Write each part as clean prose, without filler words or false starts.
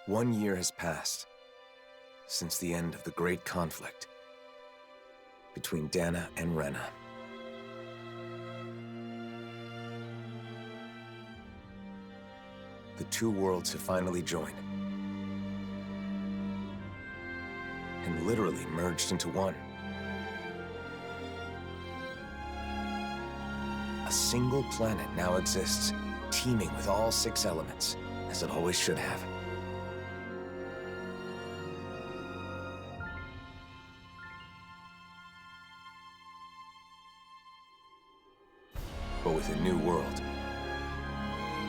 1 year has passed since the end of the great conflict between Dana and Rena. The two worlds have finally joined and literally merged into one. A single planet now exists, teeming with all 6 elements, as it always should have. But with a new world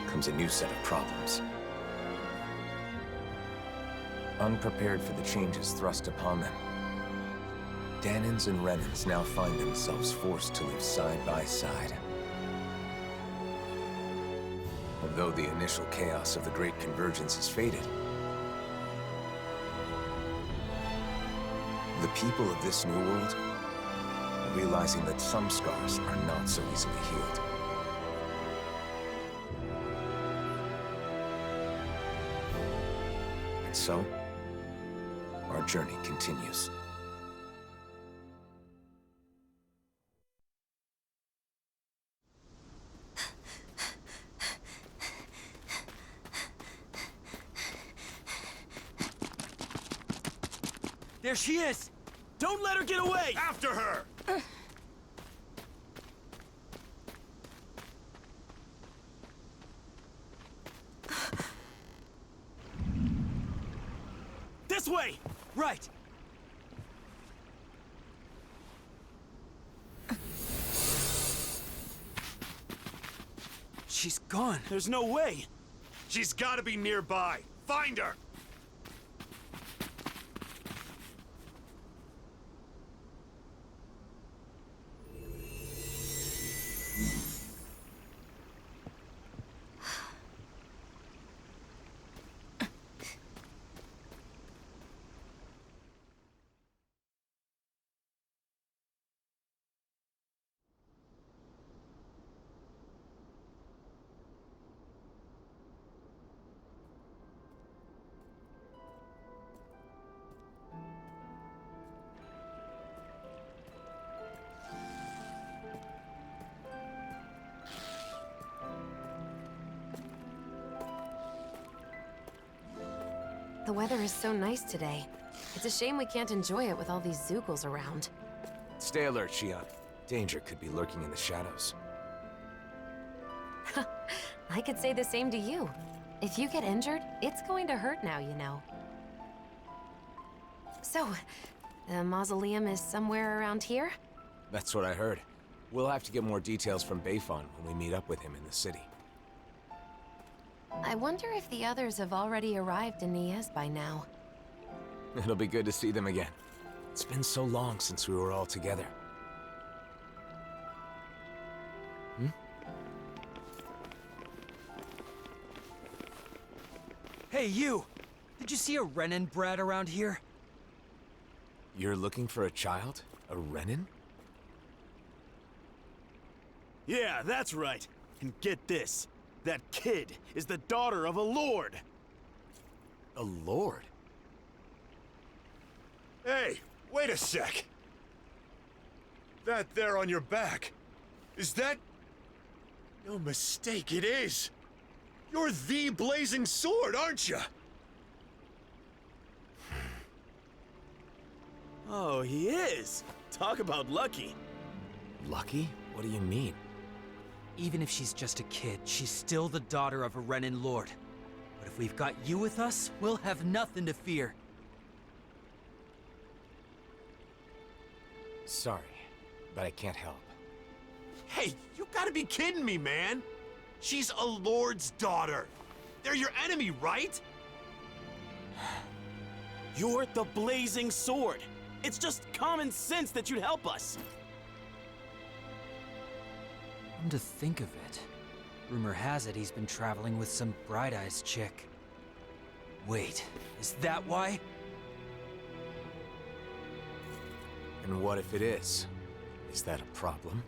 comes a new set of problems. Unprepared for the changes thrust upon them, Danans and Renans now find themselves forced to live side by side. Although the initial chaos of the Great Convergence has faded, the people of this new world are realizing that some scars are not so easily healed. And so, our journey continues. There she is! Don't let her get away! After her! This way! Right! She's gone. There's no way. She's gotta be nearby! Find her! The weather is so nice today. It's a shame we can't enjoy it with all these Zeugles around. Stay alert, Shion. Danger could be lurking in the shadows. I could say the same to you. If you get injured, it's going to hurt now, you know. So, the mausoleum is somewhere around here? That's what I heard. We'll have to get more details from Bayfon when we meet up with him in the city. I wonder if the others have already arrived in Niez by now. It'll be good to see them again. It's been so long since we were all together. Hey, you! Did you see a Renan brat around here? You're looking for a child? A Renan? Yeah, that's right. And get this. That kid is the daughter of a lord! A lord? Hey, wait a sec! That there on your back, is that... No mistake, it is! You're the Blazing Sword, aren't you? Oh, he is! Talk about lucky. Lucky? What do you mean? Even if she's just a kid, she's still the daughter of a Renan lord. But if we've got you with us, we'll have nothing to fear. Sorry, but I can't help. Hey, you gotta be kidding me, man! She's a lord's daughter! They're your enemy, right? You're the Blazing Sword. It's just common sense that you'd help us. Come to think of it, rumor has it he's been traveling with some Bright Eyes chick. Wait, is that why? And what if it is? Is that a problem?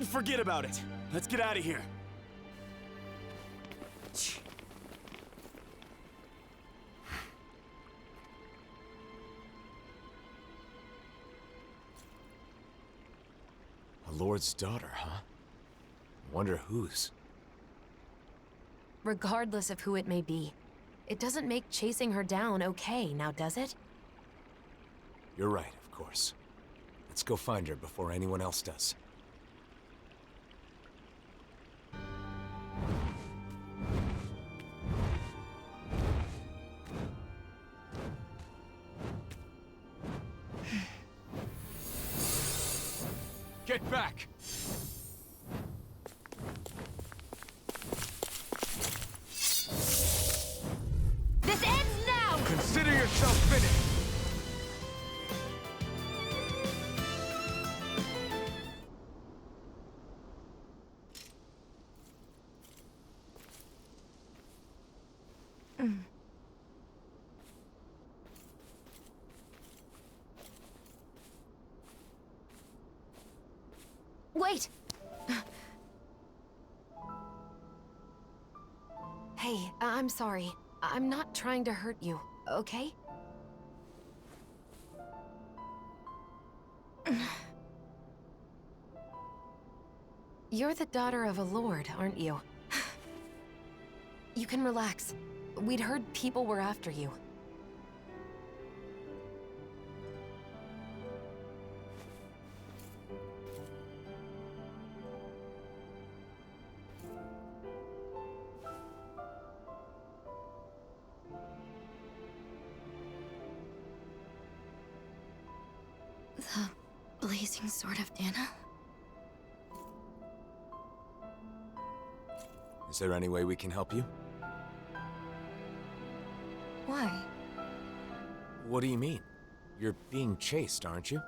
Forget about it. Let's get out of here. A lord's daughter, huh? Wonder whose. Regardless of who it may be, it doesn't make chasing her down okay, now does it? You're right, of course. Let's go find her before anyone else does. Get back! This ends now! Consider yourself finished! Wait! Hey, I'm sorry. I'm not trying to hurt you, okay? You're the daughter of a lord, aren't you? You can relax. We'd heard people were after you. The blazing sword of Dana? Is there any way we can help you? Why? What do you mean? You're being chased, aren't you?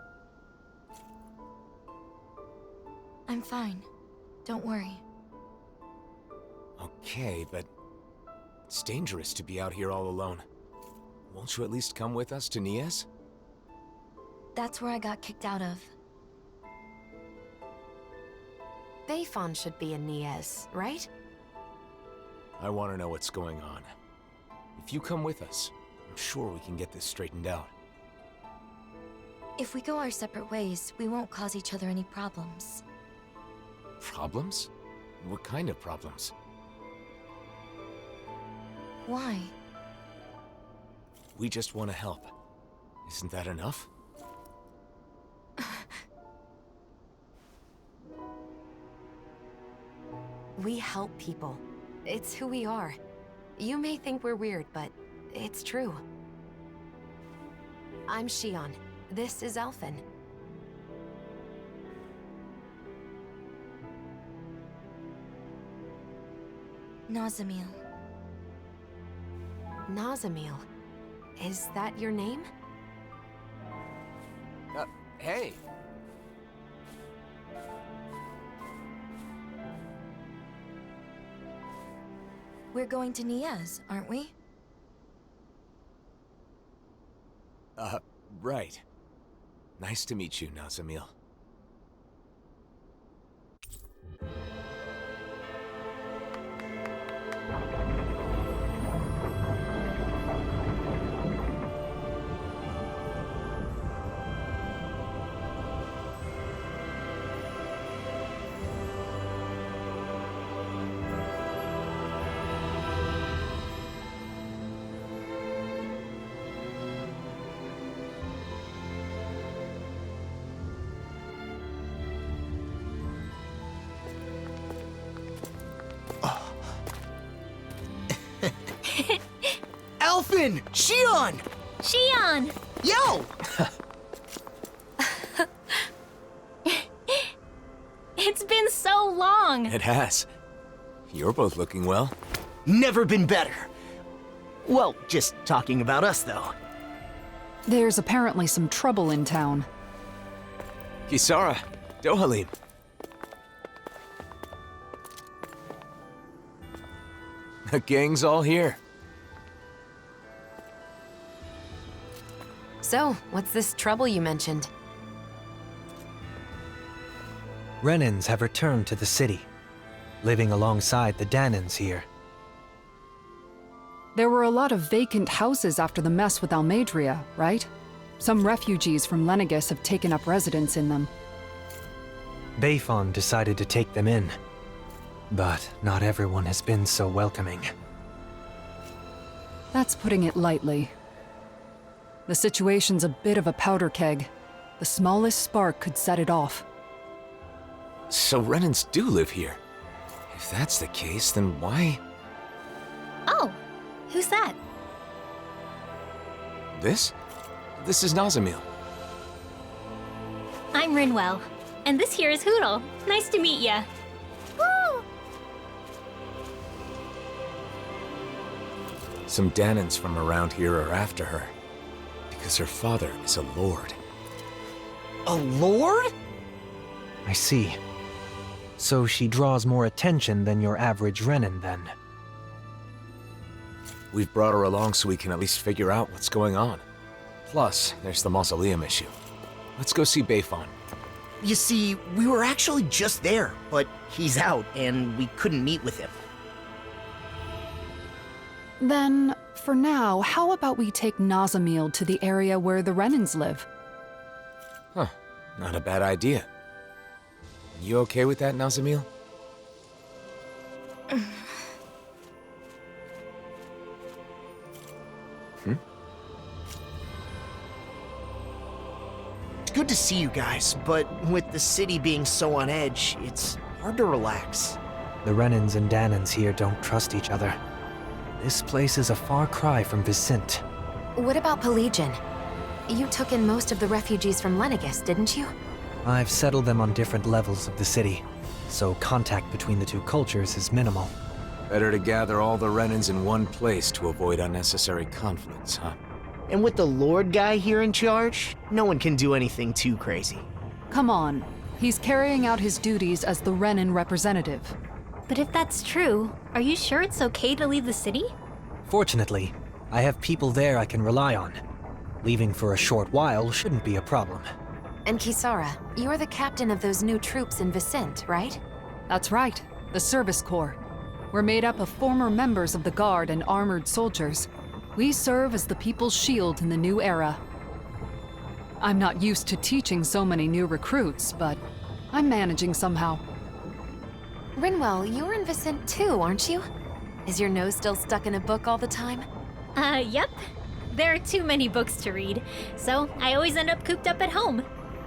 I'm fine. Don't worry. Okay, but it's dangerous to be out here all alone. Won't you at least come with us to Niez? That's where I got kicked out of. Bayfon should be in Niez, right? I want to know what's going on. If you come with us, I'm sure we can get this straightened out. If we go our separate ways, we won't cause each other any problems. Problems? What kind of problems? Why? We just want to help. Isn't that enough? We help people. It's who we are. You may think we're weird, but it's true. I'm Shion. This is Alphen. Nazamil. Nazamil. Is that your name? Hey! We're going to Niez, aren't we? Right. Nice to meet you, Nazamil. Alphen! Shion! Shion! Yo! It's been so long! It has. You're both looking well. Never been better. Well, just talking about us, though. There's apparently some trouble in town. Kisara, Dohalim. The gang's all here. So, what's this trouble you mentioned? Renans have returned to the city, living alongside the Danans here. There were a lot of vacant houses after the mess with Almadria, right? Some refugees from Lenegis have taken up residence in them. Bayfon decided to take them in. But not everyone has been so welcoming. That's putting it lightly. The situation's a bit of a powder keg. The smallest spark could set it off. So Renans do live here. If that's the case, then why... Oh, who's that? This? This is Nazamil. I'm Rinwell, and this here is Hootle. Nice to meet ya. Woo! Some Danans from around here are after her. Because her father is a lord. A lord? I see. So she draws more attention than your average Renan, then. We've brought her along so we can at least figure out what's going on. Plus, there's the mausoleum issue. Let's go see Bayfon. You see, we were actually just there, but he's out and we couldn't meet with him. Then, for now, how about we take Nazamil to the area where the Renans live? Huh. Not a bad idea. You okay with that, Nazamil? It's good to see you guys, but with the city being so on edge, it's hard to relax. The Renans and Danans here don't trust each other. This place is a far cry from Vicent. What about Pelagian? You took in most of the refugees from Lenegis, didn't you? I've settled them on different levels of the city, so contact between the two cultures is minimal. Better to gather all the Renans in one place to avoid unnecessary conflicts, huh? And with the Lord guy here in charge, no one can do anything too crazy. Come on. He's carrying out his duties as the Renan representative. But if that's true, are you sure it's okay to leave the city? Fortunately, I have people there I can rely on. Leaving for a short while shouldn't be a problem. And Kisara, you're the captain of those new troops in Vicent, right? That's right, the Service Corps. We're made up of former members of the Guard and armored soldiers. We serve as the people's shield in the new era. I'm not used to teaching so many new recruits, but I'm managing somehow. Rinwell, you're in Vicent too, aren't you? Is your nose still stuck in a book all the time? Yep. There are too many books to read, so I always end up cooped up at home.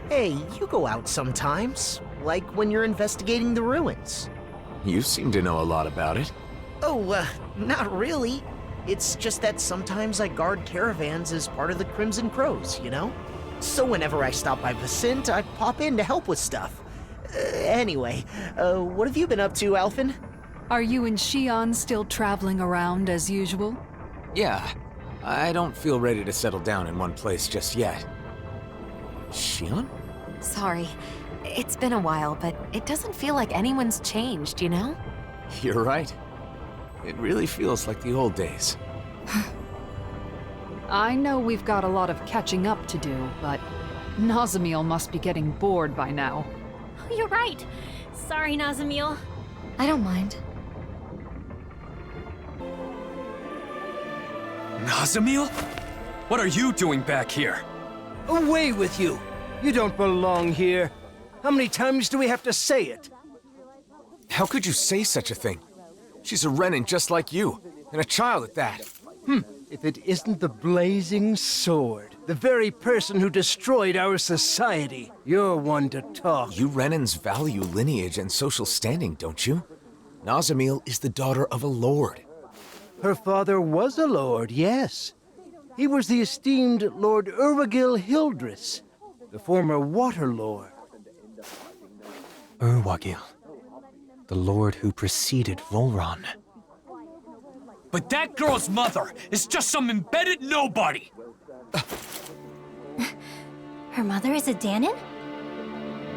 Hey, you go out sometimes, like when you're investigating the ruins. You seem to know a lot about it. Oh, not really. It's just that sometimes I guard caravans as part of the Crimson Crows, you know? So whenever I stop by Vicent, I pop in to help with stuff. Anyway, what have you been up to, Alphen? Are you and Shion still traveling around as usual? Yeah. I don't feel ready to settle down in one place just yet. Shion? Sorry. It's been a while, but it doesn't feel like anyone's changed, you know? You're right. It really feels like the old days. I know we've got a lot of catching up to do, but Nazamil must be getting bored by now. Oh, you're right. Sorry, Nazamil. I don't mind. Nazamil? What are you doing back here? Away with you! You don't belong here. How many times do we have to say it? How could you say such a thing? She's a Renan just like you, and a child at that. If it isn't the Blazing Sword, the very person who destroyed our society, you're one to talk. You Renans value lineage and social standing, don't you? Nazamil is the daughter of a lord. Her father was a lord, yes. He was the esteemed Lord Urwagil Hildress, the former Water Lord. Urwagil, the lord who preceded Volron. But that girl's mother is just some embedded nobody! Her mother is a Danan?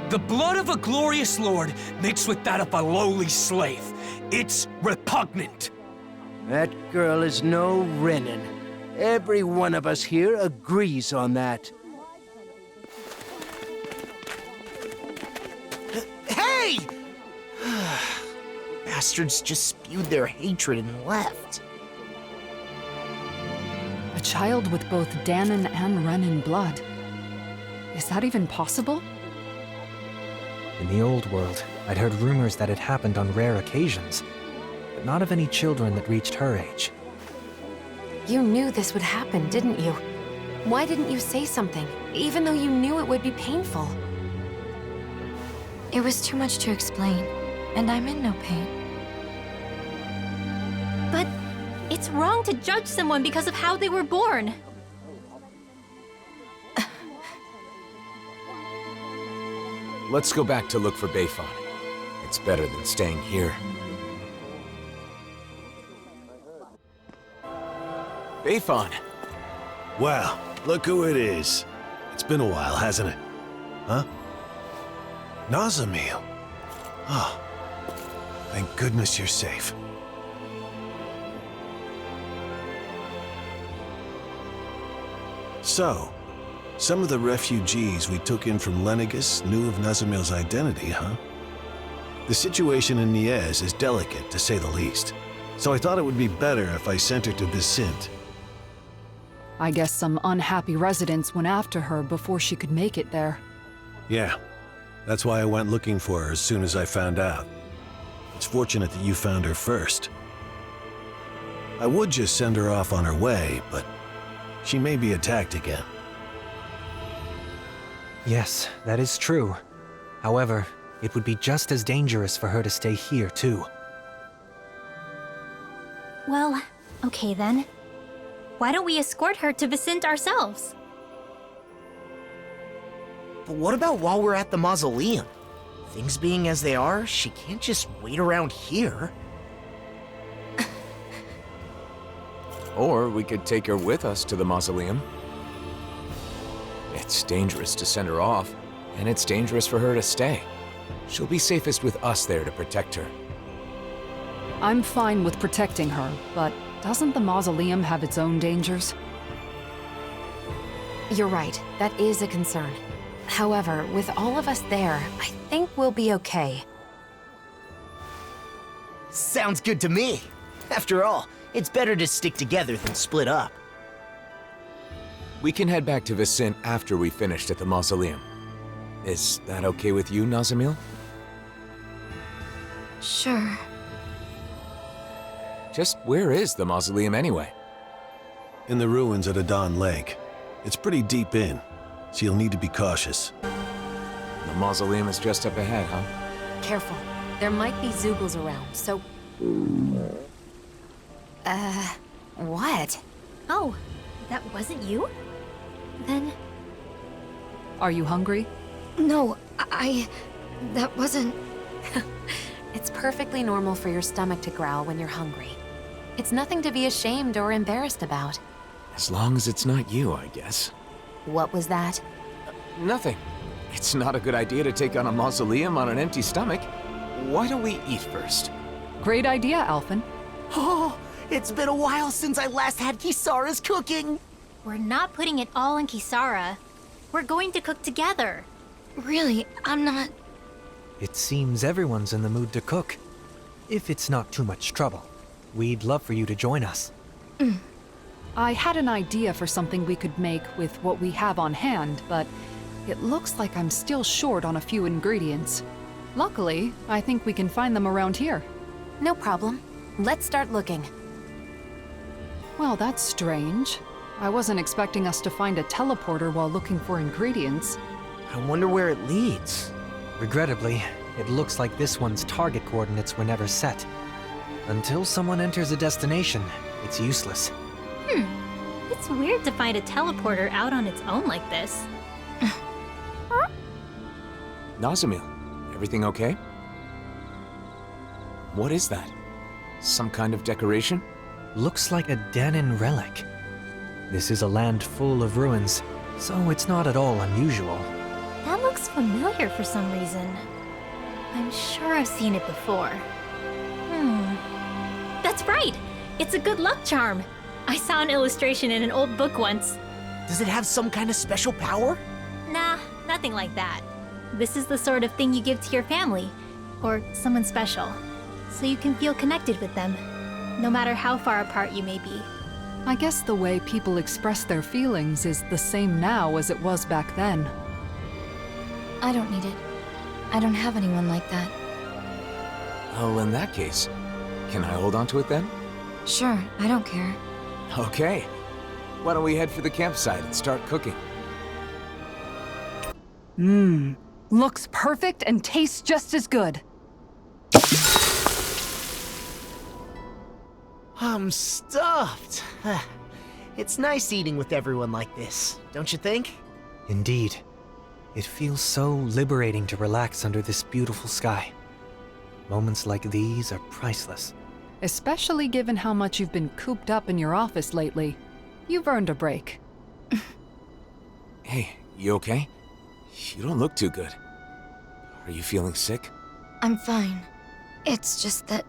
The blood of a glorious lord mixed with that of a lowly slave. It's repugnant. That girl is no Renan. Every one of us here agrees on that. Hey! Bastards just spewed their hatred and left. child with both Danon and Renan blood. Is that even possible? In the old world, I'd heard rumors that it happened on rare occasions, but not of any children that reached her age. You knew this would happen, didn't you? Why didn't you say something, even though you knew it would be painful? It was too much to explain, and I'm in no pain. But it's wrong to judge someone because of how they were born. Let's go back to look for Bayfon. It's better than staying here. Bayfon! Wow, look who it is. It's been a while, hasn't it? Huh? Nazamil. Oh, thank goodness you're safe. So, some of the refugees we took in from Lenegus knew of Nazamil's identity, huh? The situation in Niez is delicate, to say the least, so I thought it would be better if I sent her to Vicint. I guess some unhappy residents went after her before she could make it there. Yeah, that's why I went looking for her as soon as I found out. It's fortunate that you found her first. I would just send her off on her way, but she may be attacked again. Yes, that is true. However, it would be just as dangerous for her to stay here, too. Well, okay then. Why don't we escort her to Vicint ourselves? But what about while we're at the mausoleum? Things being as they are, she can't just wait around here. Or we could take her with us to the mausoleum. It's dangerous to send her off, and it's dangerous for her to stay. She'll be safest with us there to protect her. I'm fine with protecting her, but doesn't the mausoleum have its own dangers? You're right, that is a concern. However, with all of us there, I think we'll be okay. Sounds good to me. After all, it's better to stick together than split up. We can head back to Vicint after we finished at the mausoleum. Is that okay with you, Nazamil? Sure. Just where is the mausoleum anyway? In the ruins at Adon Lake. It's pretty deep in, so you'll need to be cautious. The mausoleum is just up ahead, huh? Careful. There might be Zeugles around, so... what? Oh, that wasn't you? Then... Are you hungry? No, that wasn't... It's perfectly normal for your stomach to growl when you're hungry. It's nothing to be ashamed or embarrassed about. As long as it's not you, I guess. What was that? Nothing. It's not a good idea to take on a mausoleum on an empty stomach. Why don't we eat first? Great idea, Alphen. Oh, it's been a while since I last had Kisara's cooking. We're not putting it all on Kisara. We're going to cook together. Really, I'm not... It seems everyone's in the mood to cook. If it's not too much trouble, we'd love for you to join us. I had an idea for something we could make with what we have on hand, but it looks like I'm still short on a few ingredients. Luckily, I think we can find them around here. No problem. Let's start looking. Well, that's strange. I wasn't expecting us to find a teleporter while looking for ingredients. I wonder where it leads. Regrettably, it looks like this one's target coordinates were never set. Until someone enters a destination, it's useless. It's weird to find a teleporter out on its own like this. Nazamil, everything okay? What is that? Some kind of decoration? Looks like a Danon relic. This is a land full of ruins, so it's not at all unusual. That looks familiar for some reason. I'm sure I've seen it before. That's right! It's a good luck charm! I saw an illustration in an old book once. Does it have some kind of special power? Nah, nothing like that. This is the sort of thing you give to your family, or someone special, so you can feel connected with them, no matter how far apart you may be. I guess the way people express their feelings is the same now as it was back then. I don't need it. I don't have anyone like that. Oh, in that case, can I hold on to it then? Sure, I don't care. Okay. Why don't we head for the campsite and start cooking? Mmm. Looks perfect and tastes just as good. I'm stuffed. It's nice eating with everyone like this, don't you think? Indeed. It feels so liberating to relax under this beautiful sky. Moments like these are priceless. Especially given how much you've been cooped up in your office lately. You've earned a break. Hey, you okay? You don't look too good. Are you feeling sick? I'm fine. It's just that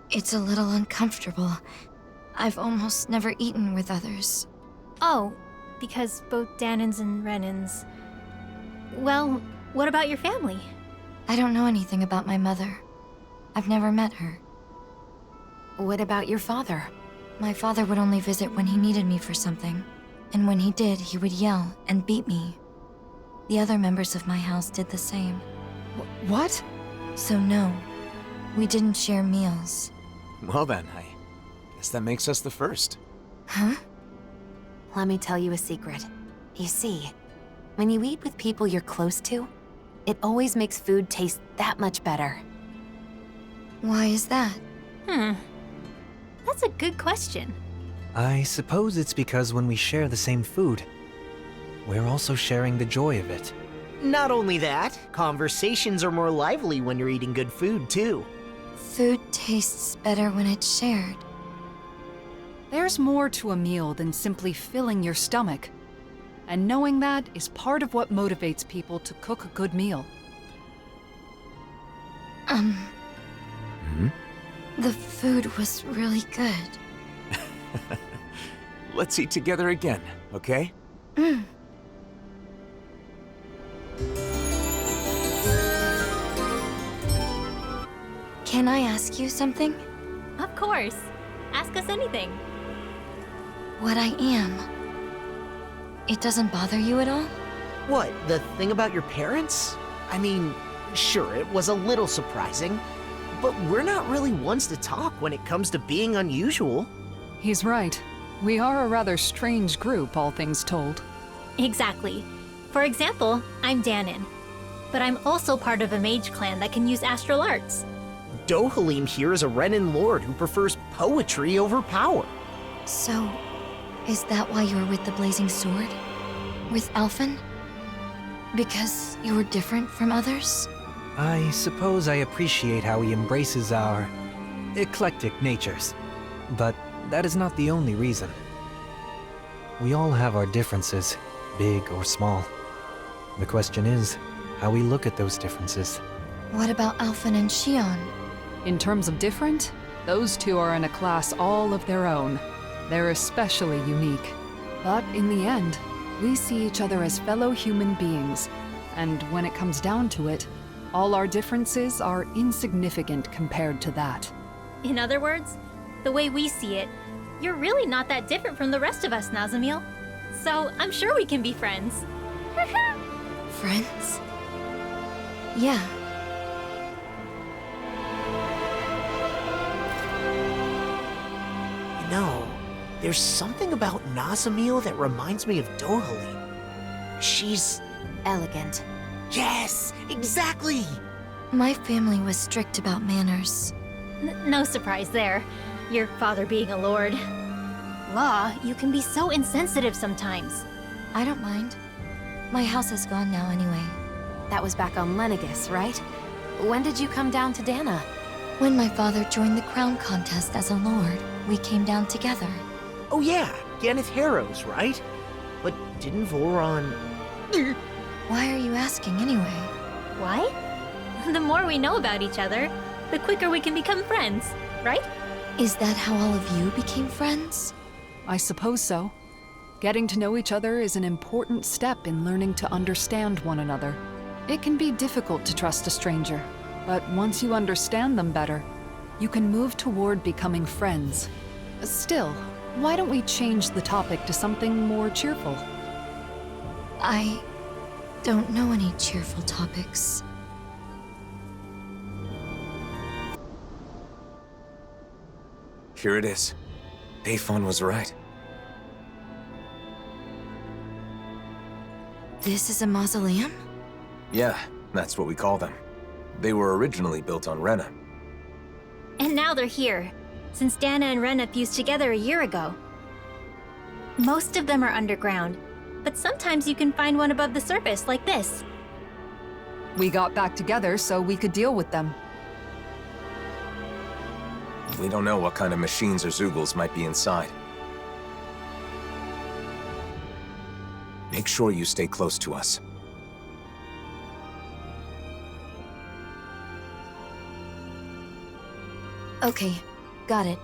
it's a little uncomfortable. I've almost never eaten with others. Oh, because both Danins and Renins. Well, what about your family? I don't know anything about my mother. I've never met her. What about your father? My father would only visit when he needed me for something. And when he did, he would yell and beat me. The other members of my house did the same. What? So no, we didn't share meals. Well then, I guess that makes us the first. Huh? Let me tell you a secret. You see, when you eat with people you're close to, it always makes food taste that much better. Why is that? That's a good question. I suppose it's because when we share the same food, we're also sharing the joy of it. Not only that, conversations are more lively when you're eating good food, too. Food tastes better when it's shared. There's more to a meal than simply filling your stomach. And knowing that is part of what motivates people to cook a good meal. The food was really good. Let's eat together again, okay? Can I ask you something? Of course. Ask us anything. What I am. It doesn't bother you at all? What, the thing about your parents? I mean, sure, it was a little surprising, but we're not really ones to talk when it comes to being unusual. He's right. We are a rather strange group, all things told. Exactly. For example, I'm Danin. But I'm also part of a mage clan that can use astral arts. Dohalim here is a Renin lord who prefers poetry over power. So, is that why you're with the Blazing Sword? With Alphen? Because you were different from others? I suppose I appreciate how he embraces our eclectic natures. But that is not the only reason. We all have our differences, big or small. The question is, how we look at those differences. What about Alphen and Shion? In terms of different, those two are in a class all of their own. They're especially unique. But in the end, we see each other as fellow human beings. And when it comes down to it, all our differences are insignificant compared to that. In other words, the way we see it, you're really not that different from the rest of us, Nazamil. So I'm sure we can be friends. Friends? Yeah. You know, there's something about Nazamil that reminds me of Dohalim. She's elegant. Yes, exactly! My family was strict about manners. No surprise there. Your father being a lord. Law, you can be so insensitive sometimes. I don't mind. My house is gone now anyway. That was back on Lenegis, right? When did you come down to Dana? When my father joined the crown contest as a lord, we came down together. Oh yeah, Ganeth Harrows, right? But didn't Voron... Why are you asking anyway? Why? The more we know about each other, the quicker we can become friends, right? Is that how all of you became friends? I suppose so. Getting to know each other is an important step in learning to understand one another. It can be difficult to trust a stranger, but once you understand them better, you can move toward becoming friends. Still, Why don't we change the topic to something more cheerful? I don't know any cheerful topics. Here it is. Bayfon was right. This is a mausoleum? Yeah, that's what we call them. They were originally built on Rena. And now they're here, since Dana and Rena fused together a year ago. Most of them are underground, but sometimes you can find one above the surface, like this. We got back together so we could deal with them. We don't know what kind of machines or Zeugles might be inside. Make sure you stay close to us. Okay, got it.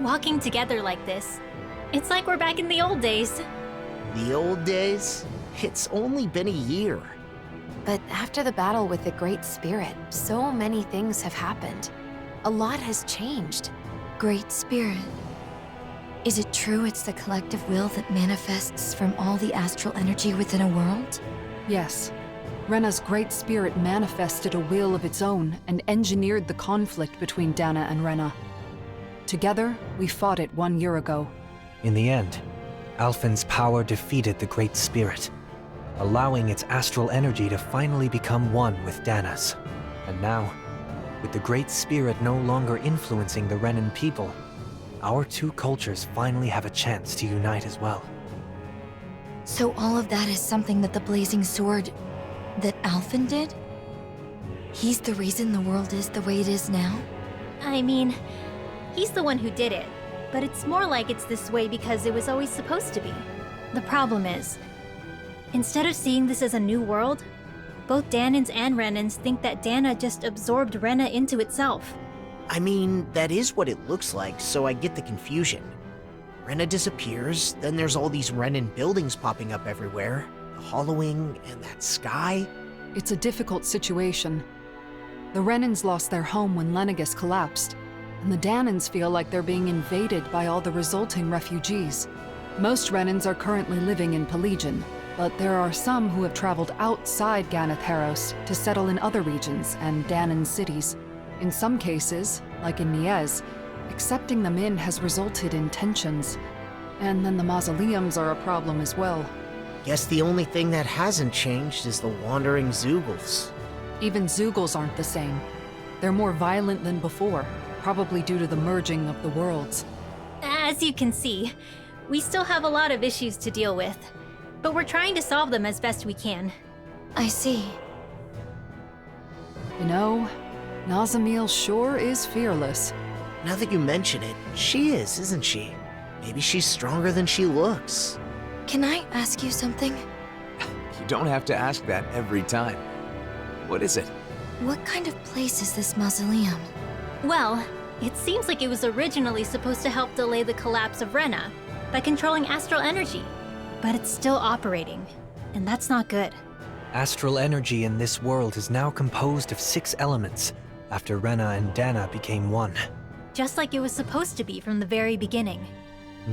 Walking together like this, it's like we're back in the old days. The old days? It's only been a year. But after the battle with the Great Spirit, so many things have happened. A lot has changed. Great Spirit. Is it true it's the collective will that manifests from all the astral energy within a world? Yes. Rena's Great Spirit manifested a will of its own and engineered the conflict between Dana and Rena. Together, we fought it 1 year ago. In the end, Alphen's power defeated the Great Spirit, allowing its astral energy to finally become one with Dana's. And now, with the Great Spirit no longer influencing the Renan people, our two cultures finally have a chance to unite as well. So all of that is something that the Blazing Sword... that Alphen did? He's the reason the world is the way it is now? I mean, he's the one who did it, but it's more like it's this way because it was always supposed to be. The problem is, instead of seeing this as a new world, both Danans and Renans think that Dana just absorbed Rena into itself. I mean, that is what it looks like, so I get the confusion. Rena disappears, then there's all these Renan buildings popping up everywhere. The hollowing and that sky. It's a difficult situation. The Renans lost their home when Lenegis collapsed, and the Danans feel like they're being invaded by all the resulting refugees. Most Renans are currently living in Pelegion, but there are some who have traveled outside Ganath Haros to settle in other regions and Danan cities. In some cases, like in Niez, accepting them in has resulted in tensions. And then the mausoleums are a problem as well. Guess the only thing that hasn't changed is the wandering Zeugles. Even Zeugles aren't the same. They're more violent than before, probably due to the merging of the worlds. As you can see, we still have a lot of issues to deal with, but we're trying to solve them as best we can. I see. You know, Nazamiel sure is fearless. Now that you mention it, she is, isn't she? Maybe she's stronger than she looks. Can I ask you something? You don't have to ask that every time. What is it? What kind of place is this mausoleum? Well, it seems like it was originally supposed to help delay the collapse of Rena by controlling astral energy, but it's still operating, and that's not good. Astral energy in this world is now composed of 6 elements, after Rena and Dana became one. Just like it was supposed to be from the very beginning.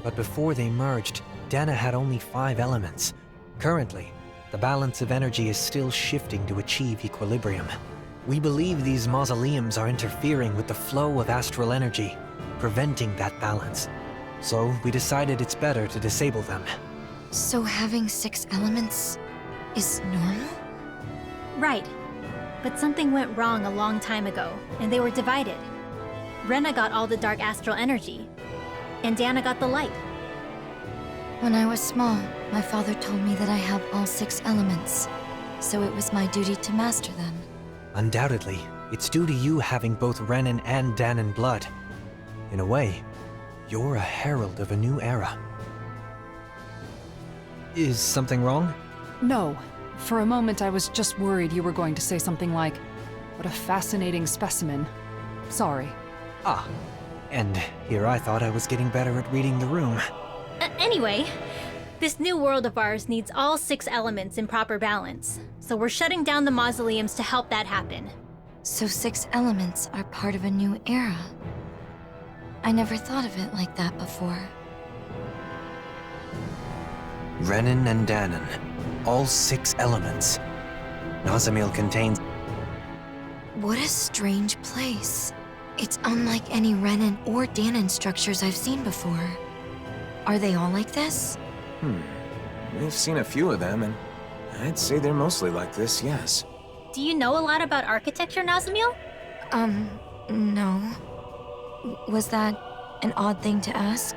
But before they merged, Dana had only 5 elements. Currently, the balance of energy is still shifting to achieve equilibrium. We believe these mausoleums are interfering with the flow of astral energy, preventing that balance. So we decided it's better to disable them. So having 6 elements is normal? Right. But something went wrong a long time ago, and they were divided. Rena got all the dark astral energy, and Dana got the light. When I was small, my father told me that I have all 6 elements, so it was my duty to master them. Undoubtedly, it's due to you having both Renan and Danan blood. In a way, you're a herald of a new era. Is something wrong? No. For a moment, I was just worried you were going to say something like, "What a fascinating specimen." Sorry. Ah. And here I thought I was getting better at reading the room. Anyway, this new world of ours needs all 6 elements in proper balance. So we're shutting down the mausoleums to help that happen. So 6 elements are part of a new era. I never thought of it like that before. Renan and Danon. All 6 elements. Nazamil contains... What a strange place. It's unlike any Renan or Danon structures I've seen before. Are they all like this? We've seen a few of them, and I'd say they're mostly like this, yes. Do you know a lot about architecture, Nazamil? No. Was that an odd thing to ask?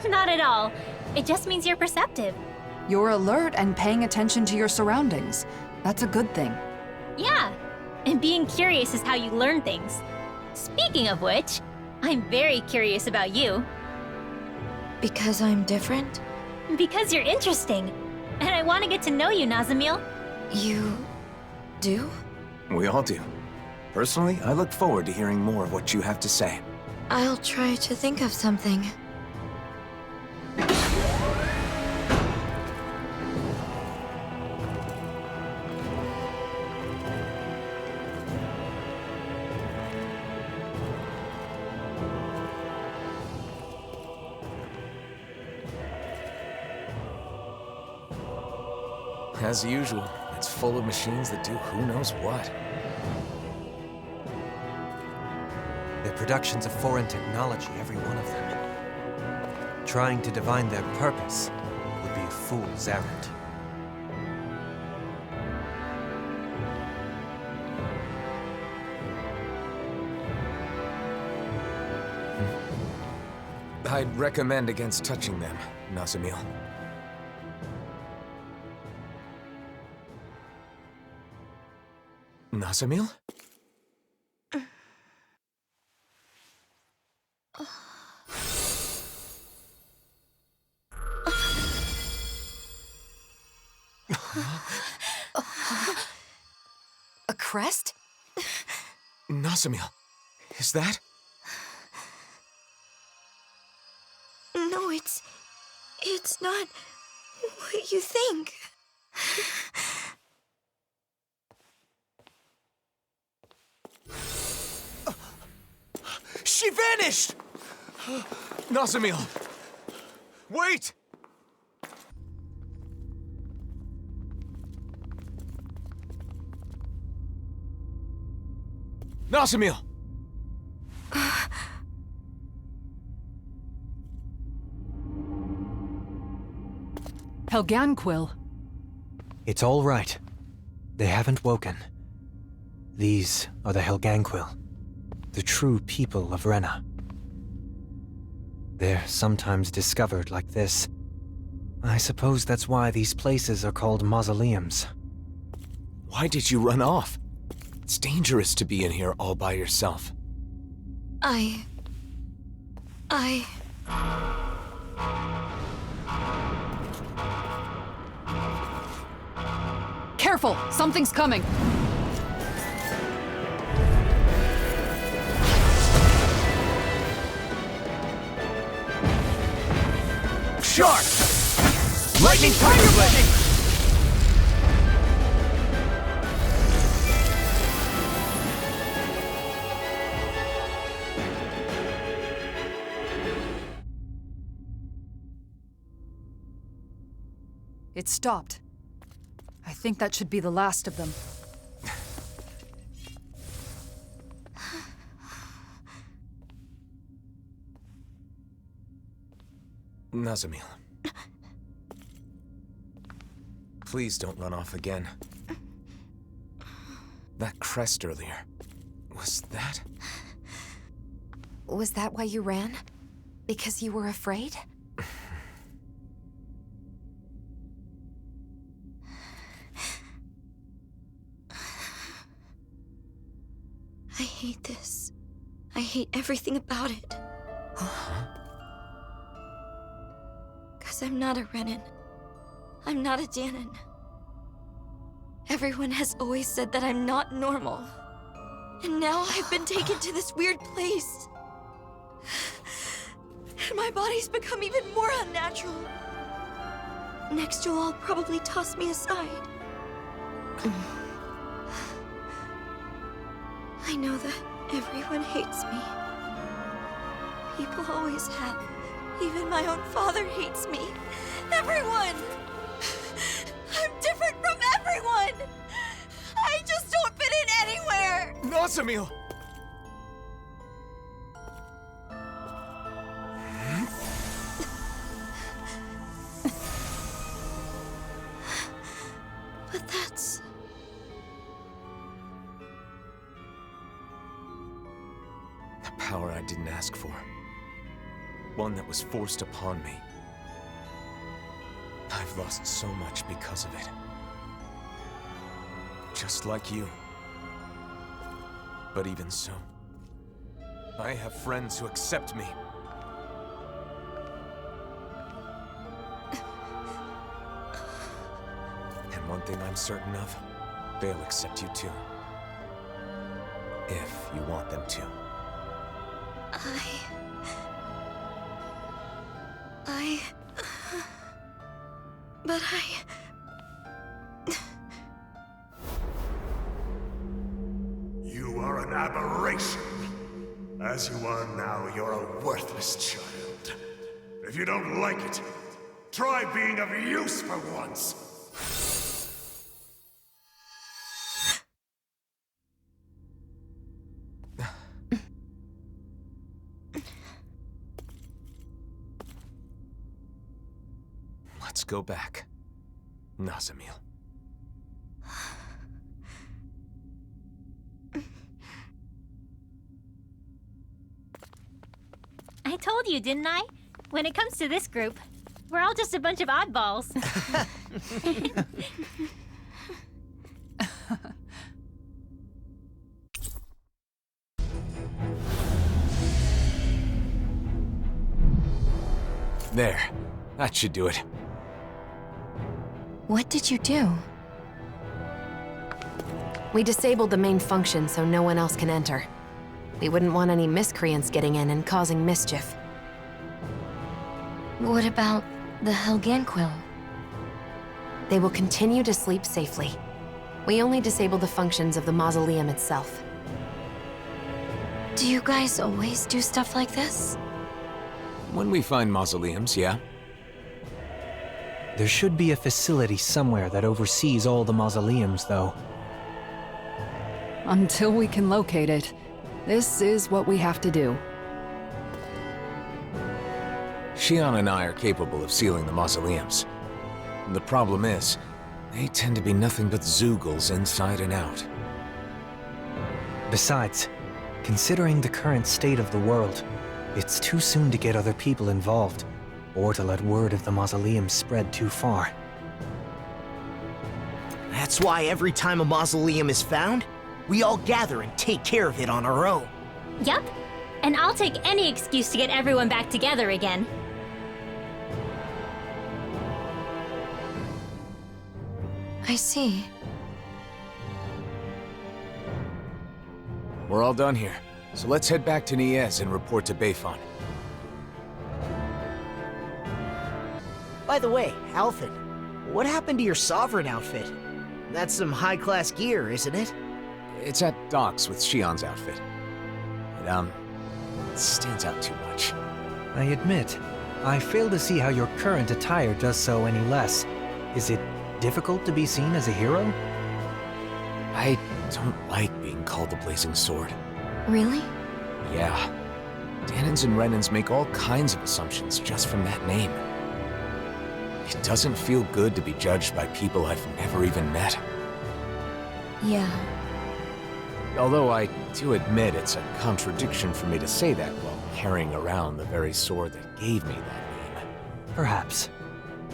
Not at all. It just means you're perceptive. You're alert and paying attention to your surroundings. That's a good thing. Yeah, and being curious is how you learn things. Speaking of which, I'm very curious about you. Because I'm different? Because you're interesting. And I want to get to know you, Nazamil. You... do? We all do. Personally, I look forward to hearing more of what you have to say. I'll try to think of something. As usual, it's full of machines that do who knows what. Their productions of foreign technology, every one of them. Trying to divine their purpose would be a fool's errand. I'd recommend against touching them, Nazamil. Nazamil? A crest? Nazamil, is that? No, it's not what you think. She vanished! Nazamil! Wait! Nazamil! Helganquil. It's all right. They haven't woken. These are the Helganquil, the true people of Rena. They're sometimes discovered like this. I suppose that's why these places are called mausoleums. Why did you run off? It's dangerous to be in here all by yourself. I... Careful! Something's coming! Shark! Lightning fireball! It stopped. I think that should be the last of them. Nazamil. Please don't run off again. That crest earlier, was that? Was that why you ran? Because you were afraid? I hate this. I hate everything about it. Because I'm not a Renan. I'm not a Danon. Everyone has always said that I'm not normal. And now I've been taken to this weird place. And my body's become even more unnatural. Next you'll all probably toss me aside. I know that everyone hates me. People always have. Even my own father hates me. Everyone! I'm different from everyone! I just don't fit in anywhere! Nazamil! But that's... The power I didn't ask for. One that was forced upon me. I've lost so much because of it. Just like you. But even so, I have friends who accept me. And one thing I'm certain of, they'll accept you too. If you want them to. But You are an aberration. As you are now, you're a worthless child. If you don't like it, try being of use for once. Let's go back. Nazamil. I told you, didn't I? When it comes to this group, we're all just a bunch of oddballs. There. That should do it. what did you do? We disabled the main function so no one else can enter. We wouldn't want any miscreants getting in and causing mischief. What about the Helganquil? They will continue to sleep safely. We only disable the functions of the mausoleum itself. Do you guys always do stuff like this? When we find mausoleums, yeah. There should be a facility somewhere that oversees all the mausoleums, though. Until we can locate it, this is what we have to do. Shion and I are capable of sealing the mausoleums. The problem is, they tend to be nothing but Zeugles inside and out. Besides, considering the current state of the world, it's too soon to get other people involved, or to let word of the mausoleum spread too far. That's why every time a mausoleum is found, we all gather and take care of it on our own. Yup. And I'll take any excuse to get everyone back together again. I see. We're all done here, so let's head back to Niez and report to Beifan. By the way, Alphen, what happened to your Sovereign outfit? That's some high-class gear, isn't it? It's at docks with Shion's outfit. It stands out too much. I admit, I fail to see how your current attire does so any less. Is it difficult to be seen as a hero? I don't like being called the Blazing Sword. Really? Yeah. Danons and Renans make all kinds of assumptions just from that name. It doesn't feel good to be judged by people I've never even met. Yeah. Although I do admit it's a contradiction for me to say that while carrying around the very sword that gave me that name. Perhaps.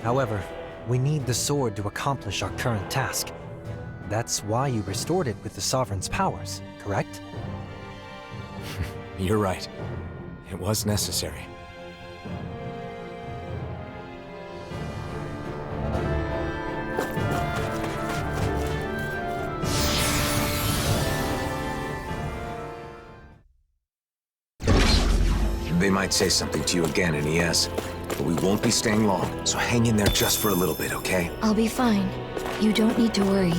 However, we need the sword to accomplish our current task. That's why you restored it with the Sovereign's powers, correct? You're right. It was necessary. might say something to you again in ES, but we won't be staying long, so hang in there just for a little bit, okay? I'll be fine. You don't need to worry.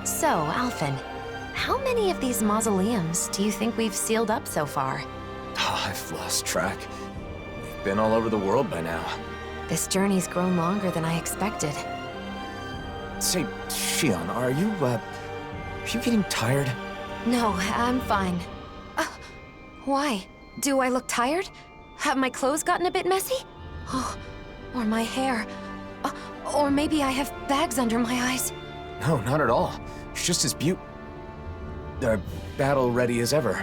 So, Alphen, how many of these mausoleums do you think we've sealed up so far? I've lost track. We've been all over the world by now. This journey's grown longer than I expected. Say, Shion, are you getting tired? No, I'm fine. Why? Do I look tired? Have my clothes gotten a bit messy? Oh, or my hair. Or maybe I have bags under my eyes. No, not at all. You're just as battle-ready as ever.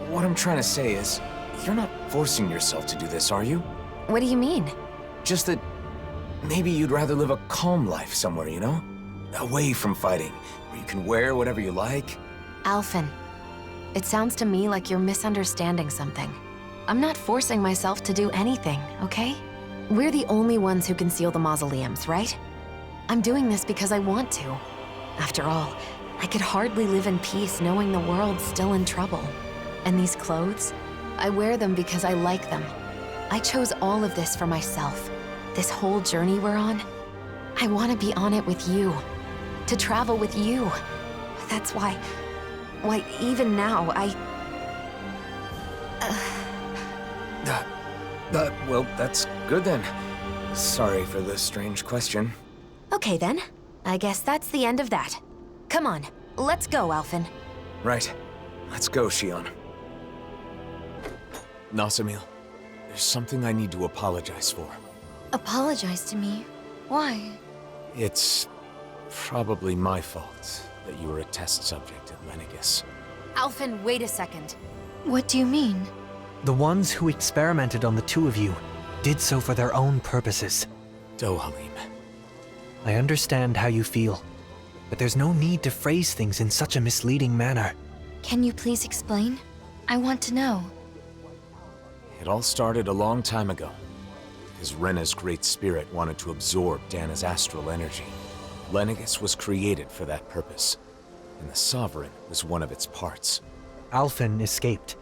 What I'm trying to say is, you're not forcing yourself to do this, are you? What do you mean? Just that maybe you'd rather live a calm life somewhere, you know? Away from fighting, where you can wear whatever you like. Alphen, it sounds to me like you're misunderstanding something. I'm not forcing myself to do anything, okay? We're the only ones who can seal the mausoleums, right? I'm doing this because I want to. After all, I could hardly live in peace knowing the world's still in trouble. And these clothes? I wear them because I like them. I chose all of this for myself. This whole journey we're on. I want to be on it with you. To travel with you. That's why even now, Well, that's good then. Sorry for the strange question. Okay then. I guess that's the end of that. Come on, let's go, Alphen. Right. Let's go, Shion. Nasamil, there's something I need to apologize for. Apologize to me? Why? It's probably my fault that you were a test subject at Lenegis. Alphen, wait a second. What do you mean? The ones who experimented on the two of you did so for their own purposes. Dohalim. I understand how you feel, but there's no need to phrase things in such a misleading manner. Can you please explain? I want to know. It all started a long time ago, because Rena's great spirit wanted to absorb Dana's astral energy. Lenegis was created for that purpose, and the Sovereign was one of its parts. Alphen escaped,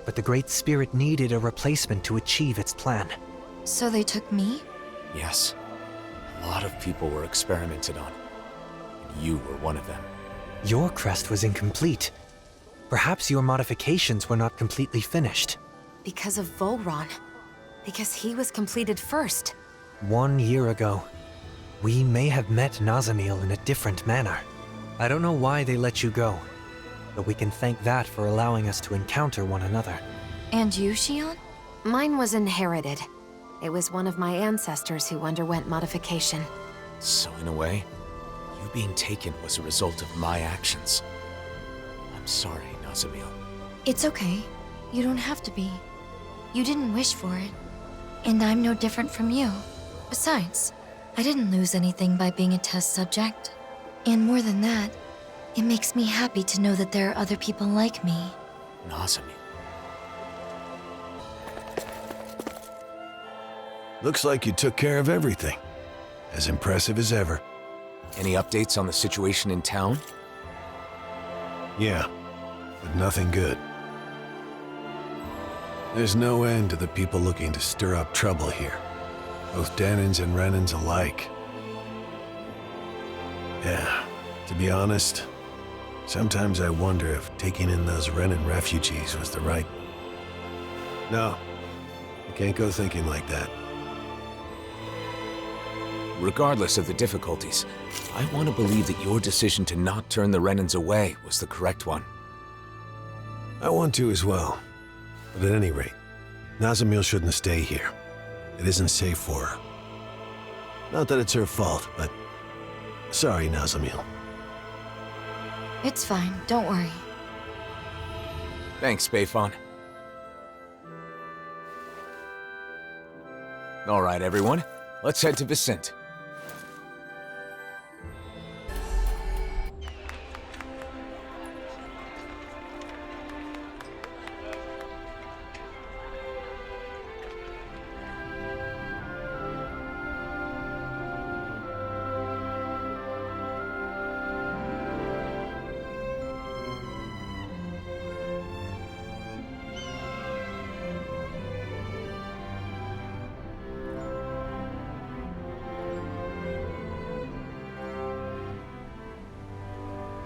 but the Great Spirit needed a replacement to achieve its plan. So they took me? Yes. A lot of people were experimented on, and you were one of them. Your crest was incomplete. Perhaps your modifications were not completely finished. Because of Volron. Because he was completed first. 1 year ago, we may have met Nazamil in a different manner. I don't know why they let you go, but we can thank that for allowing us to encounter one another. And you, Shion? Mine was inherited. It was one of my ancestors who underwent modification. So in a way, you being taken was a result of my actions. I'm sorry, Nazamil. It's okay. You don't have to be. You didn't wish for it. And I'm no different from you. Besides, I didn't lose anything by being a test subject. And more than that, it makes me happy to know that there are other people like me. Nazamil. Looks like you took care of everything. As impressive as ever. Any updates on the situation in town? Yeah, but nothing good. There's no end to the people looking to stir up trouble here. Both Dahnans and Renans alike. Yeah, to be honest, sometimes I wonder if taking in those Renan refugees was the right... No, I can't go thinking like that. Regardless of the difficulties, I want to believe that your decision to not turn the Renans away was the correct one. I want to as well. But at any rate, Nazamil shouldn't stay here. It isn't safe for her. Not that it's her fault, but... Sorry, Nazamil. It's fine, don't worry. Thanks, Beifon. All right, everyone. Let's head to Vicente.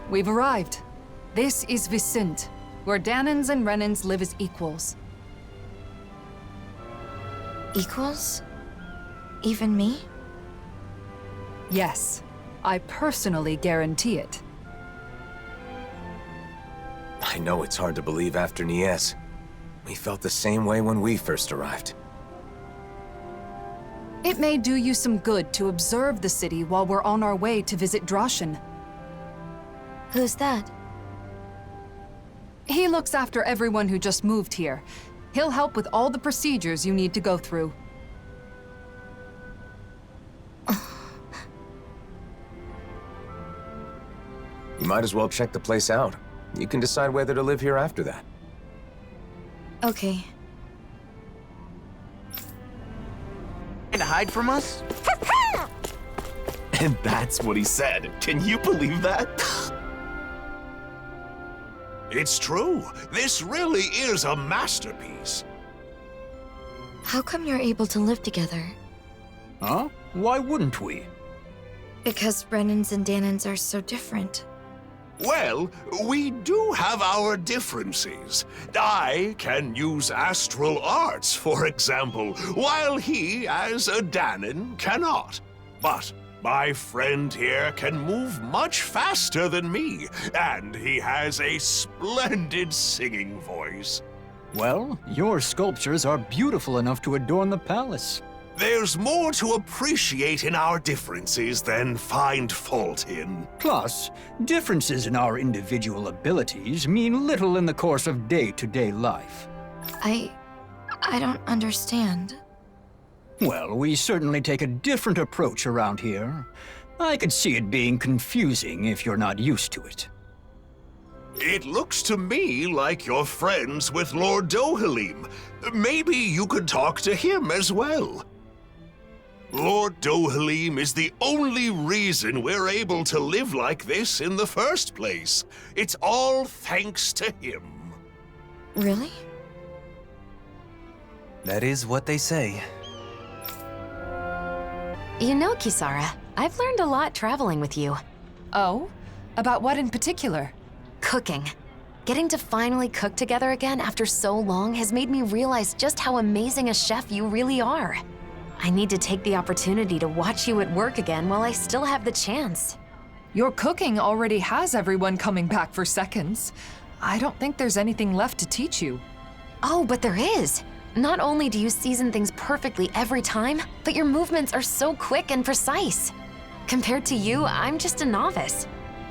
We've arrived. This is Vicente, where Dahnans and Renans live as equals. Equals? Even me? Yes, I personally guarantee it. I know it's hard to believe after Niez. We felt the same way when we first arrived. It may do you some good to observe the city while we're on our way to visit Droshin. Who's that? He looks after everyone who just moved here. He'll help with all the procedures you need to go through. You might as well check the place out. You can decide whether to live here after that. Okay. Trying to hide from us? And that's what he said. Can you believe that? It's true. This really is a masterpiece. How come you're able to live together? Huh? Why wouldn't we? Because Renans and Dahnans are so different. Well, we do have our differences. I can use astral arts, for example, while he, as a Dahnan, cannot. But my friend here can move much faster than me, and he has a splendid singing voice. Well, your sculptures are beautiful enough to adorn the palace. There's more to appreciate in our differences than find fault in. Plus, differences in our individual abilities mean little in the course of day-to-day life. I don't understand. Well, we certainly take a different approach around here. I could see it being confusing if you're not used to it. It looks to me like you're friends with Lord Dohalim. Maybe you could talk to him as well. Lord Dohalim is the only reason we're able to live like this in the first place. It's all thanks to him. Really? That is what they say. You know, Kisara, I've learned a lot traveling with you. Oh? About what in particular? Cooking. Getting to finally cook together again after so long has made me realize just how amazing a chef you really are. I need to take the opportunity to watch you at work again while I still have the chance. Your cooking already has everyone coming back for seconds. I don't think there's anything left to teach you. Oh, but there is. Not only do you season things perfectly every time, but your movements are so quick and precise. Compared to you, I'm just a novice.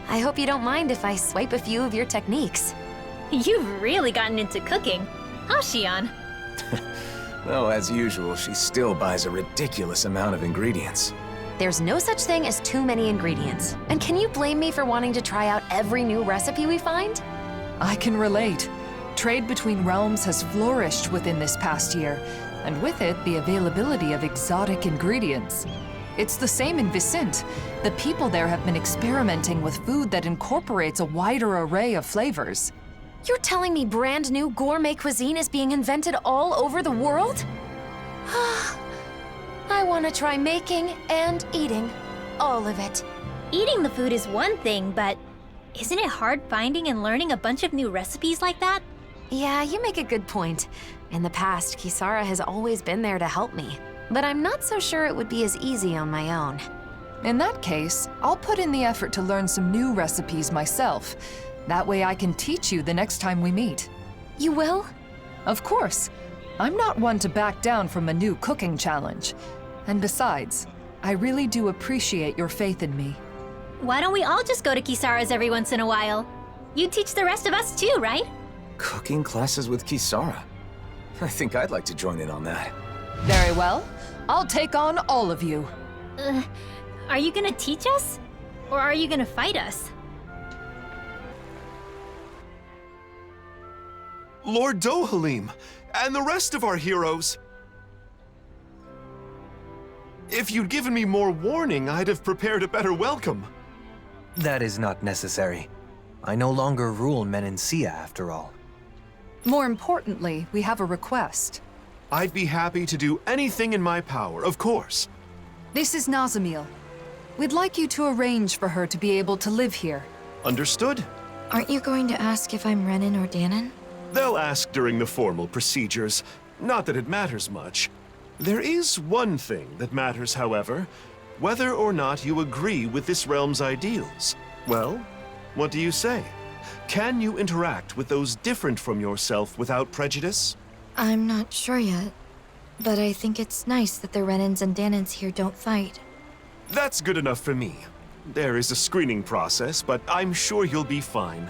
I hope you don't mind if I swipe a few of your techniques. You've really gotten into cooking, huh, Xion? Though, as usual, she still buys a ridiculous amount of ingredients. There's no such thing as too many ingredients. And can you blame me for wanting to try out every new recipe we find? I can relate. Trade between realms has flourished within this past year, and with it, the availability of exotic ingredients. It's the same in Vicente. The people there have been experimenting with food that incorporates a wider array of flavors. You're telling me brand new gourmet cuisine is being invented all over the world? I want to try making and eating all of it. Eating the food is one thing, but isn't it hard finding and learning a bunch of new recipes like that? Yeah, you make a good point. In the past, Kisara has always been there to help me, but I'm not so sure it would be as easy on my own. In that case, I'll put in the effort to learn some new recipes myself. That way I can teach you the next time we meet. You will? Of course. I'm not one to back down from a new cooking challenge. And besides, I really do appreciate your faith in me. Why don't we all just go to Kisara's every once in a while? You teach the rest of us too, right? Cooking classes with Kisara? I think I'd like to join in on that. Very well. I'll take on all of you. Are you gonna teach us? Or are you gonna fight us? Lord Dohalim, and the rest of our heroes. If you'd given me more warning, I'd have prepared a better welcome. That is not necessary. I no longer rule Menancia, after all. More importantly, we have a request. I'd be happy to do anything in my power, of course. This is Nazamil. We'd like you to arrange for her to be able to live here. Understood? Aren't you going to ask if I'm Renan or Danon? They'll ask during the formal procedures. Not that it matters much. There is one thing that matters, however. Whether or not you agree with this realm's ideals. Well, what do you say? Can you interact with those different from yourself without prejudice? I'm not sure yet, but I think it's nice that the Renans and Danons here don't fight. That's good enough for me. There is a screening process, but I'm sure you'll be fine.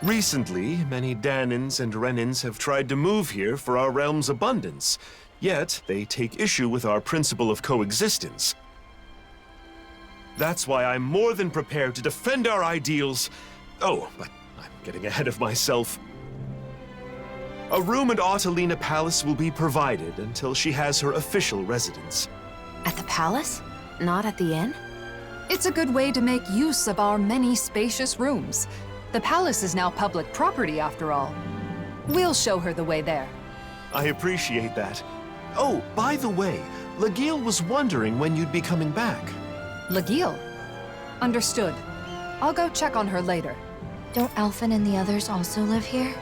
Recently, many Danons and Renans have tried to move here for our realm's abundance, yet they take issue with our principle of coexistence. That's why I'm more than prepared to defend our ideals. Oh, but I'm getting ahead of myself. A room at Autalina Palace will be provided until she has her official residence. At the palace? Not at the inn? It's a good way to make use of our many spacious rooms. The palace is now public property, after all. We'll show her the way there. I appreciate that. Oh, by the way, Lagiel was wondering when you'd be coming back. Lagiel? Understood. I'll go check on her later. Don't Alphen and the others also live here?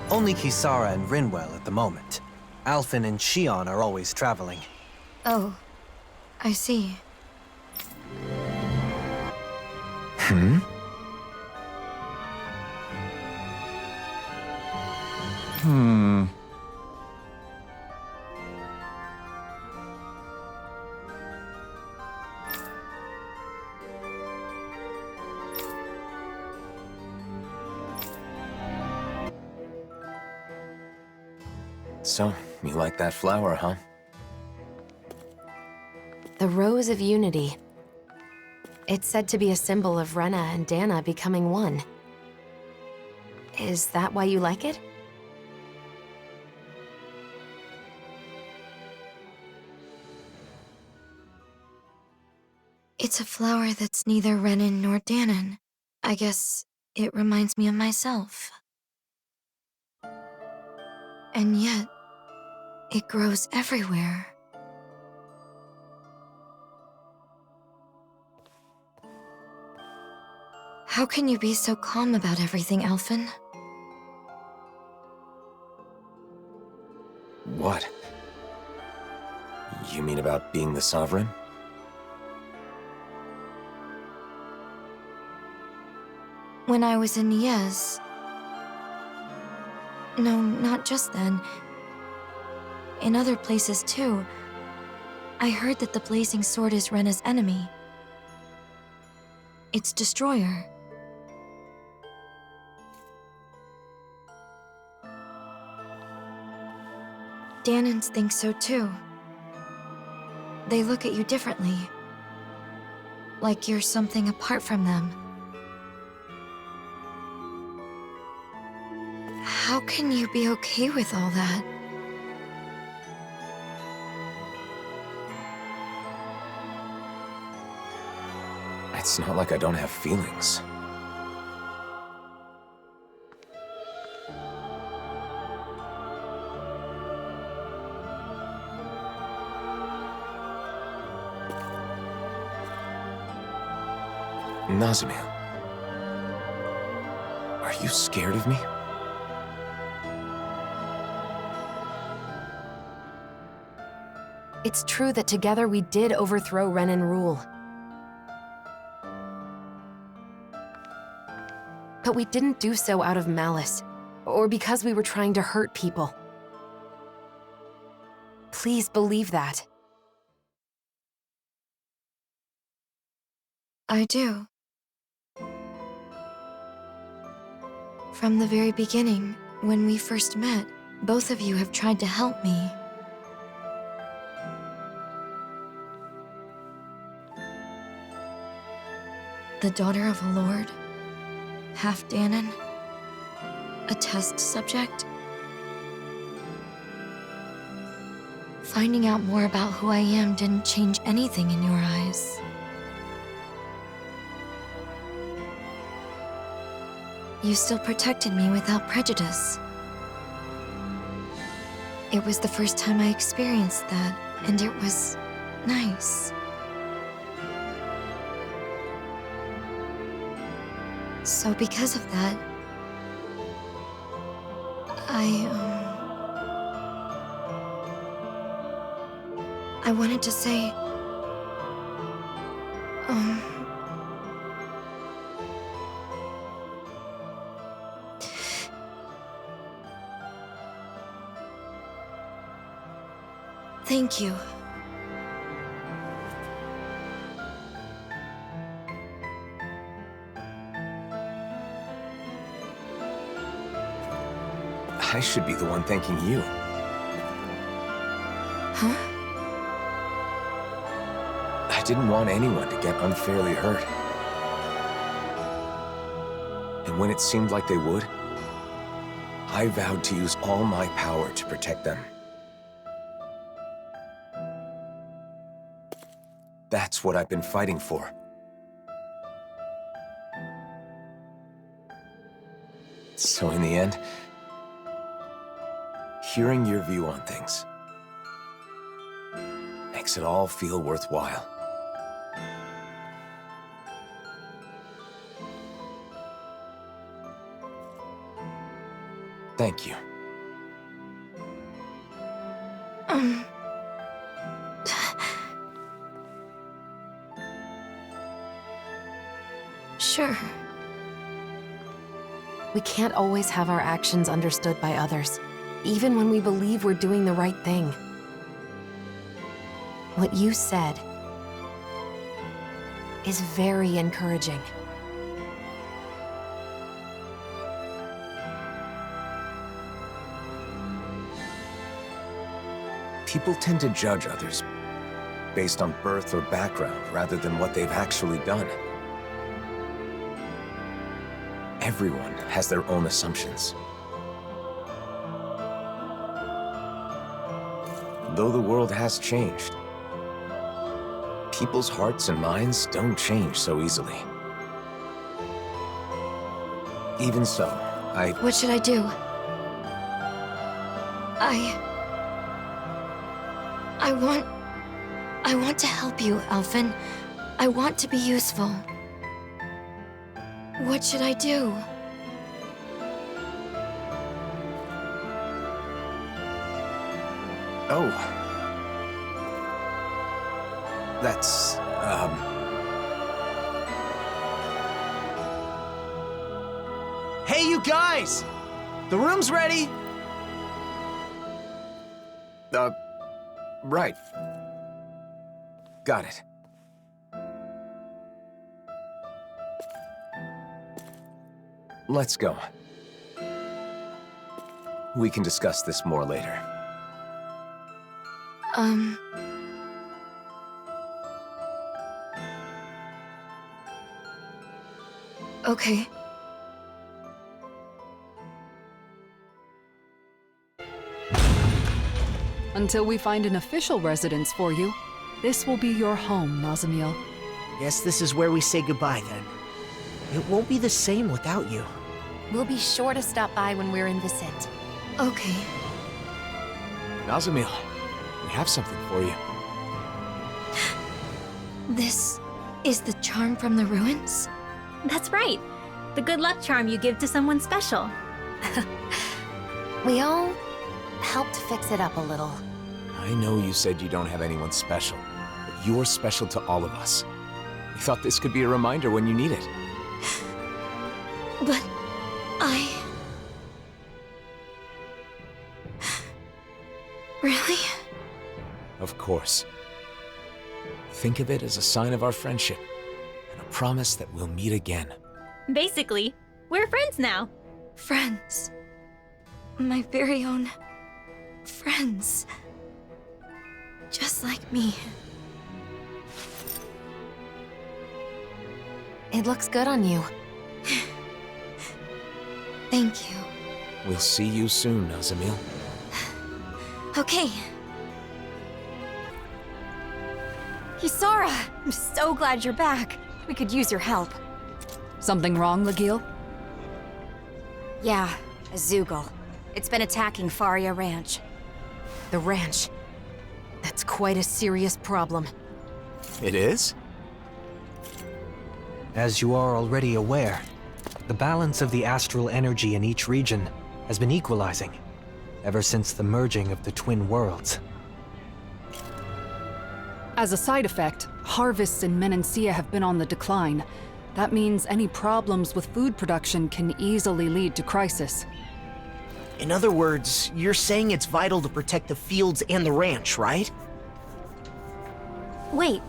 Only Kisara and Rinwell at the moment. Alphen and Shion are always traveling. Oh, I see. Hmm? So, you like that flower, huh? The Rose of Unity. It's said to be a symbol of Rena and Dana becoming one. Is that why you like it? It's a flower that's neither Renan nor Danon. I guess it reminds me of myself. And yet, it grows everywhere. How can you be so calm about everything, Alphen? What? You mean about being the Sovereign? When I was in Niez... No, not just then. In other places too. I heard that the Blazing Sword is Rena's enemy. Its destroyer. Danons think so too. They look at you differently. Like you're something apart from them. How can you be okay with all that? It's not like I don't have feelings. Nazamil, are you scared of me? It's true that together we did overthrow Renan rule. But we didn't do so out of malice, or because we were trying to hurt people. Please believe that. I do. From the very beginning, when we first met, both of you have tried to help me. The daughter of a lord? Half Dahnan? A test subject? Finding out more about who I am didn't change anything in your eyes. You still protected me without prejudice. It was the first time I experienced that, and it was nice. So because of that, I wanted to say, thank you. I should be the one thanking you. Huh? I didn't want anyone to get unfairly hurt. And when it seemed like they would, I vowed to use all my power to protect them. That's what I've been fighting for. So in the end, hearing your view on things makes it all feel worthwhile. Thank you. Sure. We can't always have our actions understood by others, even when we believe we're doing the right thing. What you said is very encouraging. People tend to judge others based on birth or background rather than what they've actually done. Everyone has their own assumptions. Though the world has changed, people's hearts and minds don't change so easily. Even so, What should I do? I want to help you, Alphen. I want to be useful. What should I do? Oh. That's, Hey, you guys! The room's ready! Right. Got it. Let's go. We can discuss this more later. Okay. Until we find an official residence for you, this will be your home, Nazamiel. Guess this is where we say goodbye, then. It won't be the same without you. We'll be sure to stop by when we're in Viscint. Okay. Nazamiel, we have something for you. This is the charm from the ruins? That's right. The good luck charm you give to someone special. We all helped fix it up a little. I know you said you don't have anyone special, but you're special to all of us. We thought this could be a reminder when you need it. But Really? Of course. Think of it as a sign of our friendship, and a promise that we'll meet again. Basically, we're friends now. Friends. My very own friends. Just like me. It looks good on you. Thank you. We'll see you soon, Nazamil. Okay. Kisara, I'm so glad you're back. We could use your help. Something wrong, Legil? Yeah, a Zoogle. It's been attacking Faria Ranch. The ranch. That's quite a serious problem. It is? As you are already aware, the balance of the astral energy in each region has been equalizing ever since the merging of the twin worlds. As a side effect, harvests in Menancia have been on the decline. That means any problems with food production can easily lead to crisis. In other words, you're saying it's vital to protect the fields and the ranch, right? Wait,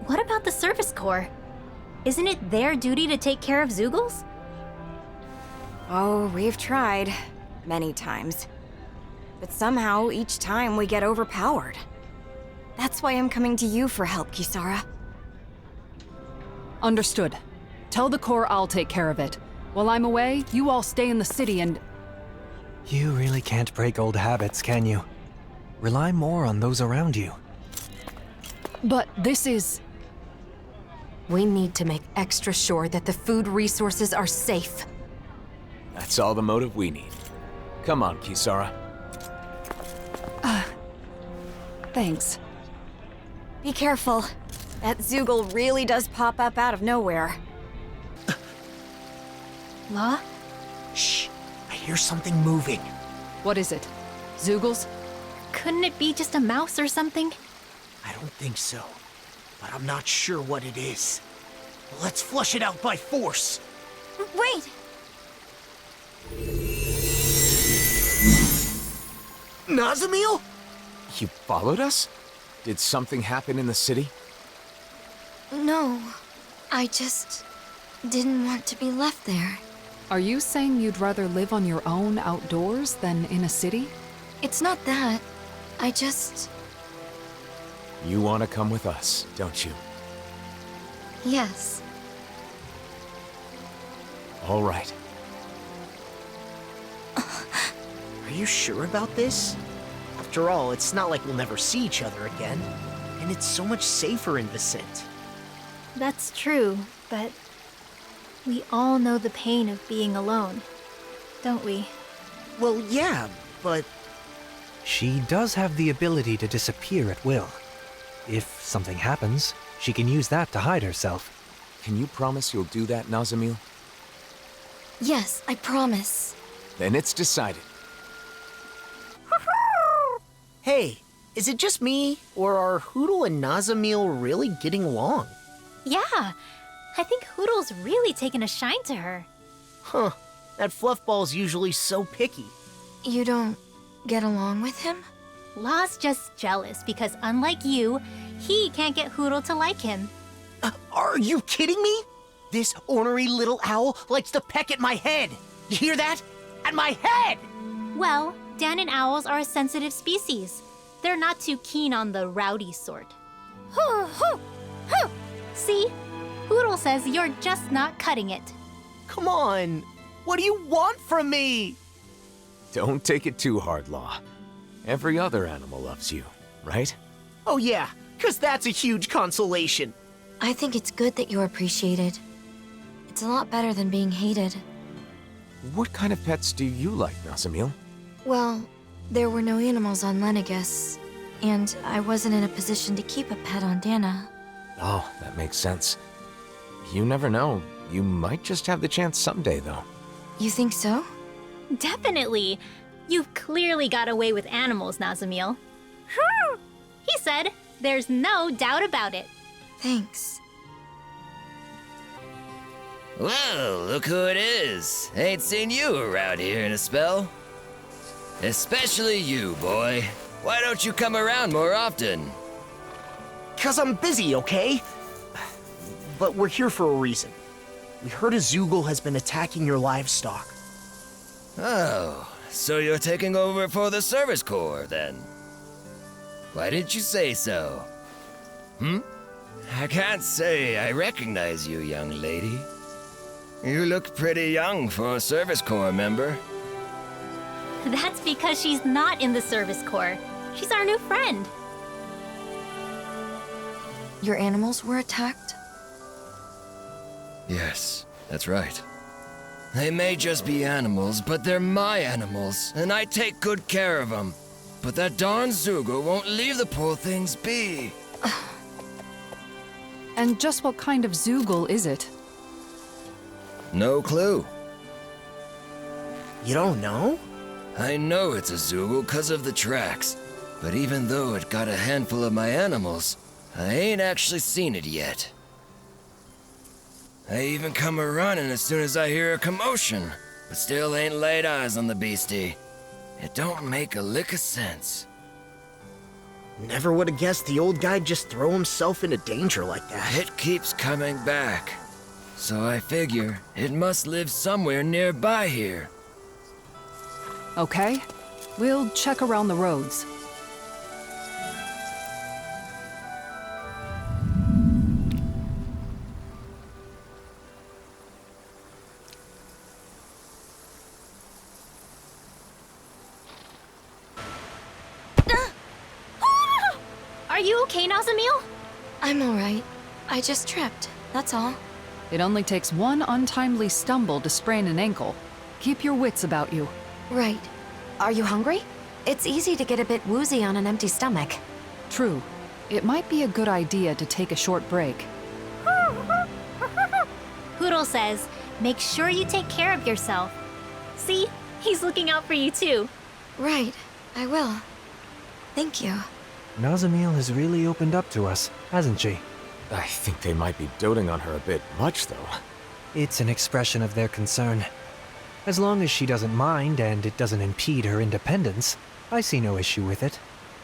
what about the Service Corps? Isn't it their duty to take care of Zoogles? Oh, we've tried. Many times. But somehow, each time we get overpowered. That's why I'm coming to you for help, Kisara. Understood. Tell the Corps I'll take care of it. While I'm away, you all stay in the city and... You really can't break old habits, can you? Rely more on those around you. But this is... We need to make extra sure that the food resources are safe. That's all the motive we need. Come on, Kisara. Thanks. Be careful. That Zoogle really does pop up out of nowhere. Law? Shh. I hear something moving. What is it? Zoogles? Couldn't it be just a mouse or something? I don't think so. But I'm not sure what it is. Let's flush it out by force. Wait! Nazamil? You followed us? Did something happen in the city? No. I just didn't want to be left there. Are you saying you'd rather live on your own outdoors than in a city? It's not that. I just... You want to come with us, don't you? Yes. All right. Are you sure about this? After all, it's not like we'll never see each other again. And it's so much safer in Vicent. That's true, but we all know the pain of being alone, don't we? Well, yeah, but... She does have the ability to disappear at will. If something happens, she can use that to hide herself. Can you promise you'll do that, Nazamil? Yes, I promise. Then it's decided. Hey, is it just me, or are Hootle and Nazamil really getting along? Yeah, I think Hoodle's really taken a shine to her. Huh, that fluffball's usually so picky. You don't get along with him? Law's just jealous because unlike you, he can't get Hootle to like him. Are you kidding me? This ornery little owl likes to peck at my head. You hear that? At my head! Well, Danon owls are a sensitive species. They're not too keen on the rowdy sort. Hoo, hoo, hoo! See? Hootle says you're just not cutting it. Come on! What do you want from me? Don't take it too hard, Law. Every other animal loves you, right? Oh yeah, 'cause that's a huge consolation. I think it's good that you're appreciated. It's a lot better than being hated. What kind of pets do you like, Nazamil? Well, there were no animals on Lenegus, and I wasn't in a position to keep a pet on Dana. Oh, that makes sense. You never know. You might just have the chance someday, though. You think so? Definitely. You've clearly got away with animals, Nazamil. He said, there's no doubt about it. Thanks. Well, look who it is. Ain't seen you around here in a spell. Especially you, boy. Why don't you come around more often? 'Cause I'm busy, okay? But we're here for a reason. We heard a Zoogle has been attacking your livestock. Oh, so you're taking over for the Service Corps, then? Why didn't you say so? I can't say I recognize you, young lady. You look pretty young for a Service Corps member. That's because she's not in the Service Corps. She's our new friend. Your animals were attacked? Yes, that's right. They may just be animals, but they're my animals, and I take good care of them. But that darn Zoogle won't leave the poor things be. And just what kind of Zoogle is it? No clue. You don't know? I know it's a Zoogle because of the tracks, but even though it got a handful of my animals, I ain't actually seen it yet. I even come a-running as soon as I hear a commotion, but still ain't laid eyes on the beastie. It don't make a lick of sense. Never would have guessed the old guy'd just throw himself into danger like that. It keeps coming back, so I figure it must live somewhere nearby here. Okay, we'll check around the roads. Are you okay, Nazamil? I'm alright. I just tripped, that's all. It only takes one untimely stumble to sprain an ankle. Keep your wits about you. Right. Are you hungry? It's easy to get a bit woozy on an empty stomach. True. It might be a good idea to take a short break. Poodle says, make sure you take care of yourself. See? He's looking out for you too. Right. I will. Thank you. Nazamil has really opened up to us, hasn't she? I think they might be doting on her a bit much, though. It's an expression of their concern. As long as she doesn't mind and it doesn't impede her independence, I see no issue with it.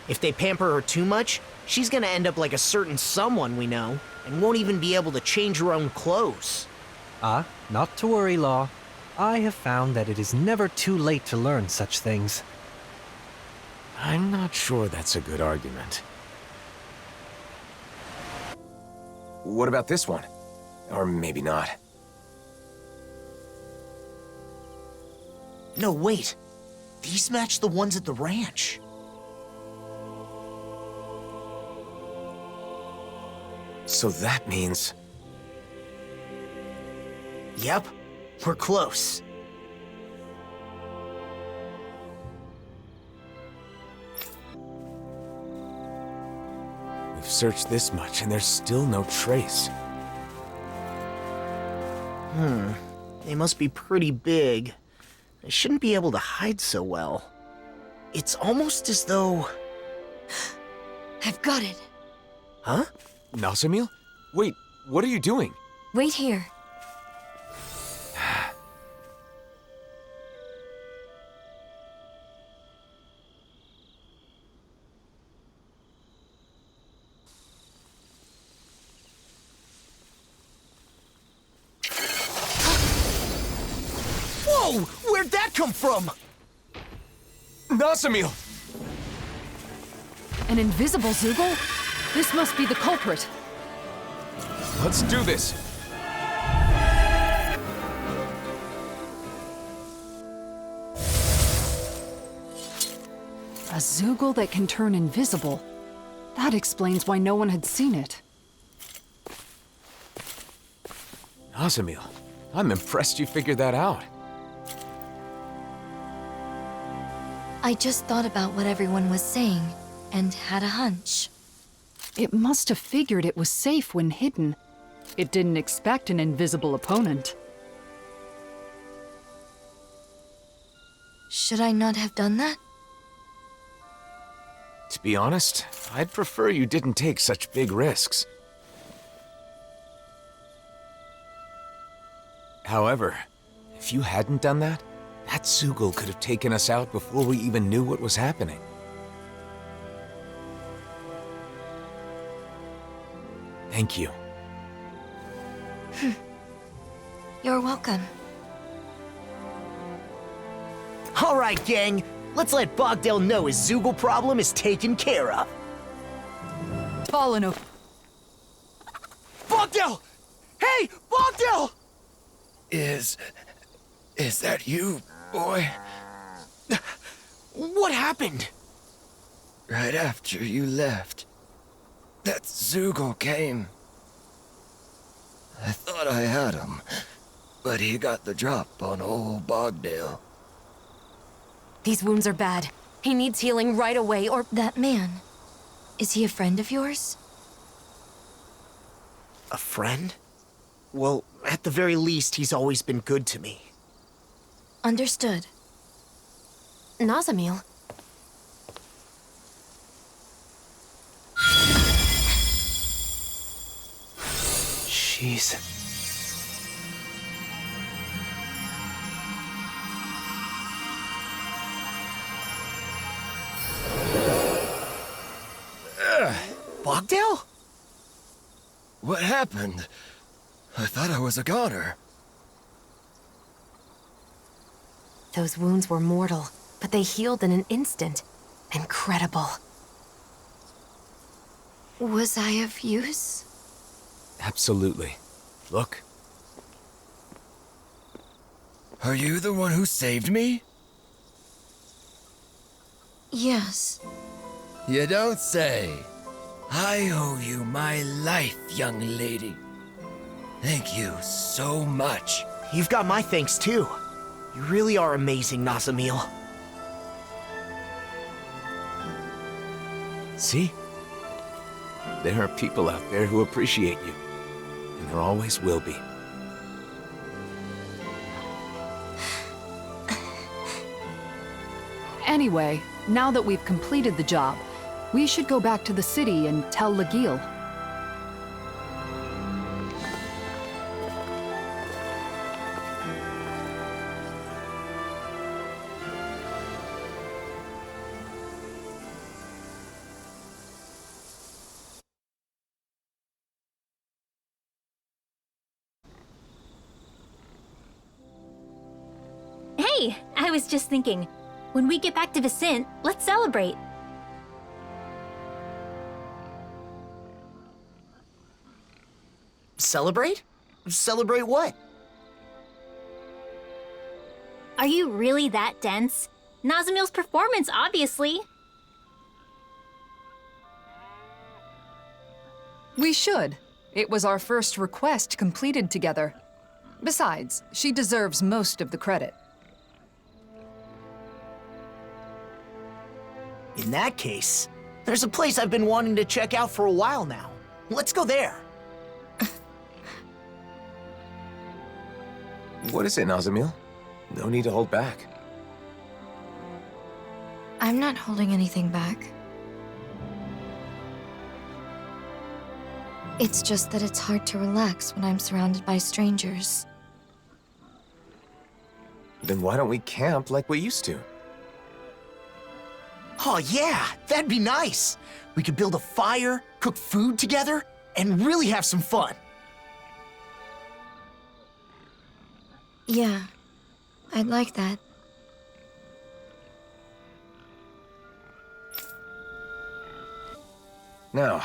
If they pamper her too much, she's gonna end up like a certain someone we know, and won't even be able to change her own clothes. Ah, not to worry, Law. I have found that it is never too late to learn such things. I'm not sure that's a good argument. What about this one? Or maybe not. No, wait. These match the ones at the ranch. So that means... Yep, we're close. We've searched this much and there's still no trace. They must be pretty big. They shouldn't be able to hide so well. It's almost as though... I've got it. Huh? Nazamil? Wait, what are you doing? Wait here. Whoa! Where'd that come from? Nazamil! An invisible Zoogle? This must be the culprit. Let's do this! A Zoogle that can turn invisible. That explains why no one had seen it. Nazamil, I'm impressed you figured that out. I just thought about what everyone was saying, and had a hunch. It must have figured it was safe when hidden. It didn't expect an invisible opponent. Should I not have done that? To be honest, I'd prefer you didn't take such big risks. However, if you hadn't done that, that Zoogle could have taken us out before we even knew what was happening. Thank you. You're welcome. All right, gang. Let's let Bogdell know his Zoogle problem is taken care of. Fallen Bogdell! Hey, Bogdell! Is that you, boy? What happened? Right after you left, that Zoogle came. I thought I had him, but he got the drop on old Bogdale. These wounds are bad. He needs healing right away, or... That man, is he a friend of yours? A friend? Well, at the very least, he's always been good to me. Understood. Nazamil. Jeez. Bogdell? What happened? I thought I was a goner. Those wounds were mortal, but they healed in an instant. Incredible. Was I of use? Absolutely. Look. Are you the one who saved me? Yes. You don't say. I owe you my life, young lady. Thank you so much. You've got my thanks, too. You really are amazing, Nazamil. See? There are people out there who appreciate you. And there always will be. Anyway, now that we've completed the job, we should go back to the city and tell Lagiel. Hey, I was just thinking, when we get back to Vicent, let's celebrate. Celebrate? Celebrate what? Are you really that dense? Nazamil's performance, obviously. We should. It was our first request completed together. Besides, she deserves most of the credit. In that case, there's a place I've been wanting to check out for a while now. Let's go there. What is it, Nazamil? No need to hold back. I'm not holding anything back. It's just that it's hard to relax when I'm surrounded by strangers. Then why don't we camp like we used to? Oh yeah, that'd be nice. We could build a fire, cook food together, and really have some fun. Yeah, I'd like that. Now,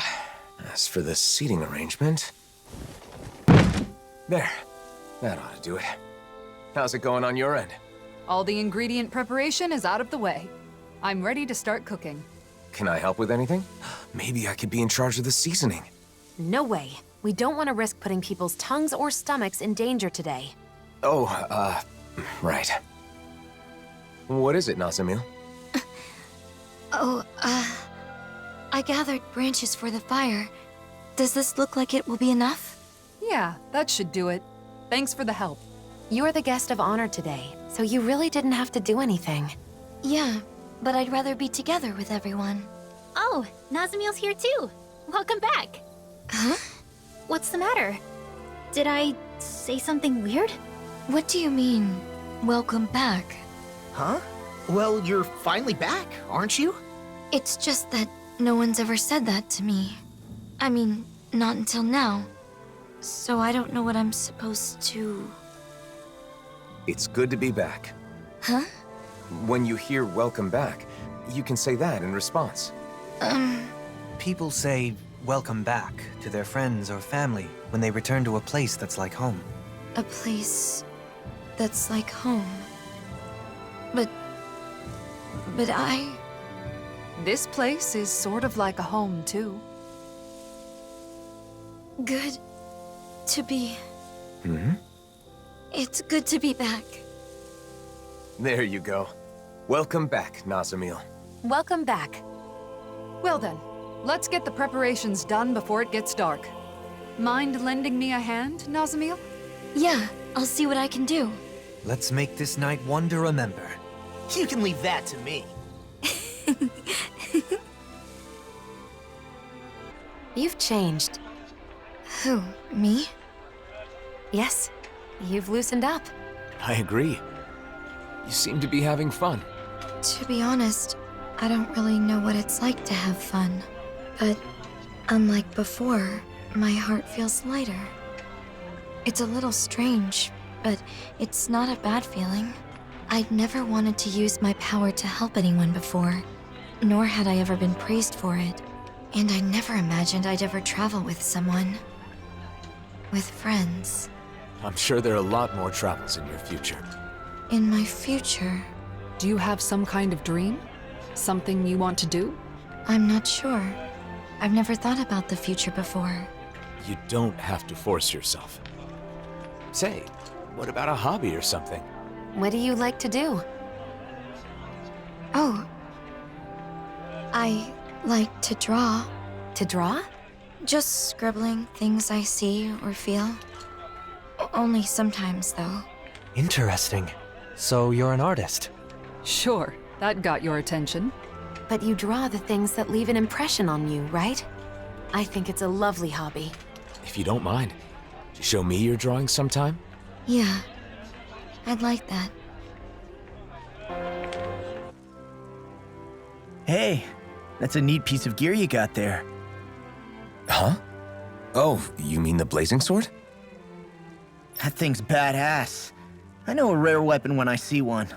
as for the seating arrangement... There. That ought to do it. How's it going on your end? All the ingredient preparation is out of the way. I'm ready to start cooking. Can I help with anything? Maybe I could be in charge of the seasoning. No way. We don't want to risk putting people's tongues or stomachs in danger today. Oh, right. What is it, Nazamil? I gathered branches for the fire. Does this look like it will be enough? Yeah, that should do it. Thanks for the help. You're the guest of honor today, so you really didn't have to do anything. Yeah, but I'd rather be together with everyone. Oh, Nazamil's here too. Welcome back. Huh? What's the matter? Did I say something weird? What do you mean, welcome back? Huh? Well, you're finally back, aren't you? It's just that no one's ever said that to me. I mean, not until now. So I don't know what I'm supposed to... It's good to be back. Huh? When you hear welcome back, you can say that in response. People say welcome back to their friends or family when they return to a place that's like home. A place that's like home. But This place is sort of like a home, too. Good to be... Hmm? It's good to be back. There you go. Welcome back, Nazamil. Welcome back. Well then, let's get the preparations done before it gets dark. Mind lending me a hand, Nazamil? Yeah, I'll see what I can do. Let's make this night one to remember. You can leave that to me. You've changed. Who, me? Yes, you've loosened up. I agree. You seem to be having fun. To be honest, I don't really know what it's like to have fun. But unlike before, my heart feels lighter. It's a little strange, but it's not a bad feeling. I'd never wanted to use my power to help anyone before, nor had I ever been praised for it. And I never imagined I'd ever travel with someone. With friends. I'm sure there are a lot more travels in your future. In my future, Do you have some kind of dream? Something you want to do? I'm not sure. I've never thought about the future before. You don't have to force yourself. Say, what about a hobby or something? What do you like to do? Oh. I like to draw. To draw? Just scribbling things I see or feel. Only sometimes, though. Interesting. So you're an artist? Sure, that got your attention. But you draw the things that leave an impression on you, right? I think it's a lovely hobby. If you don't mind, would you show me your drawings sometime? Yeah. I'd like that. Hey, that's a neat piece of gear you got there. Huh? Oh, you mean the blazing sword? That thing's badass. I know a rare weapon when I see one.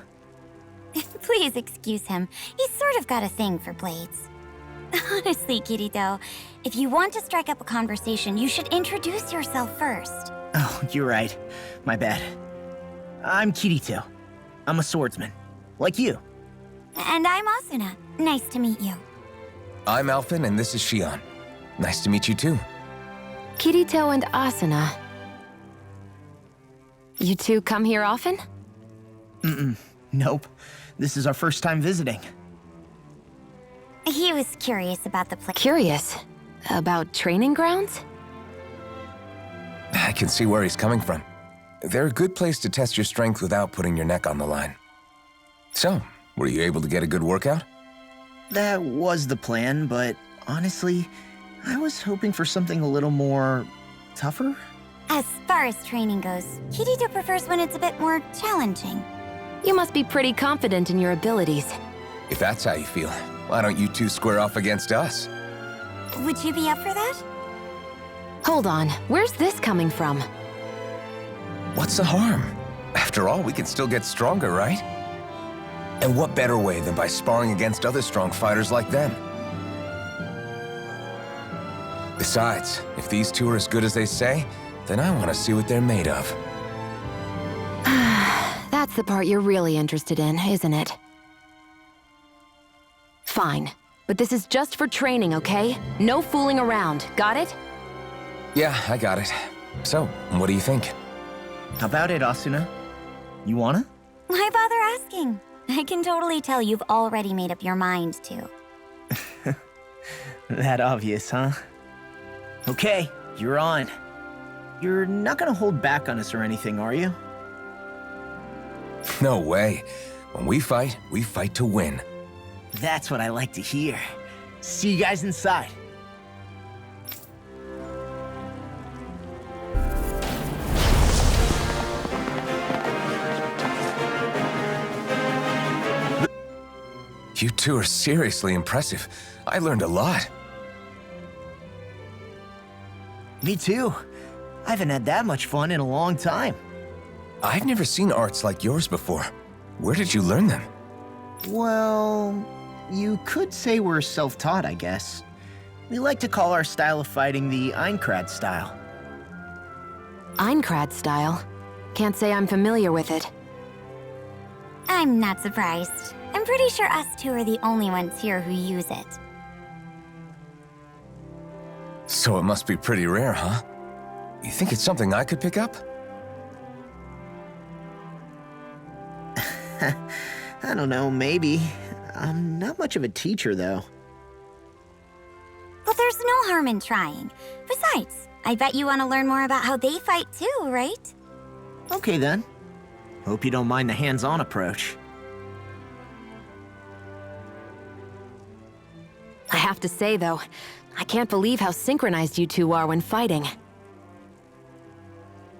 Please excuse him. He's sort of got a thing for blades. Honestly, Kirito, if you want to strike up a conversation, you should introduce yourself first. Oh, you're right. My bad. I'm Kirito. I'm a swordsman. Like you. And I'm Asuna. Nice to meet you. I'm Alphen, and this is Shion. Nice to meet you too. Kirito and Asuna. You two come here often? Nope. This is our first time visiting. He was curious about the place. Curious? About training grounds? I can see where he's coming from. They're a good place to test your strength without putting your neck on the line. So, were you able to get a good workout? That was the plan, but honestly, I was hoping for something a little more tougher. As far as training goes, Kirito prefers when it's a bit more challenging. You must be pretty confident in your abilities. If that's how you feel, why don't you two square off against us? Would you be up for that? Hold on, where's this coming from? What's the harm? After all, we can still get stronger, right? And what better way than by sparring against other strong fighters like them? Besides, if these two are as good as they say, then I want to see what they're made of. That's the part you're really interested in, isn't it? Fine, but this is just for training, okay? No fooling around, got it? Yeah, I got it. So, what do you think? How about it, Asuna? You wanna? Why bother asking? I can totally tell you've already made up your mind to. That obvious, huh? Okay, you're on. You're not gonna hold back on us or anything, are you? No way. When we fight to win. That's what I like to hear. See you guys inside. You two are seriously impressive. I learned a lot. Me too. I haven't had that much fun in a long time. I've never seen arts like yours before. Where did you learn them? Well, you could say we're self-taught, I guess. We like to call our style of fighting the Aincrad style. Aincrad style. Can't say I'm familiar with it. I'm not surprised. I'm pretty sure us two are the only ones here who use it. So it must be pretty rare, huh? You think it's something I could pick up? I don't know, maybe. I'm not much of a teacher, though. Well, there's no harm in trying. Besides, I bet you want to learn more about how they fight too, right? Okay, then. Hope you don't mind the hands-on approach. I have to say, though, I can't believe how synchronized you two are when fighting.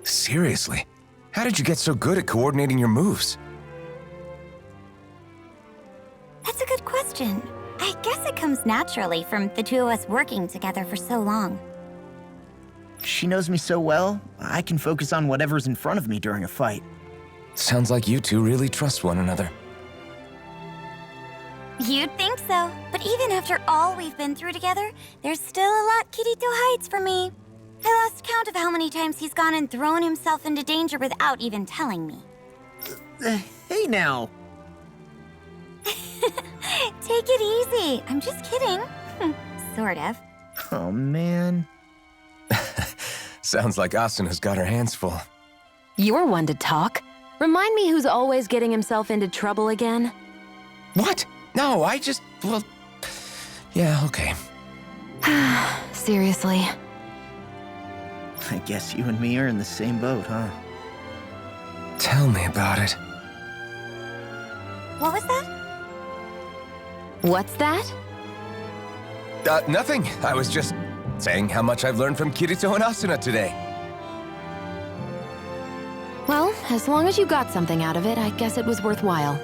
Seriously? How did you get so good at coordinating your moves? That's a good question. I guess it comes naturally from the two of us working together for so long. She knows me so well, I can focus on whatever's in front of me during a fight. Sounds like you two really trust one another. You'd think so, but even after all we've been through together, there's still a lot Kirito hides from me. I lost count of how many times he's gone and thrown himself into danger without even telling me. Hey now! Take it easy. I'm just kidding. Sort of. Oh, man. Sounds like Asuna's got her hands full. You're one to talk. Remind me who's always getting himself into trouble again. What? No, well... Yeah, okay. Seriously. I guess you and me are in the same boat, huh? Tell me about it. What was that? What's that? Nothing. I was just saying how much I've learned from Kirito and Asuna today. Well, as long as you got something out of it, I guess it was worthwhile.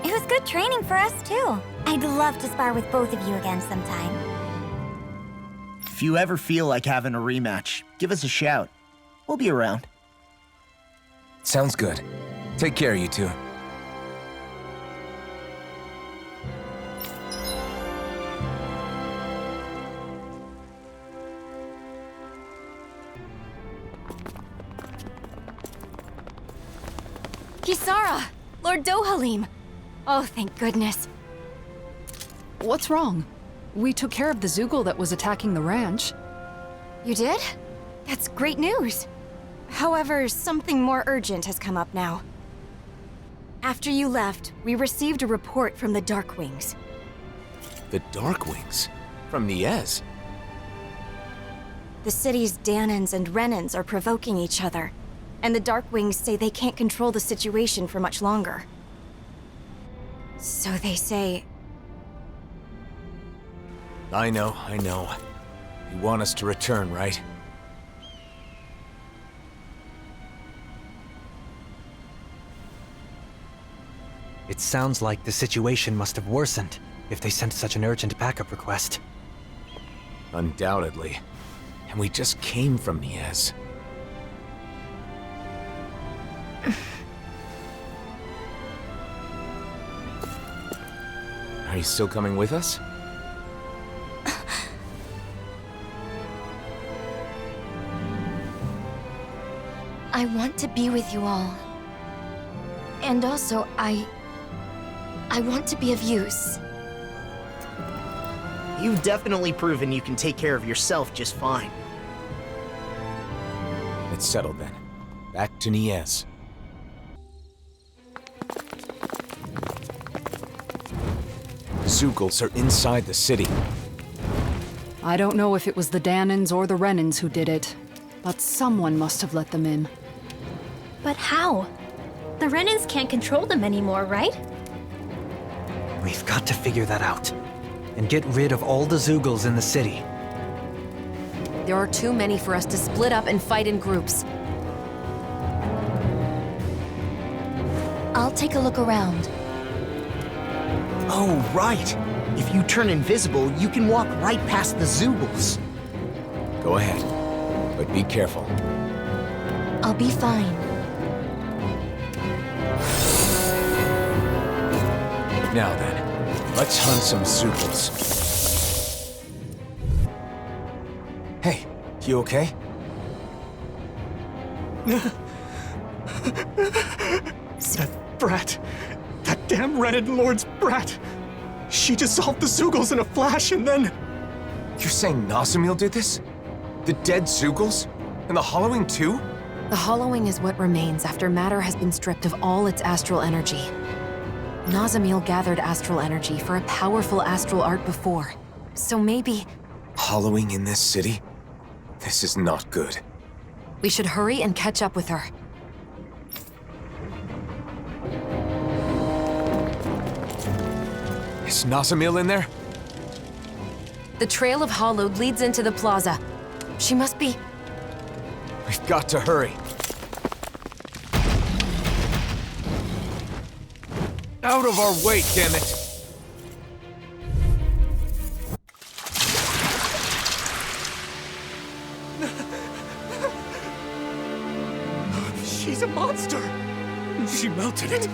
It was good training for us, too. I'd love to spar with both of you again sometime. If you ever feel like having a rematch, give us a shout. We'll be around. Sounds good. Take care, you two. Kisara! Lord Dohalim! Oh, thank goodness. What's wrong? We took care of the Zoogle that was attacking the ranch. You did? That's great news. However, something more urgent has come up now. After you left, we received a report from the Darkwings. The Darkwings? From Niez? The city's Dahnans and Renans are provoking each other, and the Darkwings say they can't control the situation for much longer. So they say... I know. You want us to return, right? It sounds like the situation must have worsened if they sent such an urgent backup request. Undoubtedly. And we just came from Niez. Are you still coming with us? I want to be with you all. And also, I want to be of use. You've definitely proven you can take care of yourself just fine. It's settled then. Back to Niez. Zoogles are inside the city. I don't know if it was the Dahnans or the Renans who did it, but someone must have let them in. But how? The Renans can't control them anymore, right? We've got to figure that out. And get rid of all the Zoogles in the city. There are too many for us to split up and fight in groups. I'll take a look around. Oh, right! If you turn invisible, you can walk right past the Zoogles. Go ahead, but be careful. I'll be fine. Now then, let's hunt some Zoogles. Hey, You okay? That brat. That damn Renan Lord's brat. She dissolved the Zeugles in a flash and then... You're saying Nazamil did this? The dead Zeugles? And the Hollowing too? The Hollowing is what remains after matter has been stripped of all its astral energy. Nazamil gathered astral energy for a powerful astral art before. So maybe... Hollowing in this city? This is not good. We should hurry and catch up with her. Is Nazamil in there? The trail of Hollowed leads into the plaza. She must be... We've got to hurry. Out of our way, damn it! She's a monster! She melted it!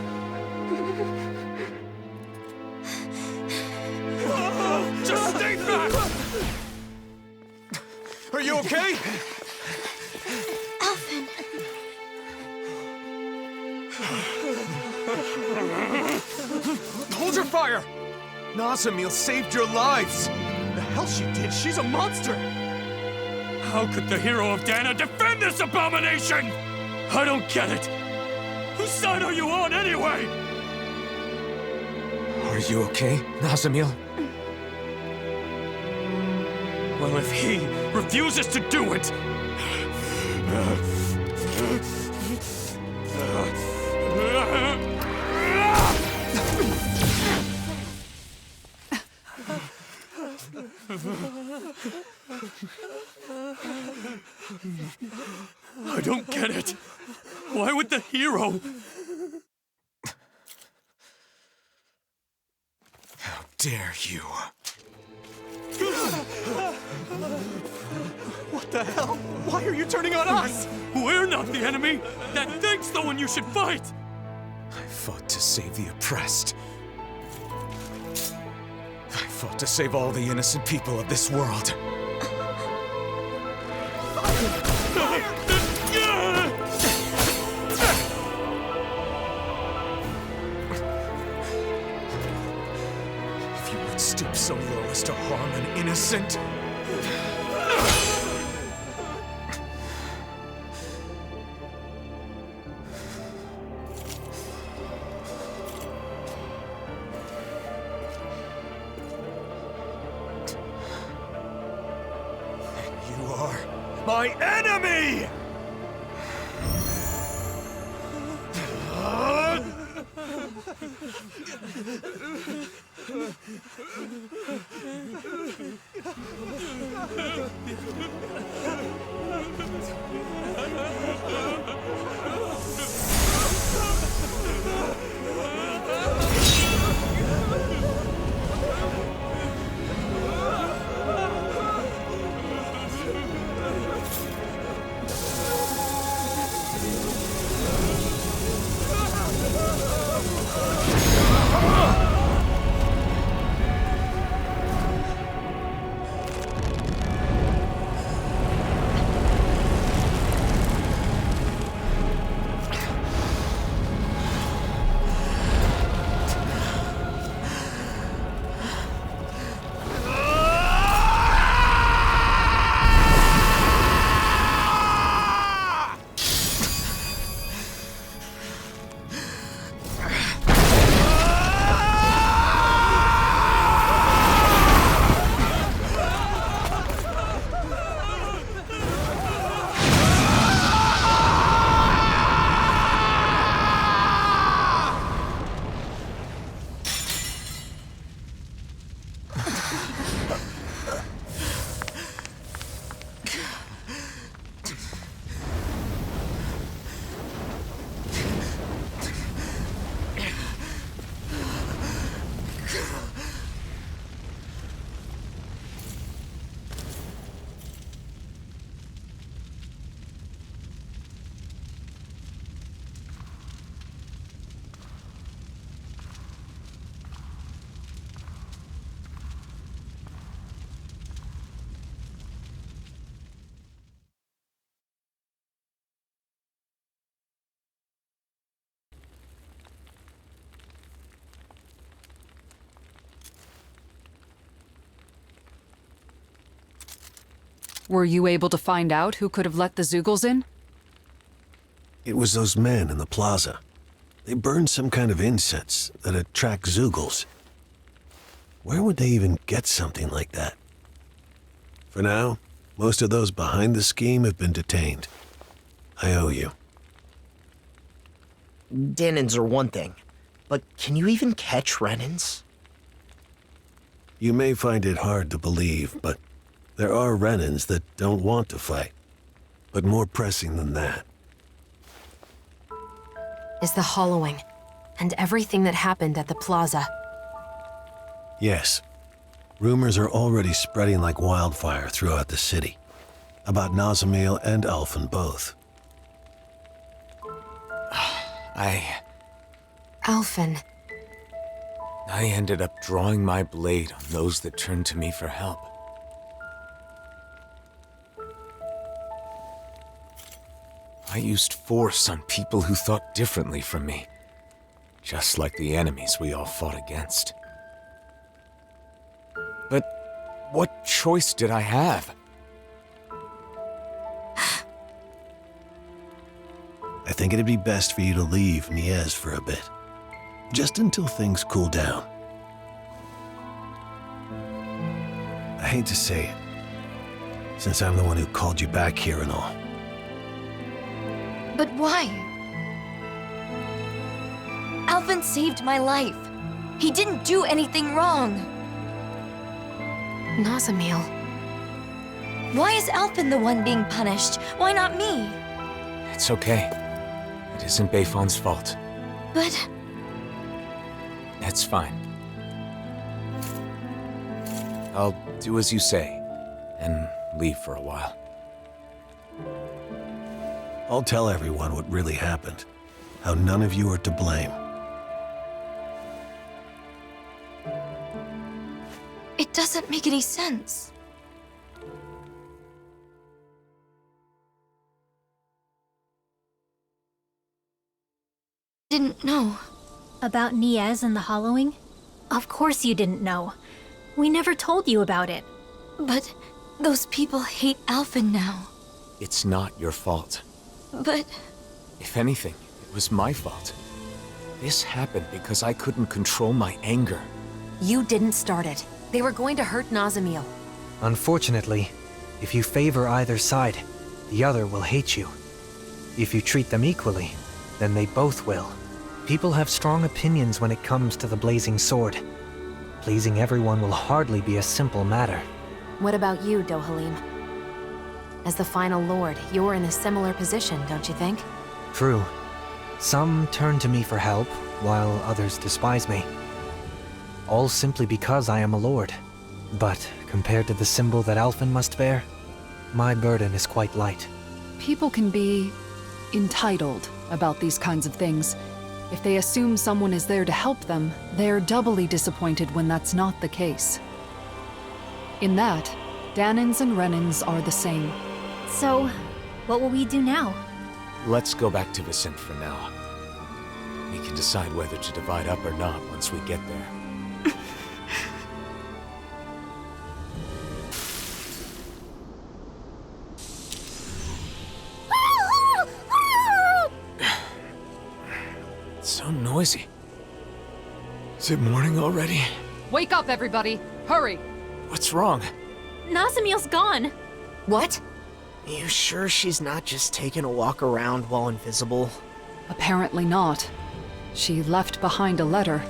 Just stay back! Are you okay? Alphen. Hold your fire! Nazamil saved your lives! The hell she did? She's a monster! How could the hero of Dana defend this abomination? I don't get it! Whose side are you on anyway? Are you okay, Nazamil? Well, if he refuses to do it... I don't get it. Why would the hero... How dare you? What the hell? Why are you turning on us? We're not the enemy! That thing's the one you should fight! I fought to save the oppressed. I fought to save all the innocent people of this world. If you would stoop so low as to harm an innocent... You are my enemy! Were you able to find out who could have let the Zeugles in? It was those men in the plaza. They burned some kind of incense that attracts Zeugles. Where would they even get something like that? For now, most of those behind the scheme have been detained. I owe you. Danins are one thing, but can you even catch Renans? You may find it hard to believe, but there are Renans that don't want to fight. But more pressing than that is the Hollowing, and everything that happened at the plaza. Yes. Rumors are already spreading like wildfire throughout the city. About Nazamil and Alphen both. Alphen. I ended up drawing my blade on those that turned to me for help. I used force on people who thought differently from me, just like the enemies we all fought against. But what choice did I have? I think it'd be best for you to leave Niez for a bit. Just until things cool down. I hate to say it, since I'm the one who called you back here and all. But why? Alphen saved my life. He didn't do anything wrong. Nazamil. Why is Alphen the one being punished? Why not me? It's okay. It isn't Bayfon's fault. But... That's fine. I'll do as you say, and leave for a while. I'll tell everyone what really happened, how none of you are to blame. It doesn't make any sense. Didn't know. About Niez and the Hollowing? Of course you didn't know. We never told you about it. But those people hate Alphen now. It's not your fault. But... If anything, it was my fault. This happened because I couldn't control my anger. You didn't start it. They were going to hurt Nazamil. Unfortunately, if you favor either side, the other will hate you. If you treat them equally, then they both will. People have strong opinions when it comes to the Blazing Sword. Pleasing everyone will hardly be a simple matter. What about you, Dohalim? As the final lord, you're in a similar position, don't you think? True. Some turn to me for help, while others despise me. All simply because I am a lord. But compared to the symbol that Alphen must bear, my burden is quite light. People can be entitled about these kinds of things. If they assume someone is there to help them, they're doubly disappointed when that's not the case. In that, Danins and Renans are the same. So, what will we do now? Let's go back to Vicent for now. We can decide whether to divide up or not once we get there. It's so noisy. Is it morning already? Wake up, everybody! Hurry! What's wrong? Nazamil's gone! What? You sure she's not just taking a walk around while invisible? Apparently not. She left behind a letter.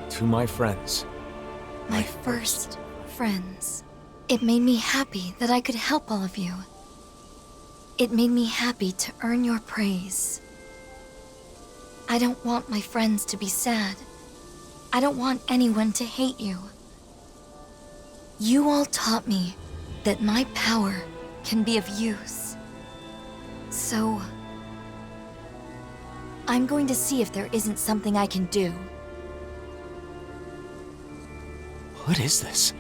To my friends. My first friends. It made me happy that I could help all of you. It made me happy to earn your praise. I don't want my friends to be sad. I don't want anyone to hate you. You all taught me that my power can be of use. So, I'm going to see if there isn't something I can do. What is this?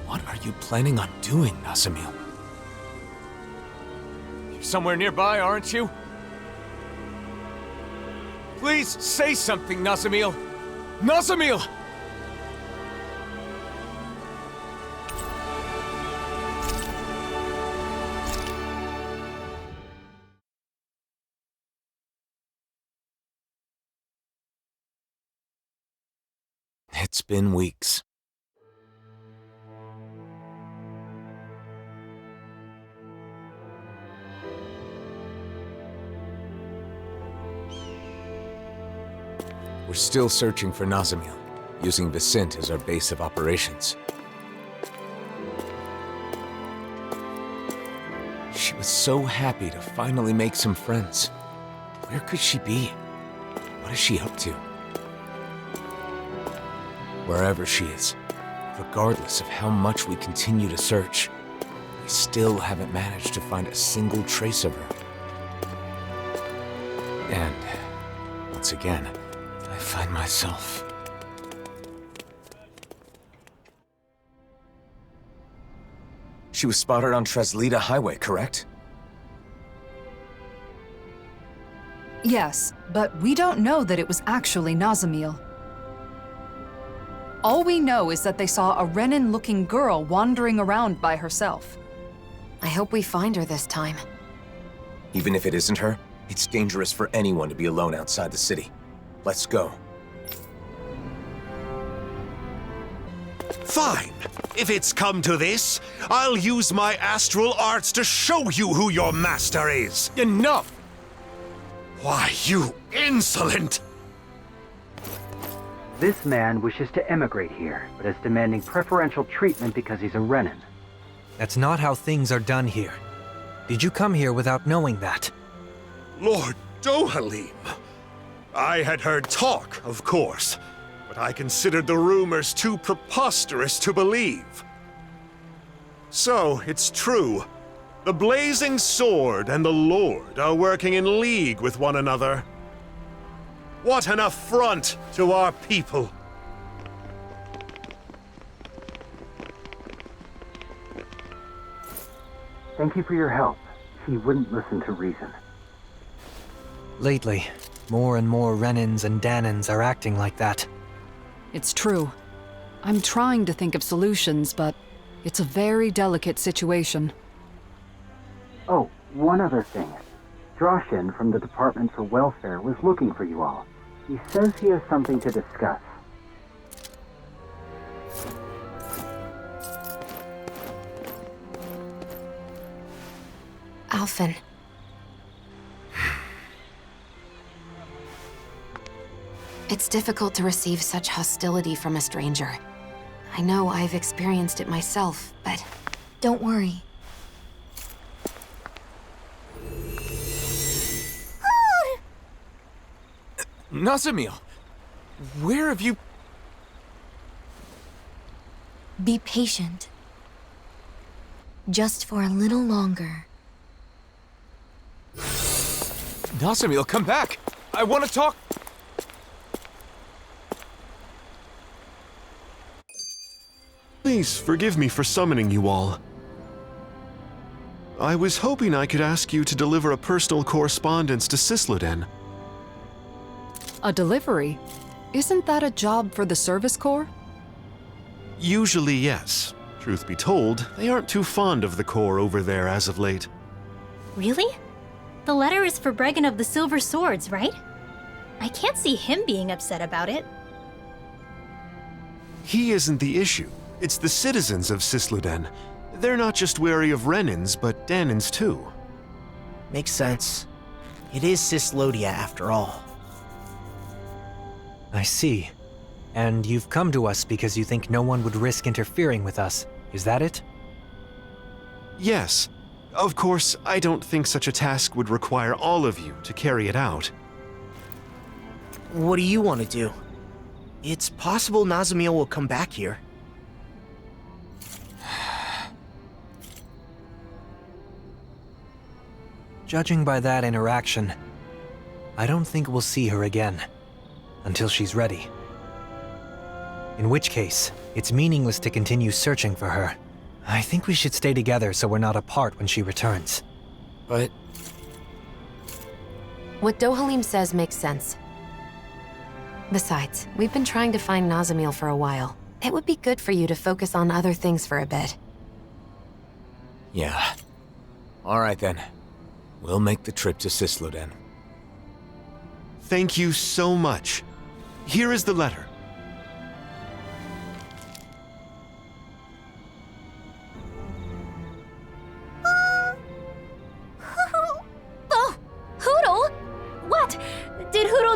What are you planning on doing, Nazamil? You're somewhere nearby, aren't you? Please say something, Nazamil! Nazamil! It's been weeks. We're still searching for Nazamil, using Vicente as our base of operations. She was so happy to finally make some friends. Where could she be? What is she up to? Wherever she is, regardless of how much we continue to search, we still haven't managed to find a single trace of her. And, once again, I find myself... She was spotted on Treslita Highway, correct? Yes, but we don't know that it was actually Nazamil. All we know is that they saw a Renan-looking girl wandering around by herself. I hope we find her this time. Even if it isn't her, it's dangerous for anyone to be alone outside the city. Let's go. Fine. If it's come to this, I'll use my astral arts to show you who your master is. Enough! Why, you insolent! This man wishes to emigrate here, but is demanding preferential treatment because he's a Renan. That's not how things are done here. Did you come here without knowing that? Lord Dohalim. I had heard talk, of course, but I considered the rumors too preposterous to believe. So, it's true. The Blazing Sword and the Lord are working in league with one another. What an affront to our people! Thank you for your help. He wouldn't listen to reason. Lately, more and more Renans and Danans are acting like that. It's true. I'm trying to think of solutions, but it's a very delicate situation. Oh, one other thing. Droshin from the Department for Welfare was looking for you all. He says he has something to discuss. Alphen. It's difficult to receive such hostility from a stranger. I know I've experienced it myself, but don't worry. Nazamil! Where have you... Be patient. Just for a little longer. Nazamil, come back! I want to talk... Please forgive me for summoning you all. I was hoping I could ask you to deliver a personal correspondence to Cisloden. A delivery? Isn't that a job for the Service Corps? Usually, yes. Truth be told, they aren't too fond of the Corps over there as of late. Really? The letter is for Bregan of the Silver Swords, right? I can't see him being upset about it. He isn't the issue. It's the citizens of Cisloden. They're not just wary of Renans, but Danans too. Makes sense. It is Cislodia after all. I see. And you've come to us because you think no one would risk interfering with us. Is that it? Yes. Of course, I don't think such a task would require all of you to carry it out. What do you want to do? It's possible Nazamil will come back here. Judging by that interaction, I don't think we'll see her again. Until she's ready. In which case, it's meaningless to continue searching for her. I think we should stay together so we're not apart when she returns. But... What Dohalim says makes sense. Besides, we've been trying to find Nazamil for a while. It would be good for you to focus on other things for a bit. Yeah. Alright then. We'll make the trip to Cisloden. Thank you so much. Here is the letter.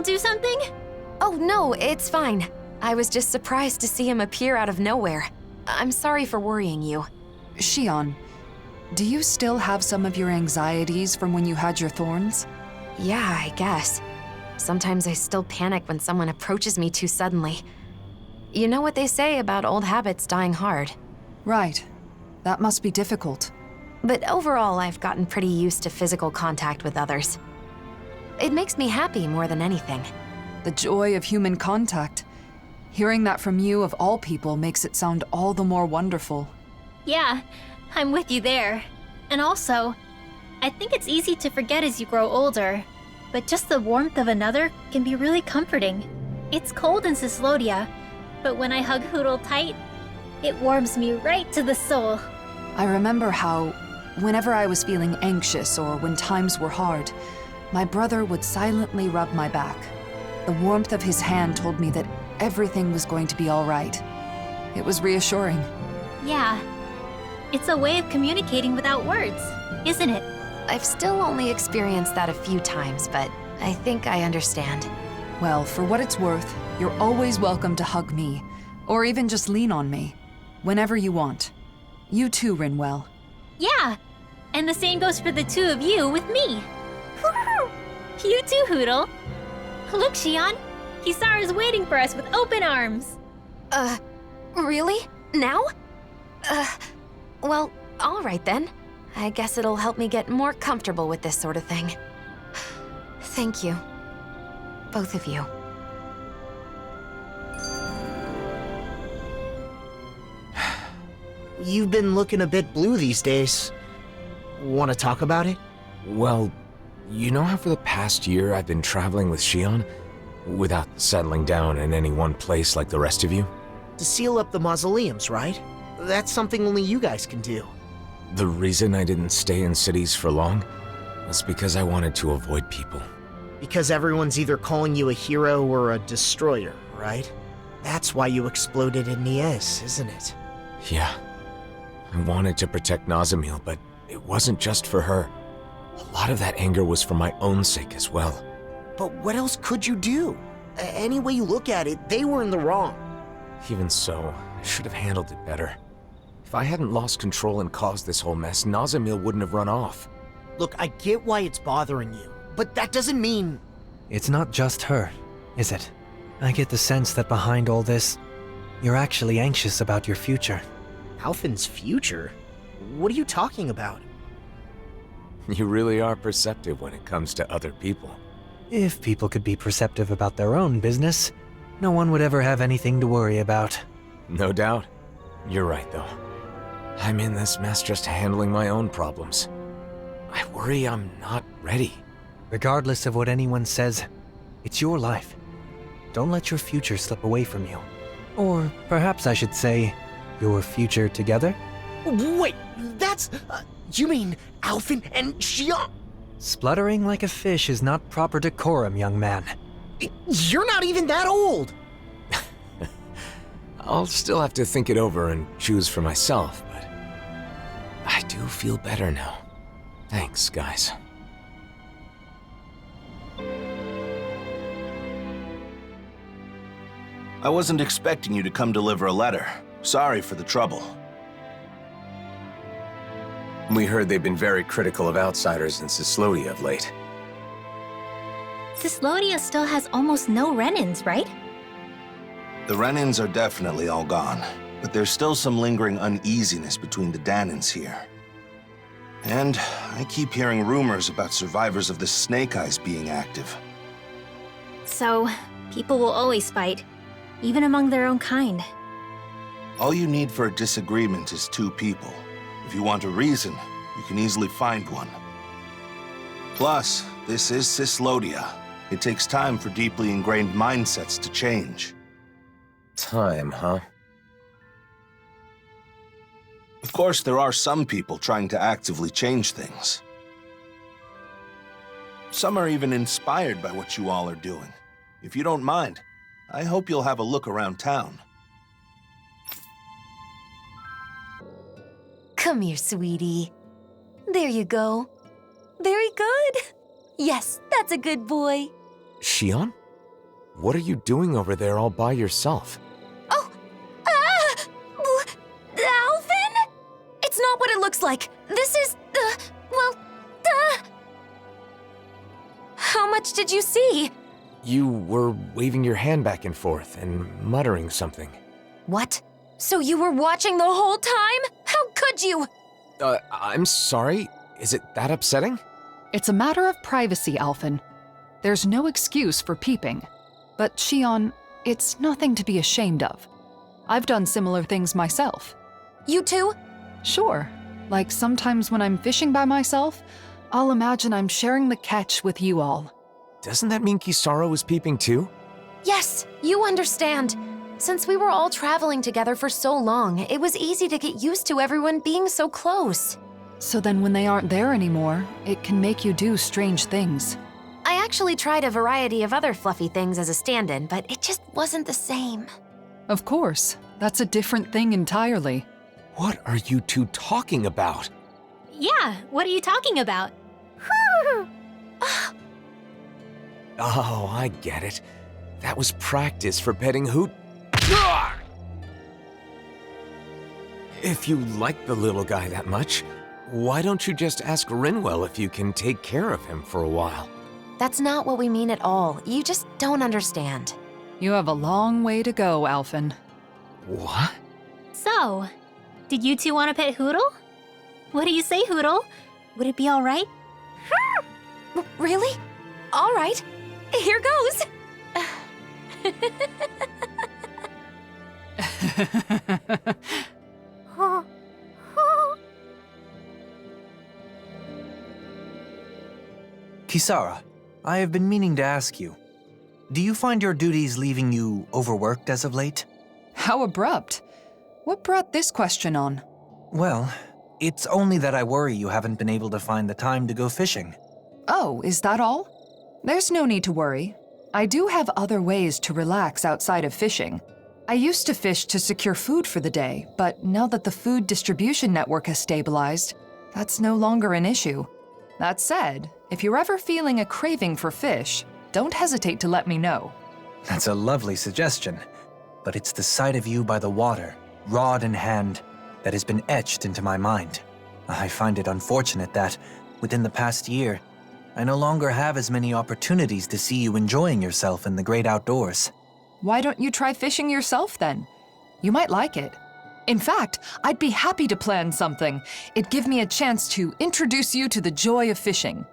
I'll do something? Oh, no, it's fine. I was just surprised to see him appear out of nowhere. I'm sorry for worrying you. Shion, do you still have some of your anxieties from when you had your thorns? Yeah, I guess. Sometimes I still panic when someone approaches me too suddenly. You know what they say about old habits dying hard. Right. That must be difficult. But overall, I've gotten pretty used to physical contact with others. It makes me happy more than anything. The joy of human contact. Hearing that from you of all people makes it sound all the more wonderful. Yeah, I'm with you there. And also, I think it's easy to forget as you grow older, but just the warmth of another can be really comforting. It's cold in Cyslodia, but when I hug Hootle tight, it warms me right to the soul. I remember how, whenever I was feeling anxious or when times were hard, my brother would silently rub my back. The warmth of his hand told me that everything was going to be all right. It was reassuring. Yeah, it's a way of communicating without words, isn't it? I've still only experienced that a few times, but I think I understand. Well, for what it's worth, you're always welcome to hug me, or even just lean on me, whenever you want. You too, Rinwell. Yeah, and the same goes for the two of you with me. You too, Hootle. Look, Shion, Kisara is waiting for us with open arms. Really? Now? Well, all right then. I guess it'll help me get more comfortable with this sort of thing. Thank you. Both of you. You've been looking a bit blue these days. Want to talk about it? Well, you know how for the past year I've been traveling with Shion? Without settling down in any one place like the rest of you? To seal up the mausoleums, right? That's something only you guys can do. The reason I didn't stay in cities for long was because I wanted to avoid people. Because everyone's either calling you a hero or a destroyer, right? That's why you exploded in Niez, isn't it? Yeah. I wanted to protect Nazamil, but it wasn't just for her. A lot of that anger was for my own sake as well. But what else could you do? Any way you look at it, they were in the wrong. Even so, I should have handled it better. If I hadn't lost control and caused this whole mess, Nazamil wouldn't have run off. Look, I get why it's bothering you, but that doesn't mean... It's not just her, is it? I get the sense that behind all this, you're actually anxious about your future. Alphen's future? What are you talking about? You really are perceptive when it comes to other people. If people could be perceptive about their own business, no one would ever have anything to worry about. No doubt. You're right, though. I'm in this mess just handling my own problems. I worry I'm not ready. Regardless of what anyone says, it's your life. Don't let your future slip away from you. Or perhaps I should say, your future together? Wait, that's... you mean Alphen and Shion? Spluttering like a fish is not proper decorum, young man. You're not even that old! I'll still have to think it over and choose for myself, but I do feel better now. Thanks, guys. I wasn't expecting you to come deliver a letter. Sorry for the trouble. We heard they've been very critical of outsiders in Cyslodia of late. Cyslodia still has almost no Renins, right? The Renins are definitely all gone, but there's still some lingering uneasiness between the Danins here. And I keep hearing rumors about survivors of the Snake Eyes being active. So, people will always fight, even among their own kind. All you need for a disagreement is two people. If you want a reason, you can easily find one. Plus, this is Cyslodia. It takes time for deeply ingrained mindsets to change. Time, huh? Of course, there are some people trying to actively change things. Some are even inspired by what you all are doing. If you don't mind, I hope you'll have a look around town. Come here, sweetie. There you go. Very good. Yes, that's a good boy. Shion? What are you doing over there all by yourself? Oh! Alvin? It's not what it looks like. This is, How much did you see? You were waving your hand back and forth and muttering something. What? So you were watching the whole time? How could you? I'm sorry. Is it that upsetting? It's a matter of privacy, Alphen. There's no excuse for peeping. But Shion, it's nothing to be ashamed of. I've done similar things myself. You too? Sure. Like sometimes when I'm fishing by myself, I'll imagine I'm sharing the catch with you all. Doesn't that mean Kisara was peeping too? Yes, you understand. Since we were all traveling together for so long, it was easy to get used to everyone being so close. So then when they aren't there anymore, it can make you do strange things. I actually tried a variety of other fluffy things as a stand-in, but it just wasn't the same. Of course, that's a different thing entirely. What are you two talking about? Yeah, what are you talking about? Oh, I get it. That was practice for petting Hoot. If you like the little guy that much, why don't you just ask Rinwell if you can take care of him for a while? That's not what we mean at all. You just don't understand. You have a long way to go, Alphen. What? So, did you two want to pet Hootle? What do you say, Hootle? Would it be all right? Really? All right. Here goes. Kisara, I have been meaning to ask you. Do you find your duties leaving you overworked as of late? How abrupt. What brought this question on? Well, it's only that I worry you haven't been able to find the time to go fishing. Oh, is that all? There's no need to worry. I do have other ways to relax outside of fishing. I used to fish to secure food for the day, but now that the food distribution network has stabilized, that's no longer an issue. That said, if you're ever feeling a craving for fish, don't hesitate to let me know. That's a lovely suggestion, but it's the sight of you by the water, rod in hand, that has been etched into my mind. I find it unfortunate that, within the past year, I no longer have as many opportunities to see you enjoying yourself in the great outdoors. Why don't you try fishing yourself then? You might like it. In fact, I'd be happy to plan something. It'd give me a chance to introduce you to the joy of fishing.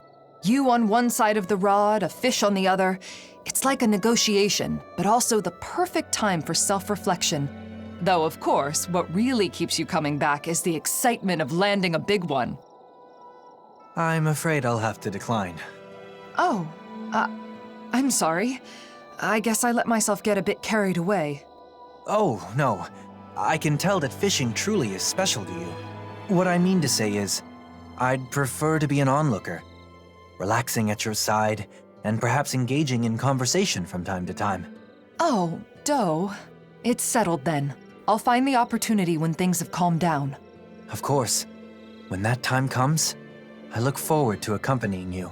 You on one side of the rod, a fish on the other. It's like a negotiation, but also the perfect time for self-reflection. Though, of course, what really keeps you coming back is the excitement of landing a big one. I'm afraid I'll have to decline. Oh, I'm sorry. I guess I let myself get a bit carried away. Oh, no. I can tell that fishing truly is special to you. What I mean to say is, I'd prefer to be an onlooker, relaxing at your side, and perhaps engaging in conversation from time to time. Oh, Doe. It's settled then. I'll find the opportunity when things have calmed down. Of course. When that time comes, I look forward to accompanying you.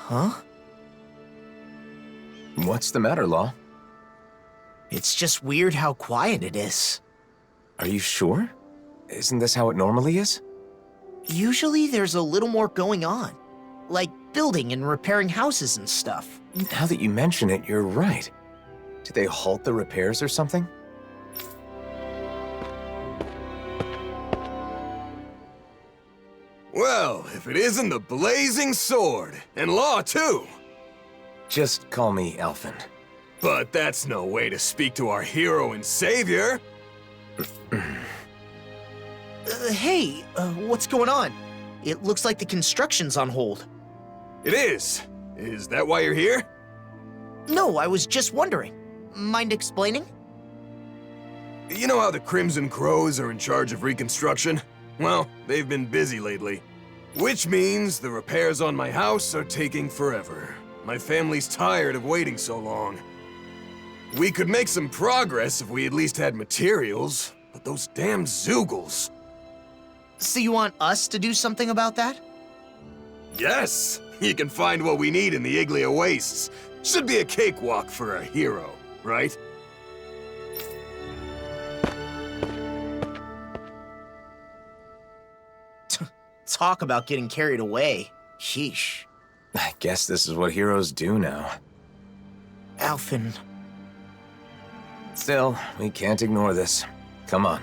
Huh? What's the matter, Law? It's just weird how quiet it is. Are you sure? Isn't this how it normally is? Usually there's a little more going on. Like building and repairing houses and stuff. Now that you mention it, you're right. Did they halt the repairs or something? Well, if it isn't the Blazing Sword, and Law too. Just call me Alphen. But that's no way to speak to our hero and savior. Hey, what's going on? It looks like the construction's on hold. It is. Is that why you're here? No, I was just wondering. Mind explaining? You know how the Crimson Crows are in charge of reconstruction? Well, they've been busy lately. Which means the repairs on my house are taking forever. My family's tired of waiting so long. We could make some progress if we at least had materials, but those damn Zeugles. So you want us to do something about that? Yes! You can find what we need in the Iglia Wastes. Should be a cakewalk for a hero, right? Talk about getting carried away. Sheesh. I guess this is what heroes do now. Alphen. Still, we can't ignore this. Come on.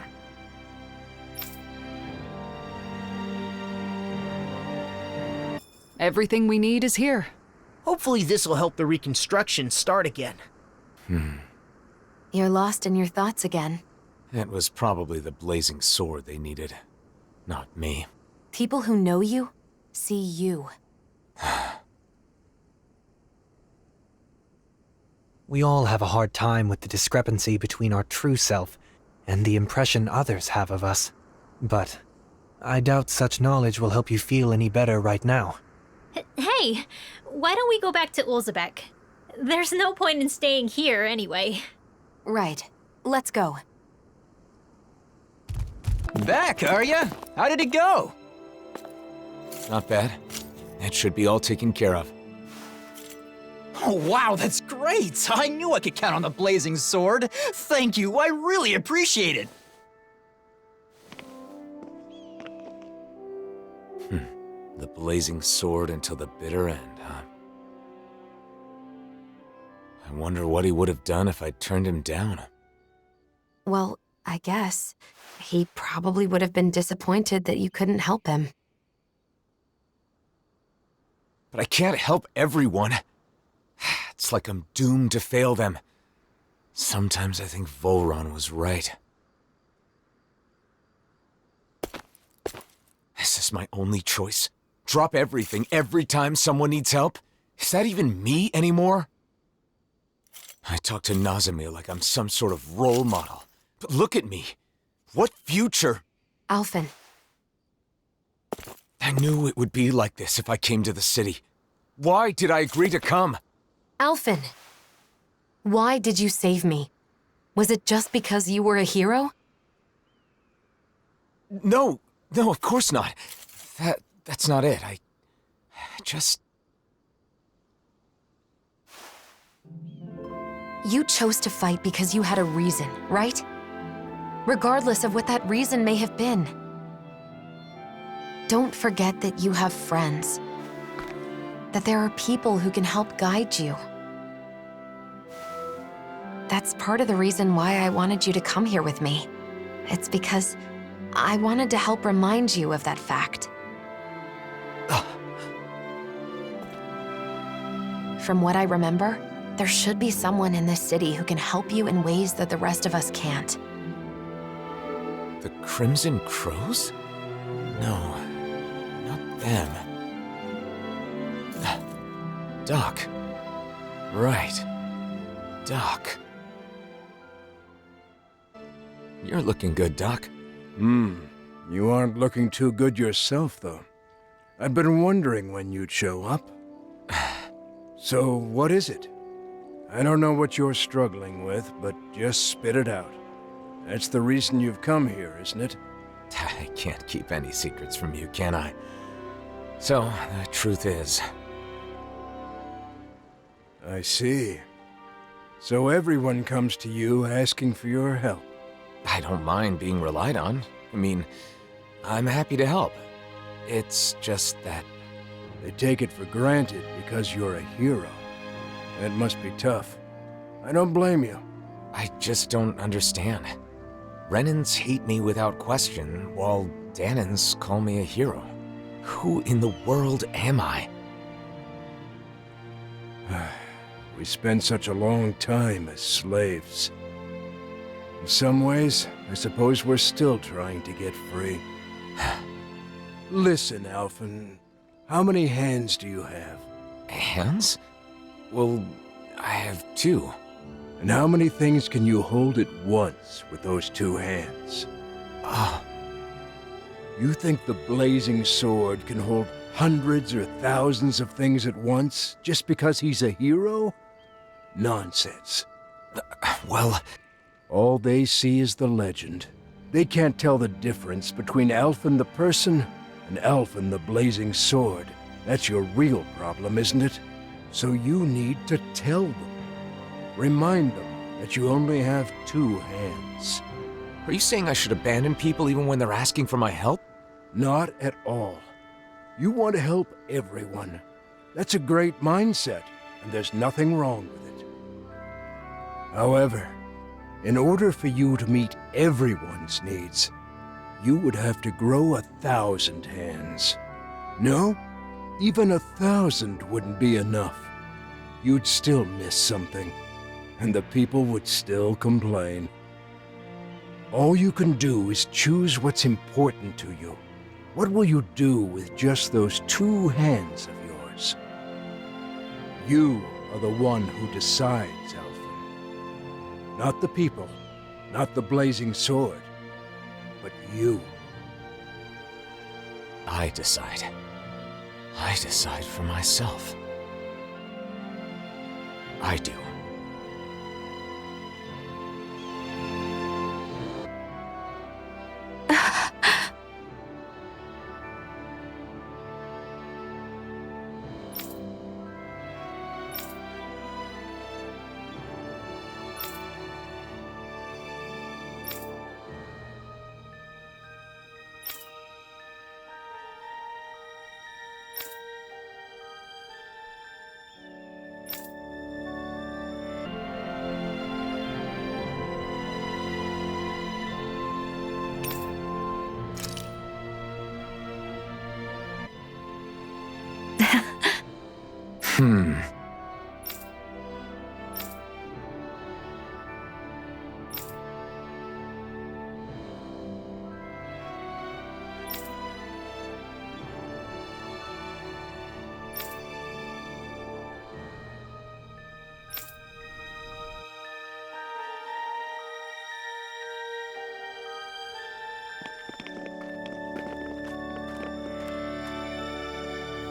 Everything we need is here. Hopefully this will help the reconstruction start again. You're lost in your thoughts again. It was probably the blazing sword they needed, not me. People who know you see you. We all have a hard time with the discrepancy between our true self and the impression others have of us. But I doubt such knowledge will help you feel any better right now. Hey, why don't we go back to Ulzebek? There's no point in staying here anyway. Right. Let's go. Back, are ya? How did it go? Not bad. It should be all taken care of. Oh, wow, that's great! I knew I could count on the blazing sword. Thank you, I really appreciate it. The blazing sword until the bitter end, huh? I wonder what he would have done if I'd turned him down. Well, I guess. He probably would have been disappointed that you couldn't help him. But I can't help everyone. It's like I'm doomed to fail them. Sometimes I think Volron was right. Is this my only choice? Drop everything every time someone needs help? Is that even me anymore? I talk to Nazamil like I'm some sort of role model. But look at me. What future? Alphen. I knew it would be like this if I came to the city. Why did I agree to come? Alphen. Why did you save me? Was it just because you were a hero? No, of course not. That's not it. I just... You chose to fight because you had a reason, right? Regardless of what that reason may have been. Don't forget that you have friends. That there are people who can help guide you. That's part of the reason why I wanted you to come here with me. It's because I wanted to help remind you of that fact. From what I remember, there should be someone in this city who can help you in ways that the rest of us can't. The Crimson Crows? No, not them. Doc. Right. Doc. You're looking good, Doc. You aren't looking too good yourself, though. I've been wondering when you'd show up. So, what is it? I don't know what you're struggling with, but just spit it out. That's the reason you've come here, isn't it? I can't keep any secrets from you, can I? So, the truth is... I see. So everyone comes to you asking for your help. I don't mind being relied on. I mean, I'm happy to help. It's just that... They take it for granted because you're a hero. That must be tough. I don't blame you. I just don't understand. Renans hate me without question, while Dahnans call me a hero. Who in the world am I? We spent such a long time as slaves. In some ways, I suppose we're still trying to get free. Listen, Alphen. How many hands do you have? Hands? Well, I have 2. And how many things can you hold at once with those 2 hands? You think the blazing sword can hold hundreds or thousands of things at once just because he's a hero? Nonsense. Well... All they see is the legend. They can't tell the difference between Alphen the person and Alphen the blazing sword. That's your real problem, isn't it? So you need to tell them. Remind them that you only have 2 hands. Are you saying I should abandon people even when they're asking for my help? Not at all. You want to help everyone. That's a great mindset, and there's nothing wrong with it. However, in order for you to meet everyone's needs, you would have to grow 1,000 hands. No, even 1,000 wouldn't be enough. You'd still miss something, and the people would still complain. All you can do is choose what's important to you. What will you do with just those 2 hands of yours? You are the one who decides, Alphen. Not the people, not the blazing sword, but you. I decide. I decide for myself. I do.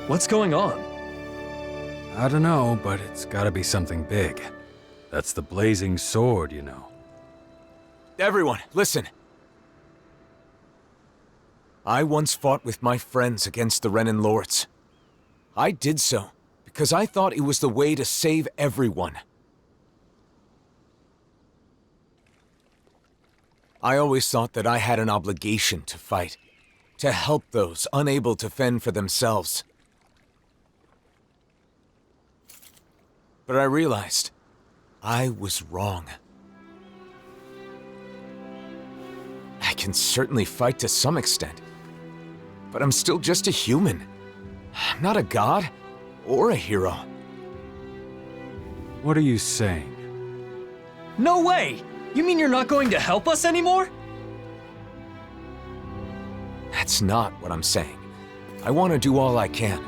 What's going on? I don't know, but it's gotta be something big. That's the blazing sword, you know. Everyone, listen. I once fought with my friends against the Renan Lords. I did so because I thought it was the way to save everyone. I always thought that I had an obligation to fight, to help those unable to fend for themselves. But I realized I was wrong. I can certainly fight to some extent, but I'm still just a human. I'm not a god or a hero. What are you saying? No way! You mean you're not going to help us anymore? That's not what I'm saying. I want to do all I can.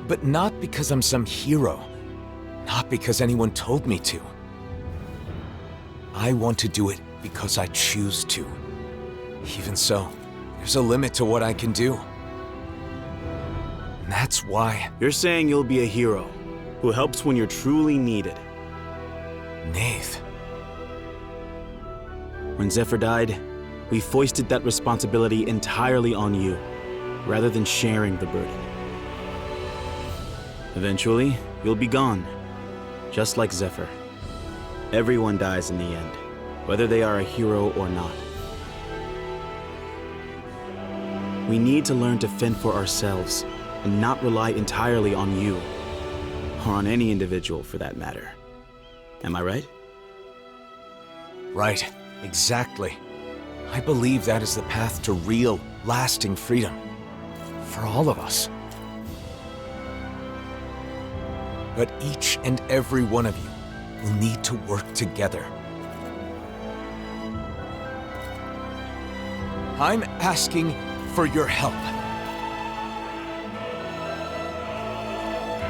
But not because I'm some hero. Not because anyone told me to. I want to do it because I choose to. Even so, there's a limit to what I can do. And that's why... You're saying you'll be a hero, who helps when you're truly needed. Nath. When Zephyr died, we foisted that responsibility entirely on you, rather than sharing the burden. Eventually, you'll be gone, just like Zephyr. Everyone dies in the end, whether they are a hero or not. We need to learn to fend for ourselves, and not rely entirely on you, or on any individual for that matter. Am I right? Right, exactly. I believe that is the path to real, lasting freedom. For all of us. But each and every one of you will need to work together. I'm asking for your help.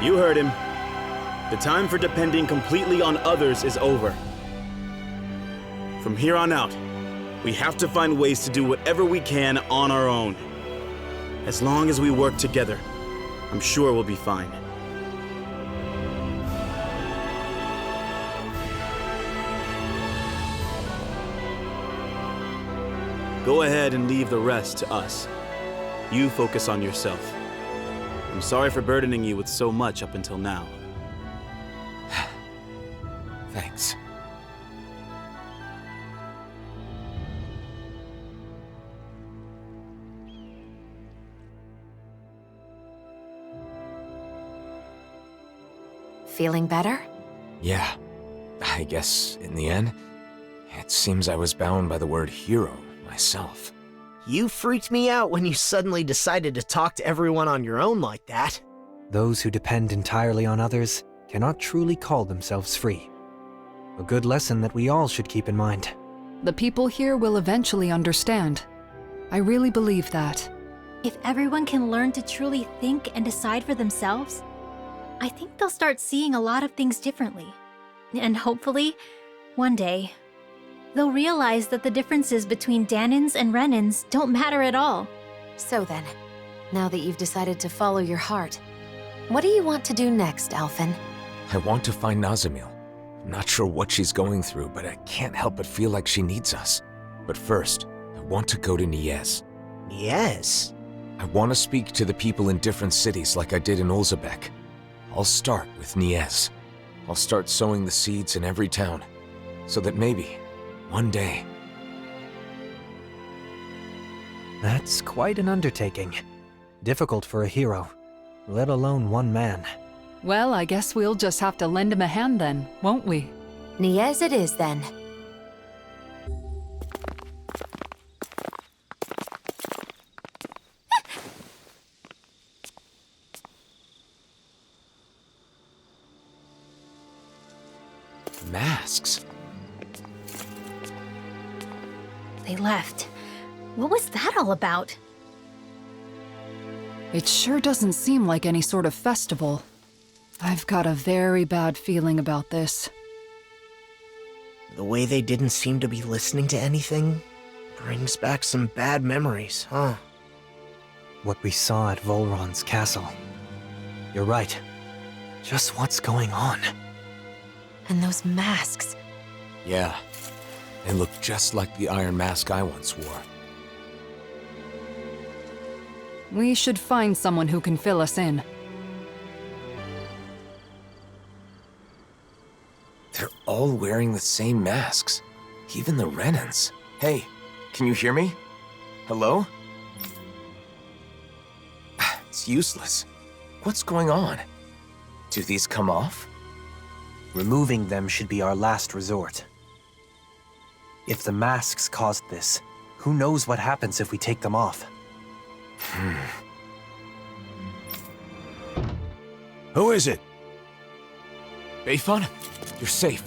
You heard him. The time for depending completely on others is over. From here on out, we have to find ways to do whatever we can on our own. As long as we work together, I'm sure we'll be fine. Go ahead and leave the rest to us. You focus on yourself. I'm sorry for burdening you with so much up until now. Thanks. Feeling better? Yeah. I guess, in the end, it seems I was bound by the word hero myself. You freaked me out when you suddenly decided to talk to everyone on your own like that. Those who depend entirely on others cannot truly call themselves free. A good lesson that we all should keep in mind. The people here will eventually understand. I really believe that. If everyone can learn to truly think and decide for themselves, I think they'll start seeing a lot of things differently. And hopefully, one day, they'll realize that the differences between Dahnans and Renans don't matter at all. So then, now that you've decided to follow your heart, what do you want to do next, Alphen? I want to find Nazamil. I'm not sure what she's going through, but I can't help but feel like she needs us. But first, I want to go to Niez. Niez? I want to speak to the people in different cities like I did in Olzebek. I'll start with Niez. I'll start sowing the seeds in every town, so that maybe, one day... That's quite an undertaking. Difficult for a hero, let alone one man. Well, I guess we'll just have to lend him a hand then, won't we? Niez it is then. Masks? They left. What was that all about? It sure doesn't seem like any sort of festival. I've got a very bad feeling about this. The way they didn't seem to be listening to anything brings back some bad memories, huh? What we saw at Volron's castle. You're right. Just what's going on? And those masks. Yeah. They look just like the iron mask I once wore. We should find someone who can fill us in. They're all wearing the same masks. Even the Renans. Hey, can you hear me? Hello? It's useless. What's going on? Do these come off? Removing them should be our last resort. If the masks caused this, who knows what happens if we take them off? Who is it? Beifan? You're safe.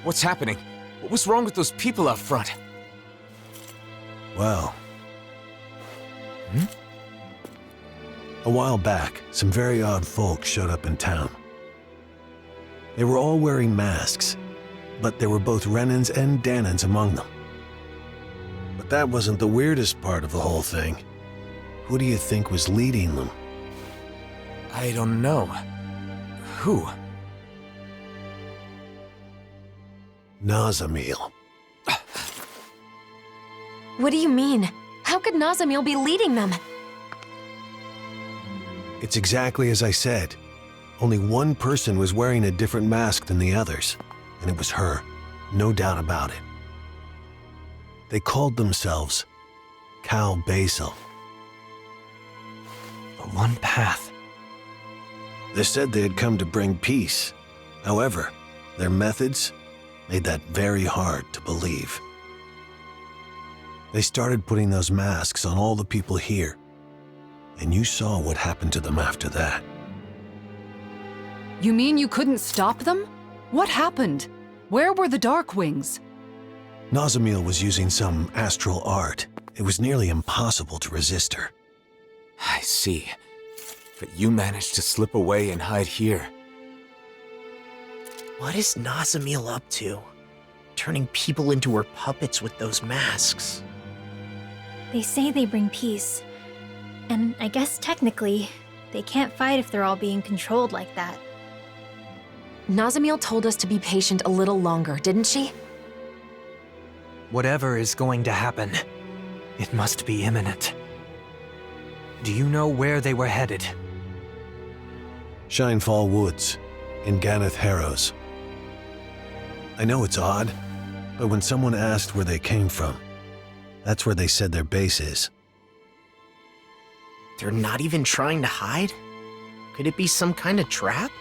What's happening? What was wrong with those people out front? Well... A while back, some very odd folks showed up in town. They were all wearing masks, but there were both Renans and Dahnans among them. But that wasn't the weirdest part of the whole thing. Who do you think was leading them? I don't know. Who? Nazamil. What do you mean? How could Nazamil be leading them? It's exactly as I said. Only one person was wearing a different mask than the others, and it was her, no doubt about it. They called themselves Cal Basil. The one path. They said they had come to bring peace. However, their methods made that very hard to believe. They started putting those masks on all the people here, and you saw what happened to them after that. You mean you couldn't stop them? What happened? Where were the Darkwings? Nazamil was using some astral art. It was nearly impossible to resist her. I see. But you managed to slip away and hide here. What is Nazamil up to? Turning people into her puppets with those masks. They say they bring peace. And I guess technically, they can't fight if they're all being controlled like that. Nazamil told us to be patient a little longer, didn't she? Whatever is going to happen, it must be imminent. Do you know where they were headed? Shinefall Woods, in Ganeth Harrows. I know it's odd, but when someone asked where they came from, that's where they said their base is. They're not even trying to hide? Could it be some kind of trap?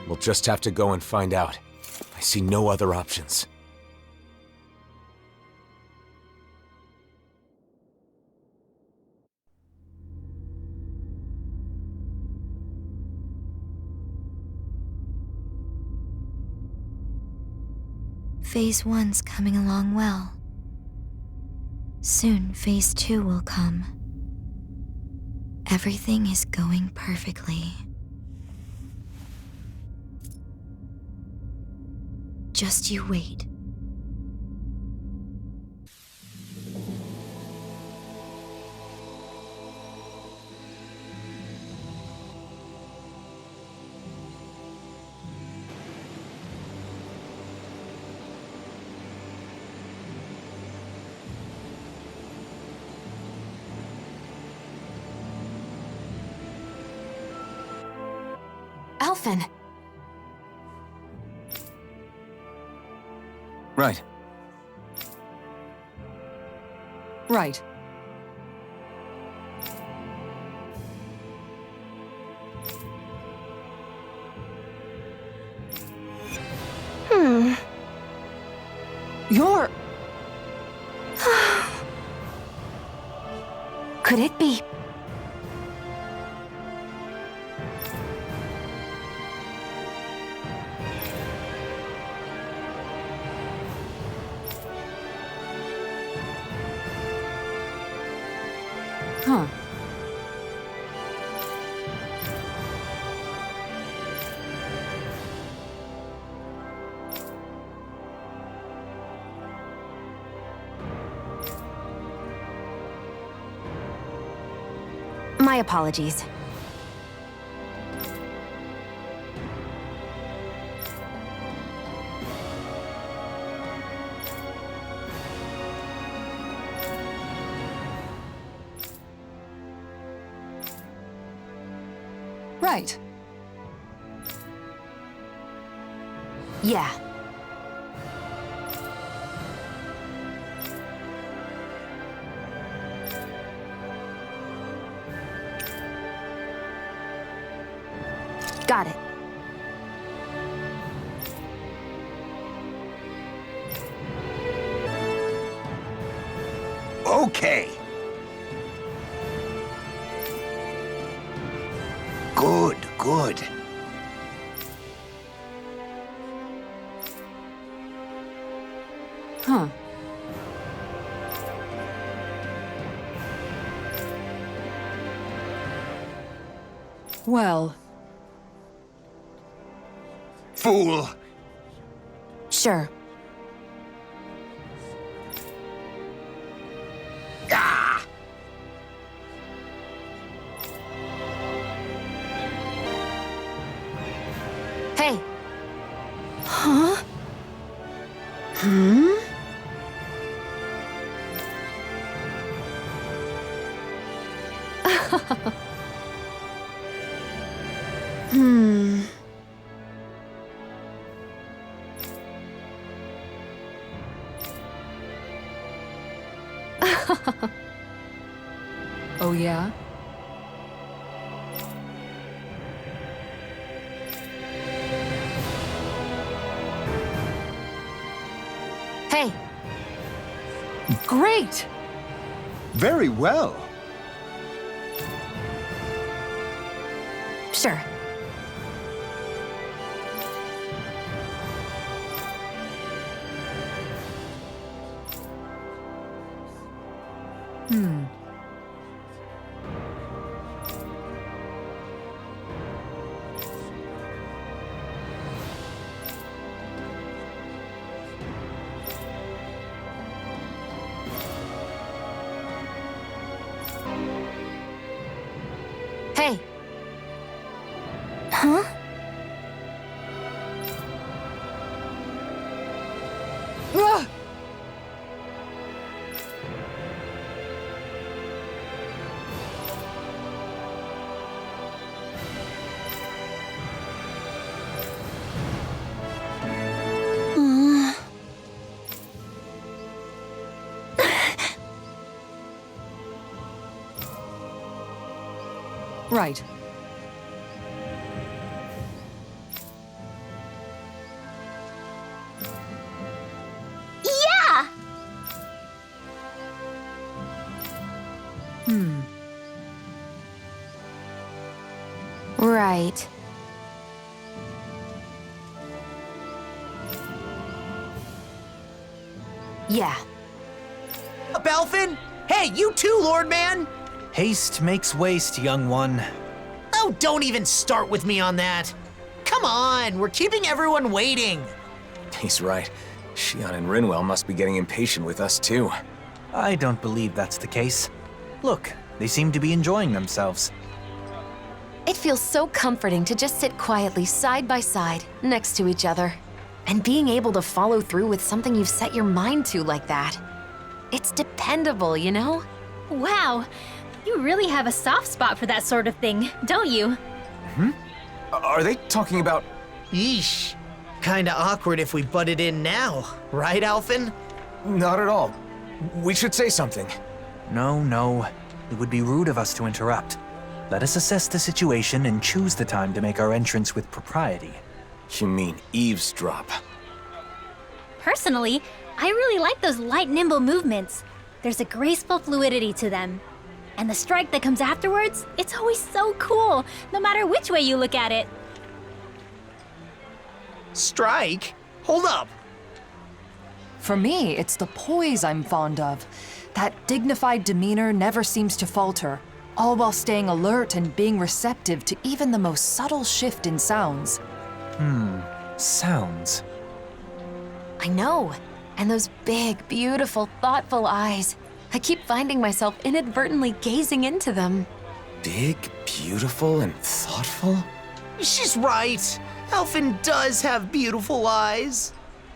We'll just have to go and find out. I see no other options. Phase 1's coming along well. Soon, Phase 2 will come. Everything is going perfectly. Just you wait. Alphen! Right. Right. You're... Could it be? Huh. My apologies. Right. Yeah. Got it. Okay. Good, good. Huh. Well... Fool! Sure. Ah! Hey. Huh? Hmm? Hmm. Oh yeah? Hey. Great! Very well. Sure. Right. Yeah! Right. Yeah. Up, Alphen? Hey, you too, Lord Man! Haste makes waste, young one. Oh, don't even start with me on that. Come on, we're keeping everyone waiting. He's right. Xion and Rinwell must be getting impatient with us too. I don't believe that's the case. Look, they seem to be enjoying themselves. It feels so comforting to just sit quietly side by side, next to each other. And being able to follow through with something you've set your mind to like that. It's dependable, you know? Wow, you really have a soft spot for that sort of thing, don't you? Are they talking about... Yeesh. Kinda awkward if we butted in now, right, Alphen? Not at all. We should say something. No. It would be rude of us to interrupt. Let us assess the situation and choose the time to make our entrance with propriety. You mean eavesdrop? Personally, I really like those light, nimble movements. There's a graceful fluidity to them. And the strike that comes afterwards, it's always so cool, no matter which way you look at it. Strike? Hold up. For me, it's the poise I'm fond of. That dignified demeanor never seems to falter, all while staying alert and being receptive to even the most subtle shift in sounds. Sounds. I know. And those big, beautiful, thoughtful eyes. I keep finding myself inadvertently gazing into them. Big, beautiful, and thoughtful? She's right. Alphen does have beautiful eyes.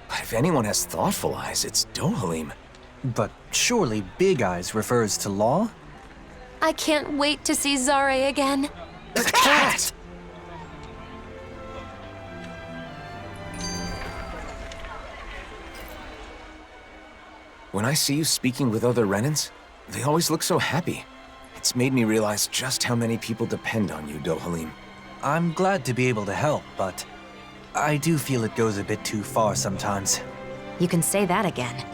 But if anyone has thoughtful eyes, it's Dohalim. But surely Big Eyes refers to Law? I can't wait to see Zare again. The cat! When I see you speaking with other Renans, they always look so happy. It's made me realize just how many people depend on you, Dohalim. I'm glad to be able to help, but I do feel it goes a bit too far sometimes. You can say that again.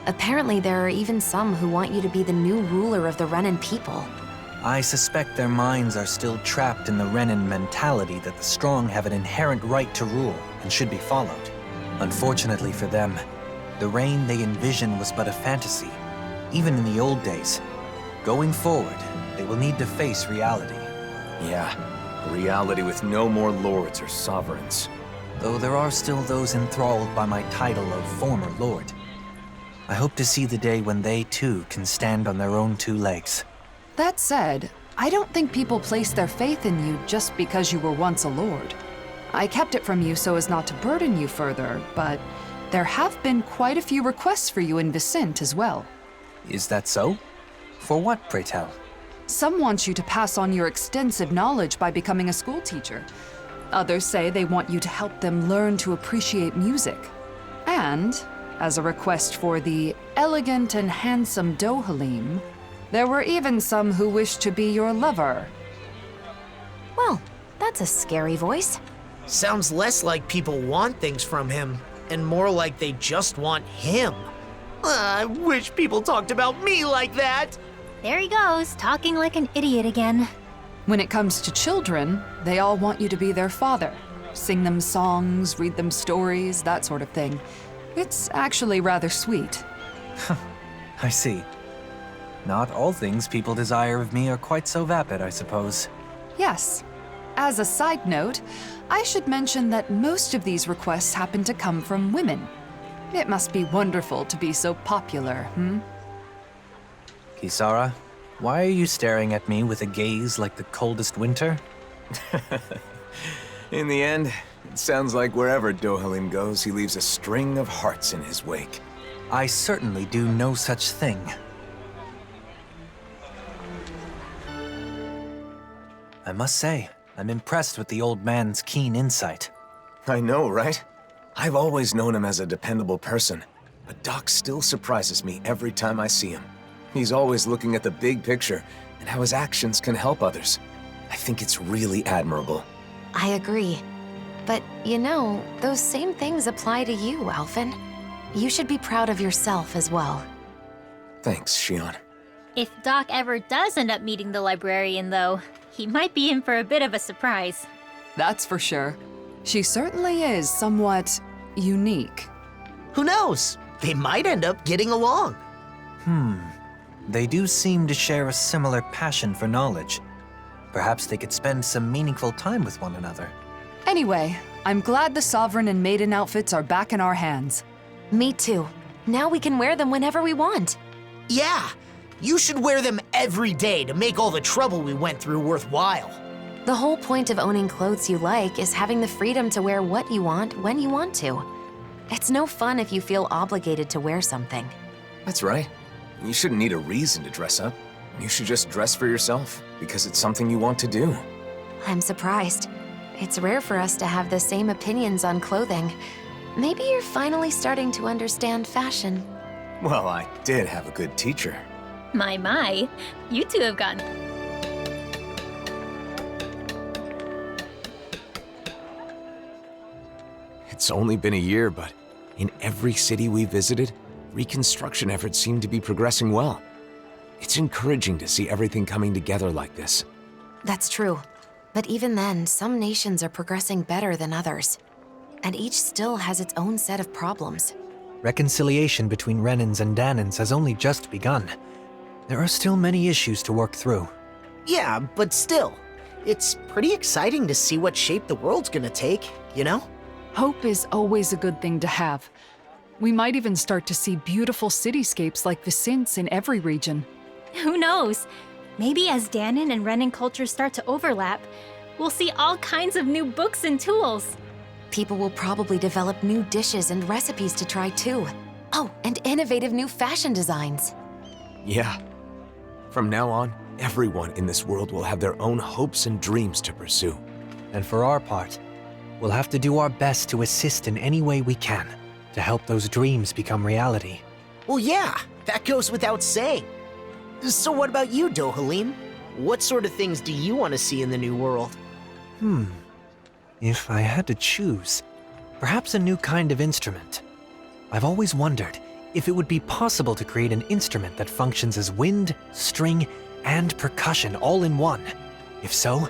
Apparently there are even some who want you to be the new ruler of the Renan people. I suspect their minds are still trapped in the Renan mentality that the strong have an inherent right to rule and should be followed. Unfortunately for them, the reign they envision was but a fantasy, even in the old days. Going forward, they will need to face reality. Yeah, a reality with no more lords or sovereigns. Though there are still those enthralled by my title of former lord. I hope to see the day when they too can stand on their own two legs. That said, I don't think people place their faith in you just because you were once a lord. I kept it from you so as not to burden you further, but there have been quite a few requests for you in Vicint as well. Is that so? For what, pray tell? Some want you to pass on your extensive knowledge by becoming a school teacher. Others say they want you to help them learn to appreciate music. And, as a request for the elegant and handsome Dohalim, there were even some who wished to be your lover. Well, that's a scary voice. Sounds less like people want things from him, and more like they just want him. I wish people talked about me like that. There he goes, talking like an idiot again. When it comes to children, they all want you to be their father. Sing them songs, read them stories, that sort of thing. It's actually rather sweet. I see. Not all things people desire of me are quite so vapid, I suppose. Yes. As a side note, I should mention that most of these requests happen to come from women. It must be wonderful to be so popular, Kisara, why are you staring at me with a gaze like the coldest winter? In the end, it sounds like wherever Dohalim goes, he leaves a string of hearts in his wake. I certainly do no such thing. I must say, I'm impressed with the old man's keen insight. I know, right? I've always known him as a dependable person, but Doc still surprises me every time I see him. He's always looking at the big picture and how his actions can help others. I think it's really admirable. I agree. But, you know, those same things apply to you, Alphen. You should be proud of yourself as well. Thanks, Shion. If Doc ever does end up meeting the librarian, though, he might be in for a bit of a surprise. That's for sure. She certainly is somewhat unique. Who knows? They might end up getting along. They do seem to share a similar passion for knowledge. Perhaps they could spend some meaningful time with one another. Anyway, I'm glad the Sovereign and Maiden outfits are back in our hands. Me too. Now we can wear them whenever we want. Yeah, you should wear them every day to make all the trouble we went through worthwhile. The whole point of owning clothes you like is having the freedom to wear what you want when you want to. It's no fun if you feel obligated to wear something. That's right. You shouldn't need a reason to dress up. You should just dress for yourself, because it's something you want to do. I'm surprised. It's rare for us to have the same opinions on clothing. Maybe you're finally starting to understand fashion. Well, I did have a good teacher. My, you two have gotten... It's only been a year, but in every city we visited, reconstruction efforts seem to be progressing well. It's encouraging to see everything coming together like this. That's true. But even then, some nations are progressing better than others. And each still has its own set of problems. Reconciliation between Renans and Danans has only just begun. There are still many issues to work through. Yeah, but still, it's pretty exciting to see what shape the world's gonna take, you know? Hope is always a good thing to have. We might even start to see beautiful cityscapes like Viscint in every region. Who knows? Maybe as Danan and Renan cultures start to overlap, we'll see all kinds of new books and tools. People will probably develop new dishes and recipes to try too. Oh, and innovative new fashion designs. Yeah. From now on, everyone in this world will have their own hopes and dreams to pursue. And for our part, we'll have to do our best to assist in any way we can to help those dreams become reality. Well, yeah, that goes without saying. So what about you, Dohalim? What sort of things do you want to see in the new world? If I had to choose, perhaps a new kind of instrument. I've always wondered if it would be possible to create an instrument that functions as wind, string, and percussion all in one. If so,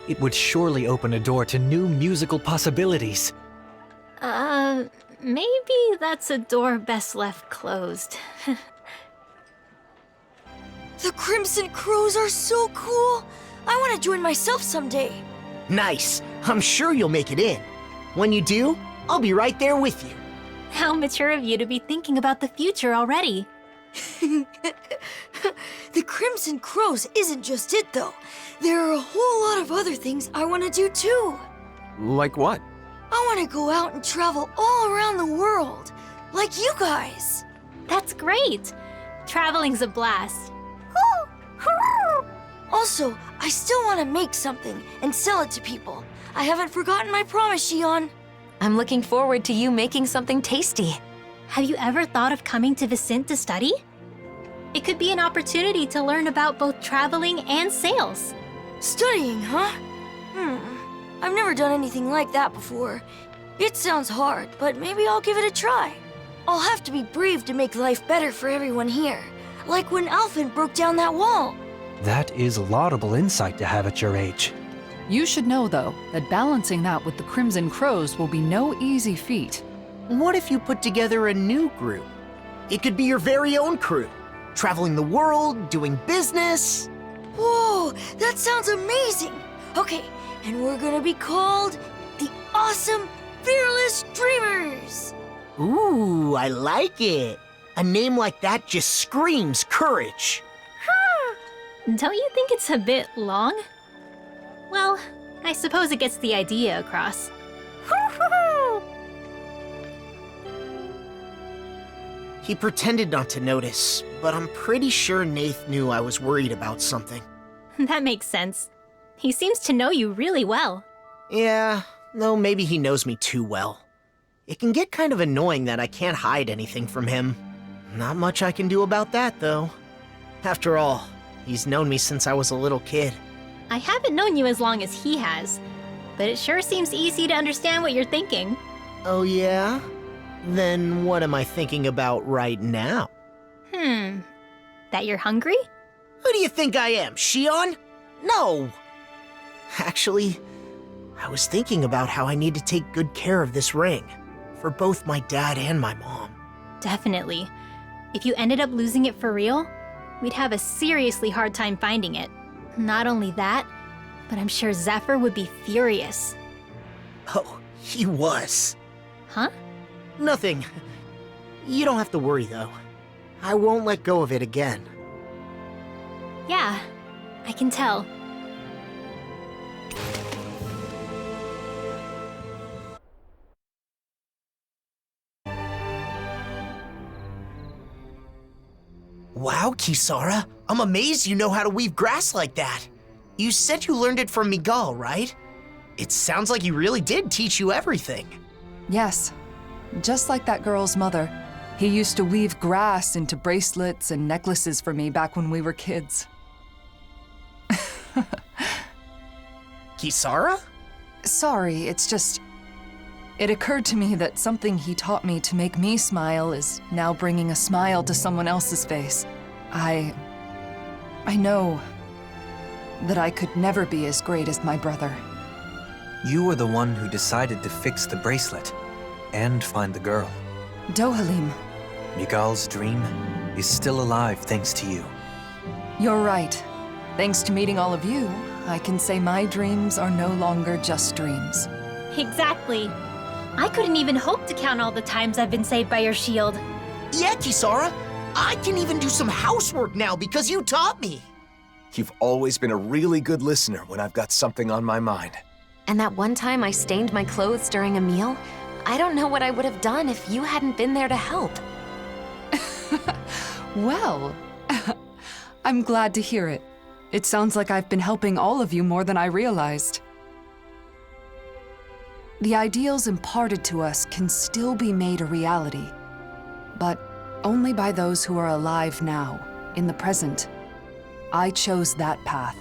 it would surely open a door to new musical possibilities. Maybe that's a door best left closed. The Crimson Crows are so cool! I want to join myself someday. Nice. I'm sure you'll make it in. When you do, I'll be right there with you. How mature of you to be thinking about the future already. The Crimson Crows isn't just it, though. There are a whole lot of other things I want to do, too. Like what? I want to go out and travel all around the world, like you guys. That's great. Traveling's a blast. Also, I still want to make something and sell it to people. I haven't forgotten my promise, Shion. I'm looking forward to you making something tasty. Have you ever thought of coming to Viscint to study? It could be an opportunity to learn about both traveling and sales. Studying, huh? I've never done anything like that before. It sounds hard, but maybe I'll give it a try. I'll have to be brave to make life better for everyone here. Like when Alphen broke down that wall. That is laudable insight to have at your age. You should know, though, that balancing that with the Crimson Crows will be no easy feat. What if you put together a new group? It could be your very own crew. Traveling the world, doing business. Whoa, that sounds amazing! Okay, and we're gonna be called the Awesome Fearless Dreamers! Ooh, I like it. A name like that just screams courage. Don't you think it's a bit long? Well, I suppose it gets the idea across. He pretended not to notice, but I'm pretty sure Nath knew I was worried about something. That makes sense. He seems to know you really well. Yeah, though maybe he knows me too well. It can get kind of annoying that I can't hide anything from him. Not much I can do about that, though. After all, he's known me since I was a little kid. I haven't known you as long as he has, but it sure seems easy to understand what you're thinking. Oh, yeah? Then what am I thinking about right now? That you're hungry? Who do you think I am, Shion? No! Actually, I was thinking about how I need to take good care of this ring, for both my dad and my mom. Definitely. If you ended up losing it for real, we'd have a seriously hard time finding it. Not only that, but I'm sure Zephyr would be furious. Oh, he was. Huh? Nothing. You don't have to worry, though. I won't let go of it again. Yeah, I can tell. Wow, Kisara, I'm amazed you know how to weave grass like that. You said you learned it from Miguel, right? It sounds like he really did teach you everything. Yes, just like that girl's mother. He used to weave grass into bracelets and necklaces for me back when we were kids. Kisara? Sorry, it's just... It occurred to me that something he taught me to make me smile is now bringing a smile to someone else's face. I know that I could never be as great as my brother. You were the one who decided to fix the bracelet and find the girl. Dohalim. Miguel's dream is still alive thanks to you. You're right. Thanks to meeting all of you, I can say my dreams are no longer just dreams. Exactly. I couldn't even hope to count all the times I've been saved by your shield. Yeah, Kisara. I can even do some housework now because you taught me. You've always been a really good listener when I've got something on my mind. And that one time I stained my clothes during a meal, I don't know what I would have done if you hadn't been there to help. Well, I'm glad to hear it. It sounds like I've been helping all of you more than I realized. The ideals imparted to us can still be made a reality, but only by those who are alive now, in the present. I chose that path.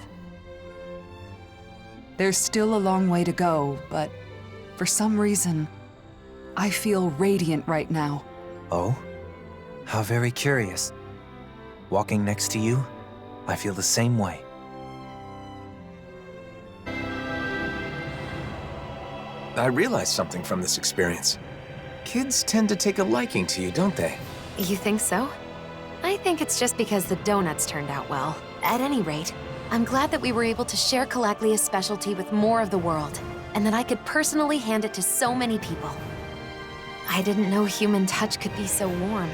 There's still a long way to go, but for some reason, I feel radiant right now. Oh? How very curious. Walking next to you, I feel the same way. I realized something from this experience. Kids tend to take a liking to you, don't they? You think so? I think it's just because the donuts turned out well. At any rate, I'm glad that we were able to share Calaglia's specialty with more of the world, and that I could personally hand it to so many people. I didn't know human touch could be so warm.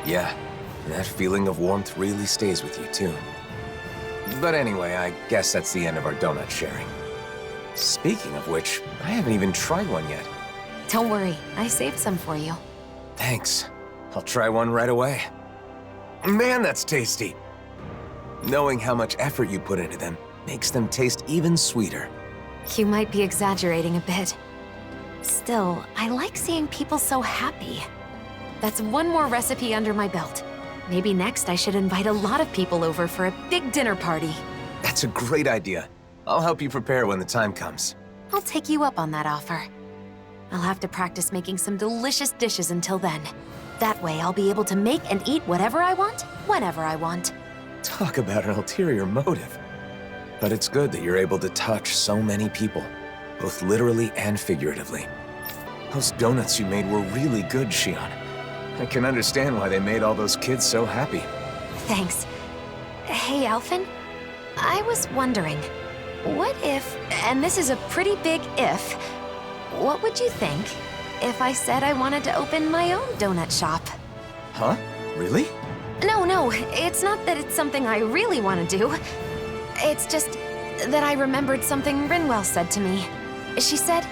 Yeah, and that feeling of warmth really stays with you, too. But anyway, I guess that's the end of our donut sharing. Speaking of which, I haven't even tried one yet. Don't worry, I saved some for you. Thanks. I'll try one right away. Man, that's tasty! Knowing how much effort you put into them makes them taste even sweeter. You might be exaggerating a bit. Still, I like seeing people so happy. That's one more recipe under my belt. Maybe next I should invite a lot of people over for a big dinner party. That's a great idea. I'll help you prepare when the time comes. I'll take you up on that offer. I'll have to practice making some delicious dishes until then. That way I'll be able to make and eat whatever I want, whenever I want. Talk about an ulterior motive. But it's good that you're able to touch so many people, both literally and figuratively. Those donuts you made were really good, Shion. I can understand why they made all those kids so happy. Thanks. Hey, Alphen. I was wondering, what if, and this is a pretty big if, what would you think if I said I wanted to open my own donut shop? Huh? Really? No, it's not that it's something I really want to do. It's just that I remembered something Rinwell said to me. She said,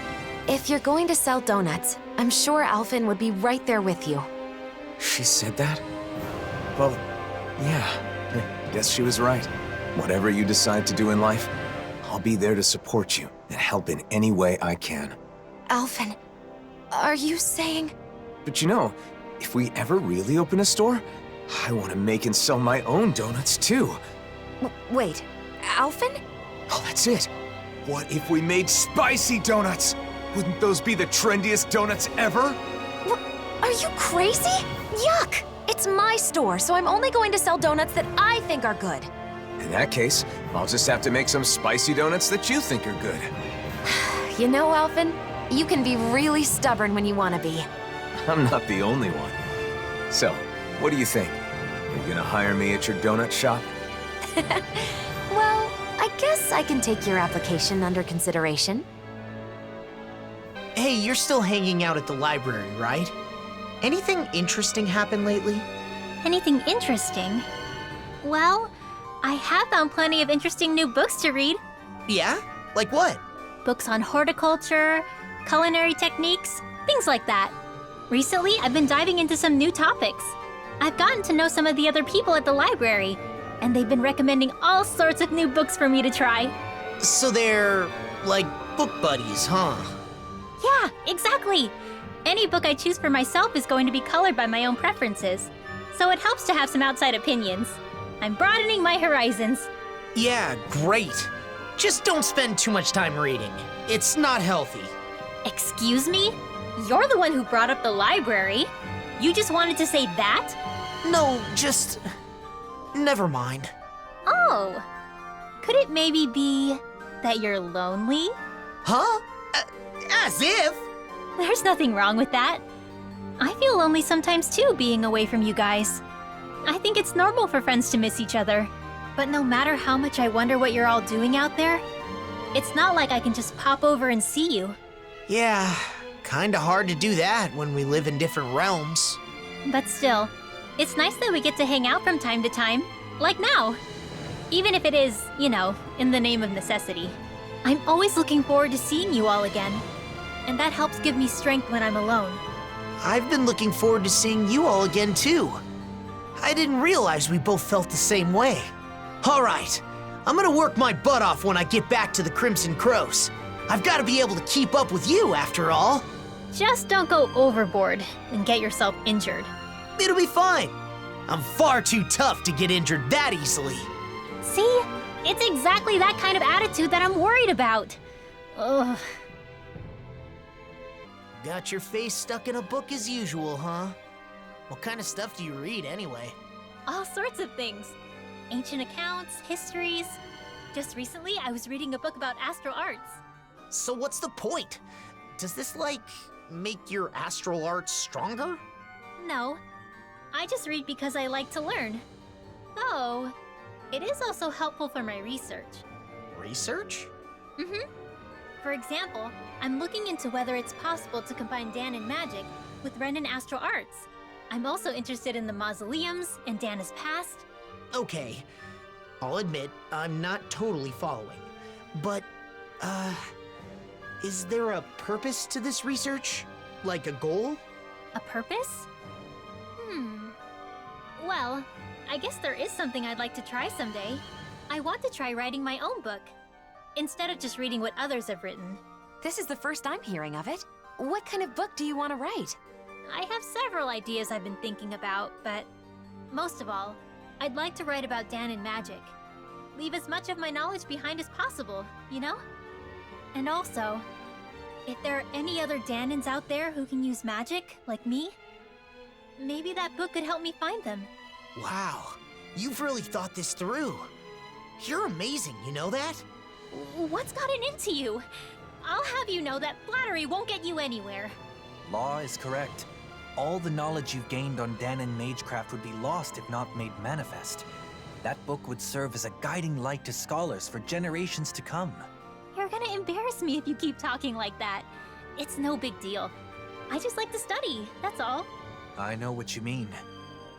if you're going to sell donuts, I'm sure Alphen would be right there with you. She said that? Well, yeah, I guess she was right. Whatever you decide to do in life, I'll be there to support you and help in any way I can. Alphen, are you saying? But you know, if we ever really open a store, I want to make and sell my own donuts too. Wait, Alphen? Oh, that's it. What if we made spicy donuts? Wouldn't those be the trendiest donuts ever? Are you crazy? Yuck! It's my store, so I'm only going to sell donuts that I think are good. In that case, I'll just have to make some spicy donuts that you think are good. You know, Alphen, you can be really stubborn when you want to be. I'm not the only one. So, what do you think? Are you gonna hire me at your donut shop? Well, I guess I can take your application under consideration. Hey, you're still hanging out at the library, right? Anything interesting happen lately? Anything interesting? Well, I have found plenty of interesting new books to read. Yeah? Like what? Books on horticulture, culinary techniques, things like that. Recently, I've been diving into some new topics. I've gotten to know some of the other people at the library, and they've been recommending all sorts of new books for me to try. So they're, like, book buddies, huh? Yeah, exactly. Any book I choose for myself is going to be colored by my own preferences, so it helps to have some outside opinions. I'm broadening my horizons. Yeah, great. Just don't spend too much time reading. It's not healthy. Excuse me? You're the one who brought up the library. You just wanted to say that? No, just... never mind. Oh. Could it maybe be that you're lonely? Huh? As if! There's nothing wrong with that. I feel lonely sometimes too, being away from you guys. I think it's normal for friends to miss each other. But no matter how much I wonder what you're all doing out there, it's not like I can just pop over and see you. Yeah, kinda hard to do that when we live in different realms. But still, it's nice that we get to hang out from time to time, like now. Even if it is, you know, in the name of necessity. I'm always looking forward to seeing you all again. And that helps give me strength when I'm alone. I've been looking forward to seeing you all again too. I didn't realize we both felt the same way. All right, I'm gonna work my butt off when I get back to the Crimson Crows. I've gotta be able to keep up with you after all. Just don't go overboard and get yourself injured. It'll be fine. I'm far too tough to get injured that easily. See? It's exactly that kind of attitude that I'm worried about. Ugh. Got your face stuck in a book as usual, huh? What kind of stuff do you read anyway? All sorts of things. Ancient accounts, histories. Just recently, I was reading a book about astral arts. So what's the point? Does this, like, make your astral arts stronger? No. I just read because I like to learn. Though, it is also helpful for my research. Research? Mm-hmm. For example, I'm looking into whether it's possible to combine Danan magic with Renan astral arts. I'm also interested in the mausoleums and Dana's past. Okay, I'll admit I'm not totally following. But, is there a purpose to this research? Like a goal? A purpose? Well, I guess there is something I'd like to try someday. I want to try writing my own book, instead of just reading what others have written. This is the first I'm hearing of it. What kind of book do you want to write? I have several ideas I've been thinking about, but most of all, I'd like to write about Danan magic. Leave as much of my knowledge behind as possible, you know? And also, if there are any other Danans out there who can use magic, like me, maybe that book could help me find them. Wow, you've really thought this through. You're amazing, you know that? What's gotten into you? I'll have you know that flattery won't get you anywhere. Law is correct. All the knowledge you've gained on Danan Magecraft would be lost if not made manifest. That book would serve as a guiding light to scholars for generations to come. You're gonna embarrass me if you keep talking like that. It's no big deal. I just like to study, that's all. I know what you mean.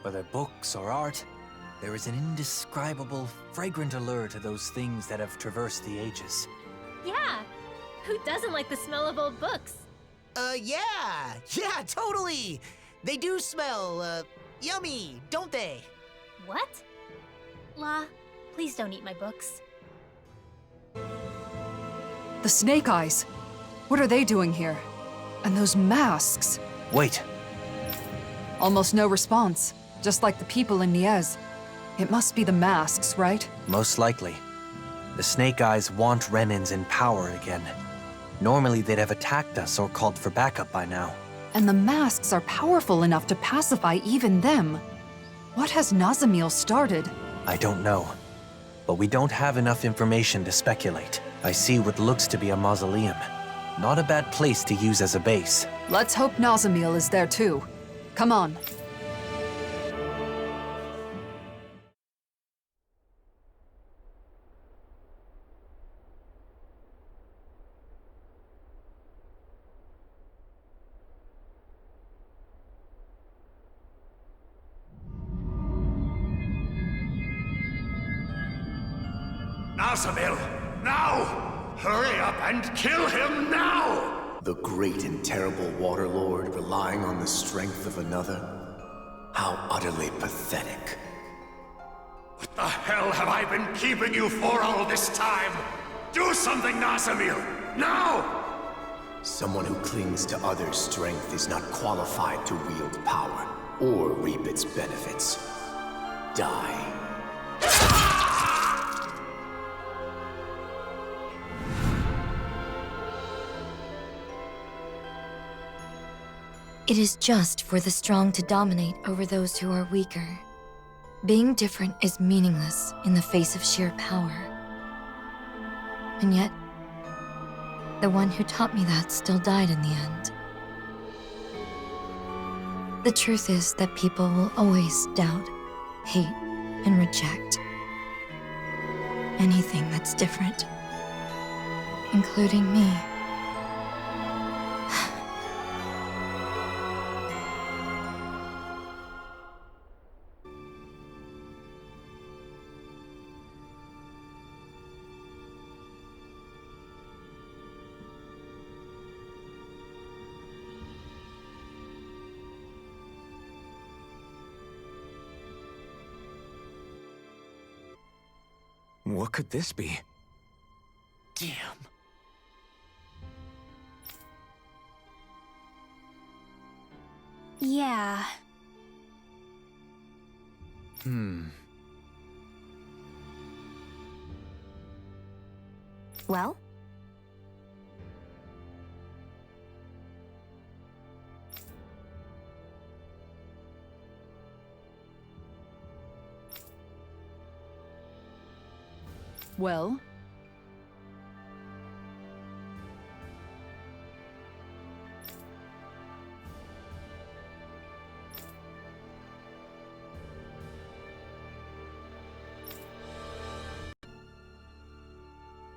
Whether books or art, there is an indescribable, fragrant allure to those things that have traversed the ages. Yeah, who doesn't like the smell of old books? Yeah, totally. They do smell, yummy, don't they? What? La, please don't eat my books. The Snake Eyes. What are they doing here? And those masks. Wait. Almost no response, just like the people in Niez. It must be the masks, right? Most likely. The Snake Eyes want Renins in power again. Normally they'd have attacked us or called for backup by now. And the masks are powerful enough to pacify even them. What has Nazamil started? I don't know. But we don't have enough information to speculate. I see what looks to be a mausoleum. Not a bad place to use as a base. Let's hope Nazamil is there too. Come on. Nazamil, now! Hurry up and kill him now! The great and terrible Waterlord relying on the strength of another? How utterly pathetic. What the hell have I been keeping you for all this time? Do something, Nazamil! Now! Someone who clings to others' strength is not qualified to wield power or reap its benefits. Die. It is just for the strong to dominate over those who are weaker. Being different is meaningless in the face of sheer power. And yet, the one who taught me that still died in the end. The truth is that people will always doubt, hate, and reject anything that's different, including me. What could this be? Damn. Yeah. Well? Well?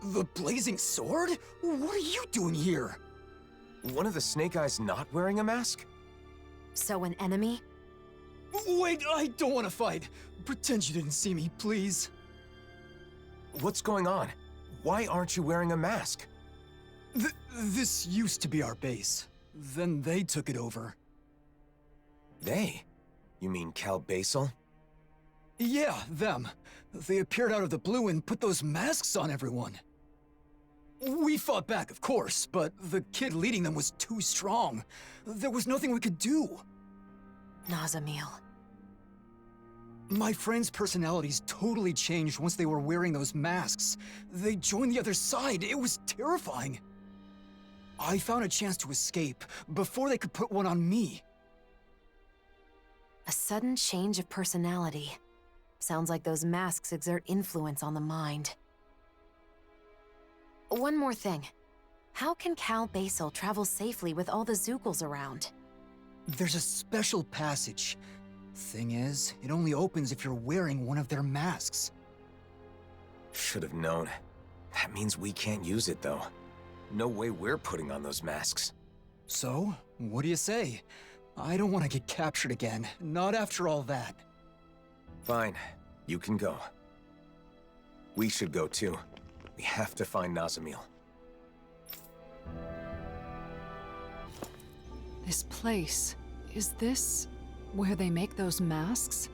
The Blazing Sword? What are you doing here? One of the Snake Eyes not wearing a mask? So an enemy? Wait, I don't want to fight. Pretend you didn't see me, please. What's going on? Why aren't you wearing a mask? This used to be our base. Then they took it over. They? You mean Cal Basel? Yeah, them. They appeared out of the blue and put those masks on everyone. We fought back, of course, but the kid leading them was too strong. There was nothing we could do. Nazamil. My friends' personalities totally changed once they were wearing those masks. They joined the other side. It was terrifying. I found a chance to escape before they could put one on me. A sudden change of personality. Sounds like those masks exert influence on the mind. One more thing. How can Cal Basel travel safely with all the Zeugles around? There's a special passage. Thing is, it only opens if you're wearing one of their masks. Should have known. That means we can't use it, though. No way we're putting on those masks. So, what do you say? I don't want to get captured again. Not after all that. Fine. You can go. We should go, too. We have to find Nazamil. This place... is this... where they make those masks?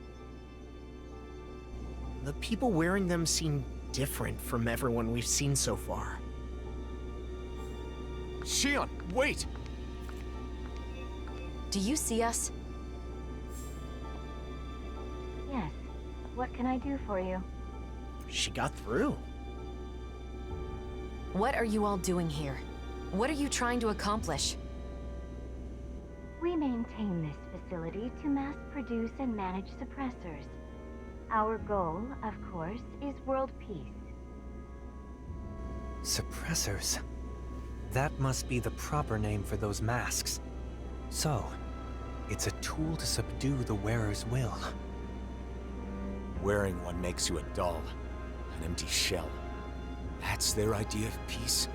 The people wearing them seem different from everyone we've seen so far. Xion, wait! Do you see us? Yes. What can I do for you? She got through. What are you all doing here? What are you trying to accomplish? We maintain this facility to mass produce and manage suppressors. Our goal, of course, is world peace. Suppressors. That must be the proper name for those masks. So, it's a tool to subdue the wearer's will. Wearing one makes you a doll, an empty shell. That's their idea of peace?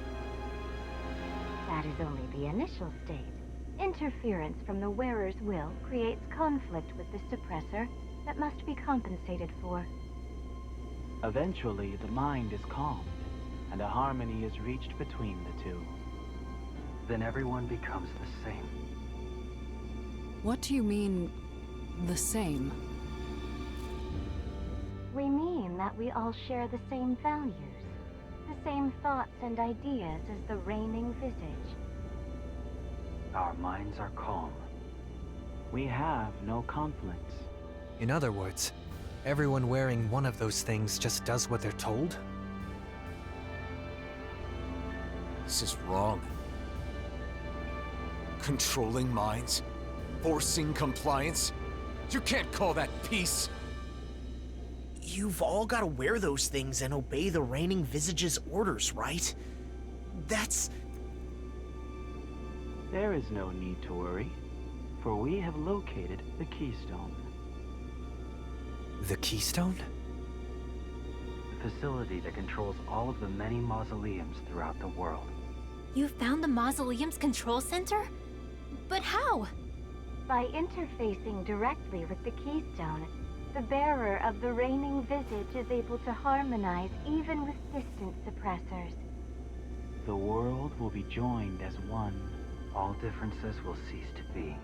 That is only the initial state. Interference from the wearer's will creates conflict with the suppressor that must be compensated for. Eventually, the mind is calmed, and a harmony is reached between the two. Then everyone becomes the same. What do you mean, the same? We mean that we all share the same values, the same thoughts and ideas as the reigning visage. Our minds are calm. We have no conflicts. In other words, everyone wearing one of those things just does what they're told? This is wrong. Controlling minds? Forcing compliance? You can't call that peace! You've all got to wear those things and obey the reigning visage's orders, right? That's... There is no need to worry, for we have located the Keystone. The Keystone? The facility that controls all of the many mausoleums throughout the world. You found the mausoleum's control center? But how? By interfacing directly with the Keystone, the bearer of the reigning visage is able to harmonize even with distant suppressors. The world will be joined as one. All differences will cease to be.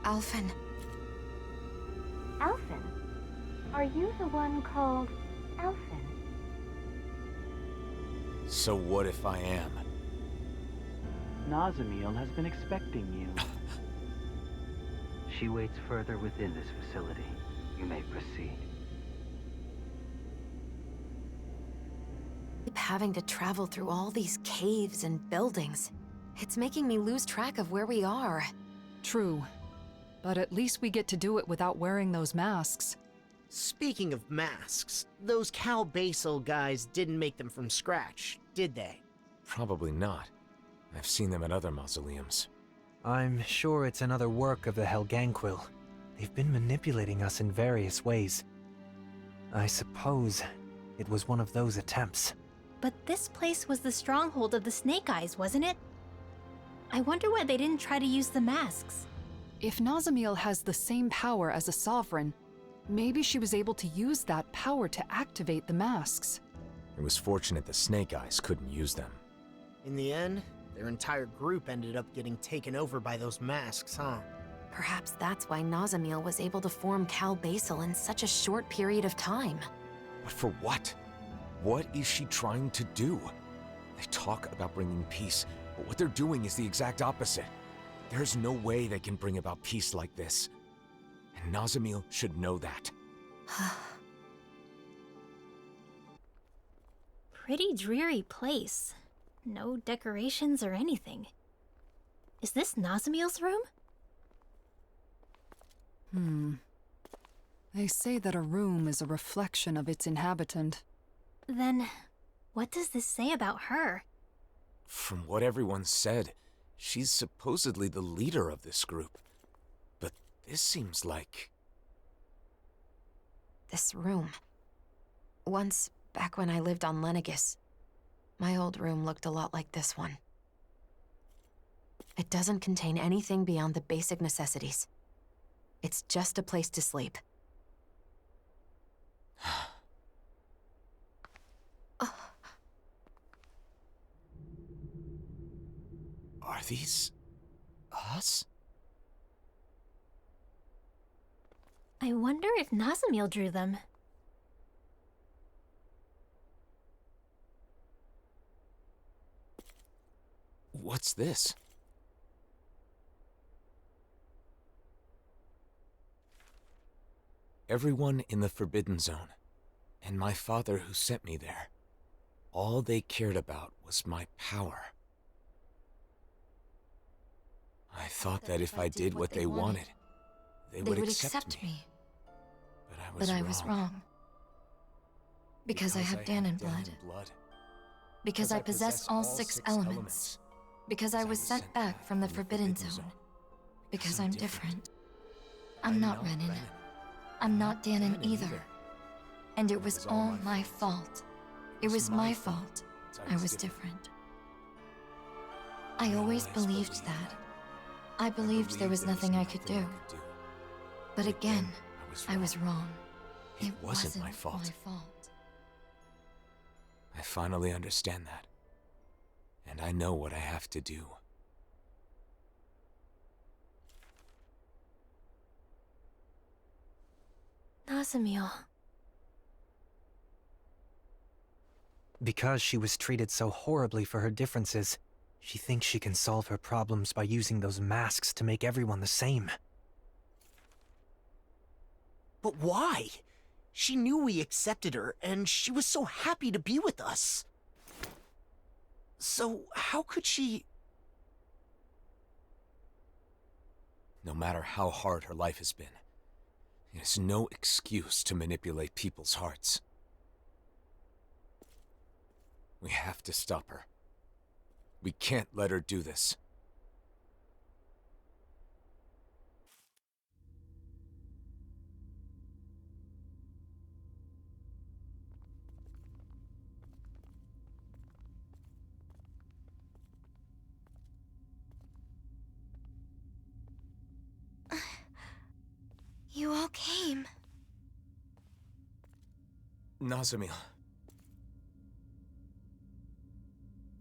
Alphen. Alphen? Are you the one called Alphen? So what if I am? Nazamiel has been expecting you. She waits further within this facility. You may proceed. Having to travel through all these caves and buildings. It's making me lose track of where we are. True. But at least we get to do it without wearing those masks. Speaking of masks, those Cal Basel guys didn't make them from scratch, did they? Probably not. I've seen them at other mausoleums. I'm sure it's another work of the Helganquil. They've been manipulating us in various ways. I suppose it was one of those attempts. But this place was the stronghold of the Snake Eyes, wasn't it? I wonder why they didn't try to use the masks. If Nazamiel has the same power as a sovereign, maybe she was able to use that power to activate the masks. It was fortunate the Snake Eyes couldn't use them. In the end, their entire group ended up getting taken over by those masks, huh? Perhaps that's why Nazamiel was able to form Cal Basel in such a short period of time. But for what? What is she trying to do? They talk about bringing peace, but what they're doing is the exact opposite. There's no way they can bring about peace like this. And Nazamiel should know that. Pretty dreary place. No decorations or anything. Is this Nazamiel's room? They say that a room is a reflection of its inhabitant. Then, what does this say about her? From what everyone said, she's supposedly the leader of this group. But this seems like... This room. Once, back when I lived on Lenegis, my old room looked a lot like this one. It doesn't contain anything beyond the basic necessities. It's just a place to sleep. Are these... us? I wonder if Nazamiel drew them. What's this? Everyone in the Forbidden Zone. and my father who sent me there, all they cared about was my power. I thought that if I did what they wanted, they would accept me. But I was wrong. Because I have Dahnan blood. Because I possess all 6 elements. Because I was sent back from the Forbidden Zone. Because I'm different. I'm not Renan. I'm not Dahnan either. And it was all my fault. It was my fault I was different. I always believed that. I believed there was nothing I could do. But again, I was wrong. It wasn't my fault. I finally understand that. And I know what I have to do. Nazamiel. Because she was treated so horribly for her differences, she thinks she can solve her problems by using those masks to make everyone the same. But why? She knew we accepted her, and she was so happy to be with us. So how could she... No matter how hard her life has been, it is no excuse to manipulate people's hearts. We have to stop her. We can't let her do this. You all came. Nazamiel.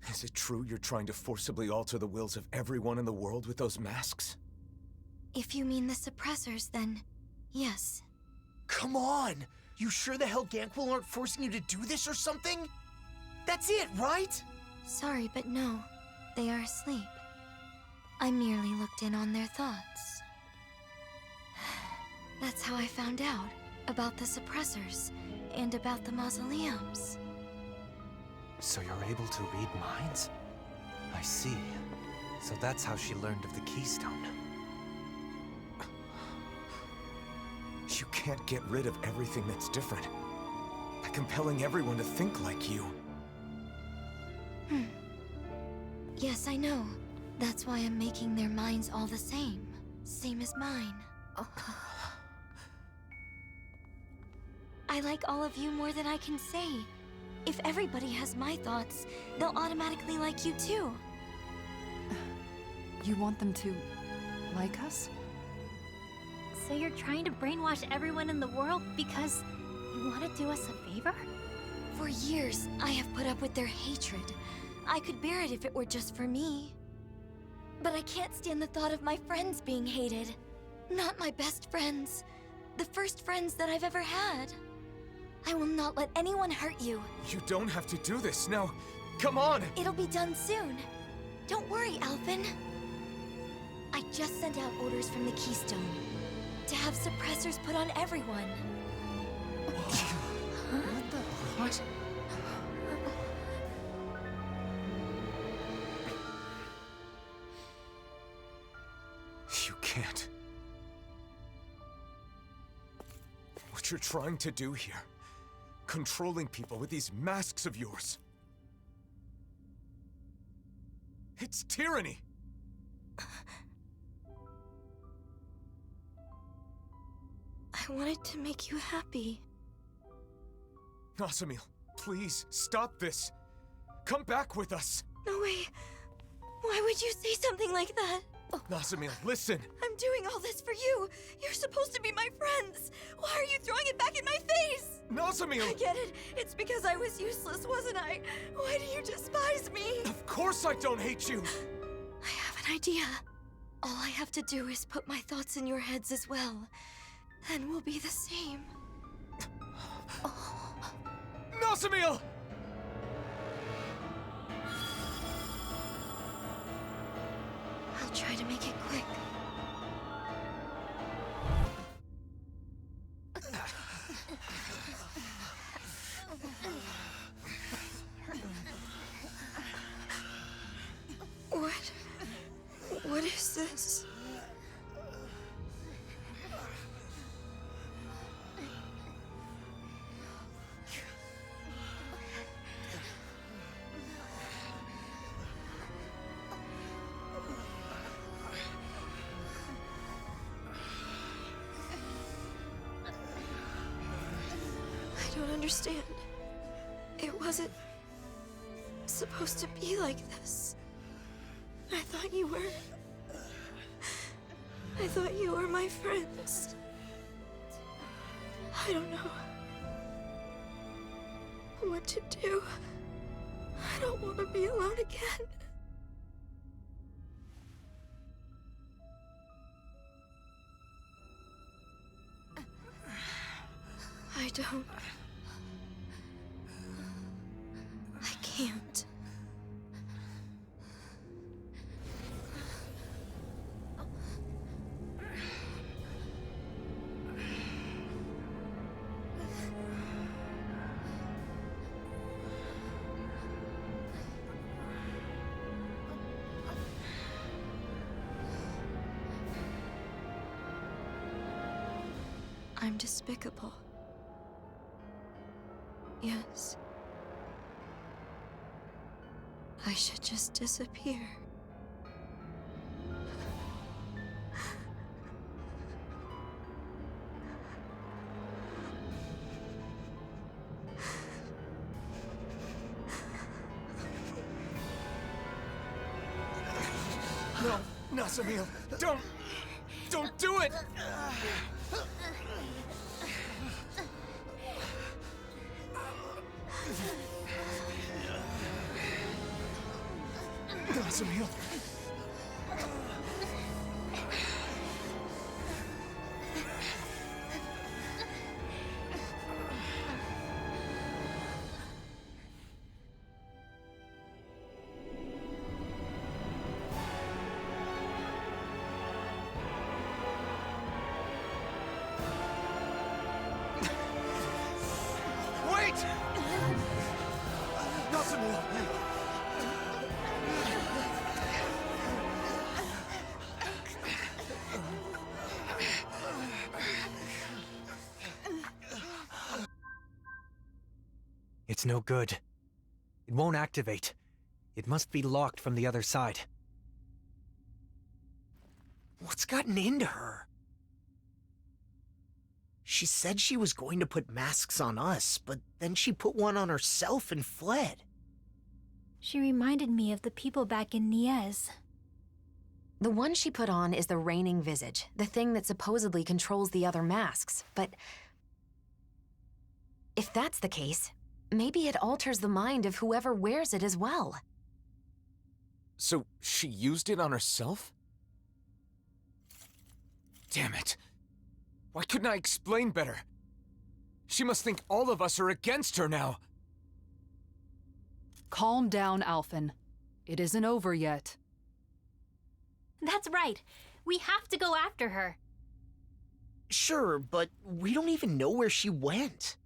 Is it true you're trying to forcibly alter the wills of everyone in the world with those masks? If you mean the suppressors, then yes. Come on! You sure the hell Ganquil aren't forcing you to do this or something? That's it, right? Sorry, but no. They are asleep. I merely looked in on their thoughts. That's how I found out about the suppressors and about the mausoleums. So you're able to read minds? I see. So that's how she learned of the Keystone. You can't get rid of everything that's different by compelling everyone to think like you. Yes, I know. That's why I'm making their minds all the same. Same as mine. I like all of you more than I can say. If everybody has my thoughts, they'll automatically like you too. You want them to like us? So you're trying to brainwash everyone in the world because you want to do us a favor? For years, I have put up with their hatred. I could bear it if it were just for me. But I can't stand the thought of my friends being hated. Not my best friends. The first friends that I've ever had. I will not let anyone hurt you. You don't have to do this now. Come on! It'll be done soon. Don't worry, Alphen. I just sent out orders from the Keystone to have suppressors put on everyone. What the... What? You can't. What you're trying to do here, controlling people with these masks of yours. It's tyranny! I wanted to make you happy. Nazamiel, please, stop this. Come back with us. No way. Why would you say something like that? Nazamiel, listen. I'm doing all this for you. You're supposed to be my friends. Why are you throwing it back in my face? Nazamiel! I get it. It's because I was useless, wasn't I? Why do you despise me? Of course I don't hate you! I have an idea. All I have to do is put my thoughts in your heads as well. Then we'll be the same. Nazamiel! I'll try to make it quick. understand. It wasn't supposed to be like this. I thought you were my friends. I don't know what to do. I don't want to be alone again. I don't. I can't. I'm despicable. Yes. I should just disappear. No, Nazamil, don't do it! Nazamil. Wait! Nazamil! It's no good. It won't activate. It must be locked from the other side. What's gotten into her? She said she was going to put masks on us, but then she put one on herself and fled. She reminded me of the people back in Niez. The one she put on is the Reigning Visage, the thing that supposedly controls the other masks, but if that's the case, maybe it alters the mind of whoever wears it as well. So she used it on herself? Damn it. Why couldn't I explain better? She must think all of us are against her now. Calm down, Alphen. It isn't over yet. That's right. We have to go after her. Sure, but we don't even know where she went.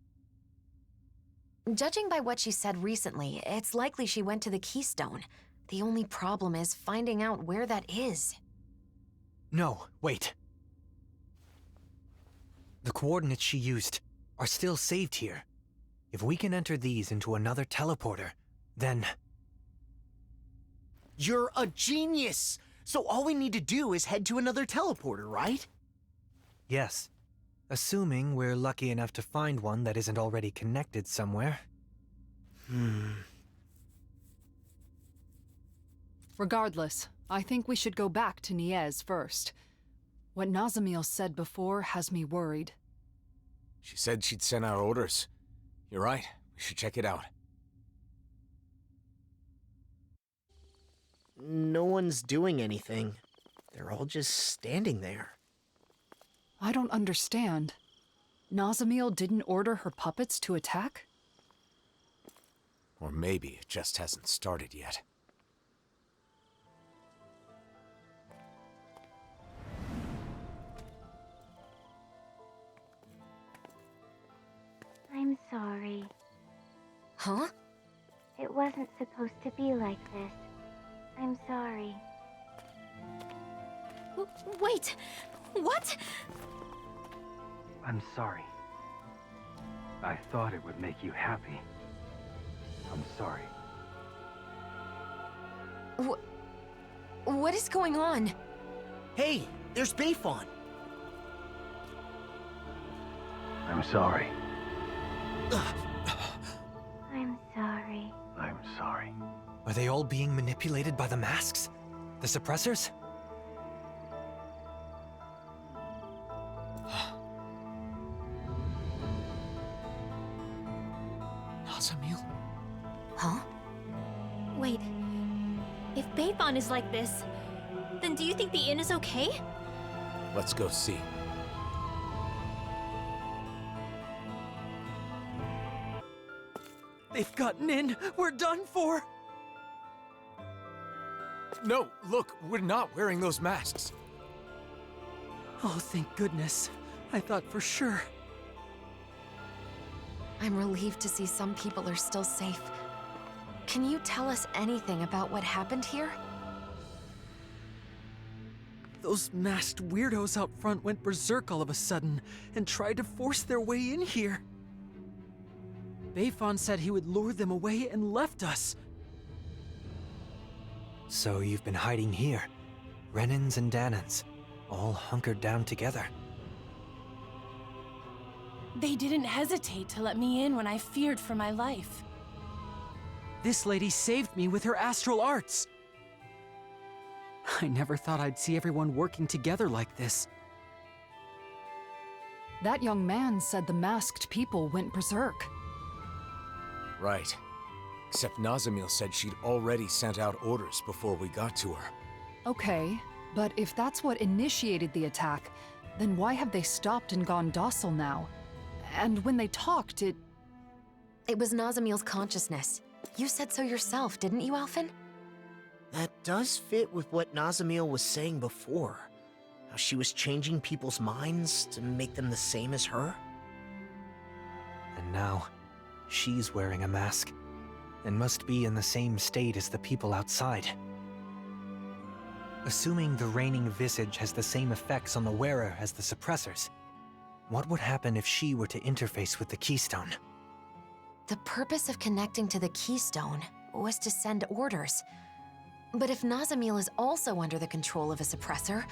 Judging by what she said recently, it's likely she went to the Keystone. The only problem is finding out where that is. No, wait. The coordinates she used are still saved here. If we can enter these into another teleporter, then... You're a genius! So all we need to do is head to another teleporter, right? Yes. Assuming we're lucky enough to find one that isn't already connected somewhere. Regardless, I think we should go back to Niez first. What Nazamil said before has me worried. She said she'd sent out orders. You're right, we should check it out. No one's doing anything. They're all just standing there. I don't understand. Nazamil didn't order her puppets to attack? Or maybe it just hasn't started yet. I'm sorry. Huh? It wasn't supposed to be like this. I'm sorry. Wait! What? I'm sorry. I thought it would make you happy. I'm sorry. What is going on? Hey, there's Bayfon. I'm sorry. Ugh. I'm sorry. I'm sorry. Are they all being manipulated by the masks? The suppressors? Nazamil? Huh? Wait. If Beifan is like this, then do you think the inn is okay? Let's go see. They've gotten in! We're done for! No, look, we're not wearing those masks. Oh, thank goodness. I thought for sure. I'm relieved to see some people are still safe. Can you tell us anything about what happened here? Those masked weirdos out front went berserk all of a sudden and tried to force their way in here. Beifan said he would lure them away and left us. So you've been hiding here, Renans and Danans, all hunkered down together. They didn't hesitate to let me in when I feared for my life. This lady saved me with her astral arts. I never thought I'd see everyone working together like this. That young man said the masked people went berserk. Right. Except Nazamil said she'd already sent out orders before we got to her. Okay, but if that's what initiated the attack, then why have they stopped and gone docile now? And when they talked, It was Nazamil's consciousness. You said so yourself, didn't you, Alphen? That does fit with what Nazamil was saying before. How she was changing people's minds to make them the same as her. And now, she's wearing a mask, and must be in the same state as the people outside. Assuming the reigning visage has the same effects on the wearer as the suppressors, what would happen if she were to interface with the Keystone? The purpose of connecting to the Keystone was to send orders. But if Nazamil is also under the control of a suppressor,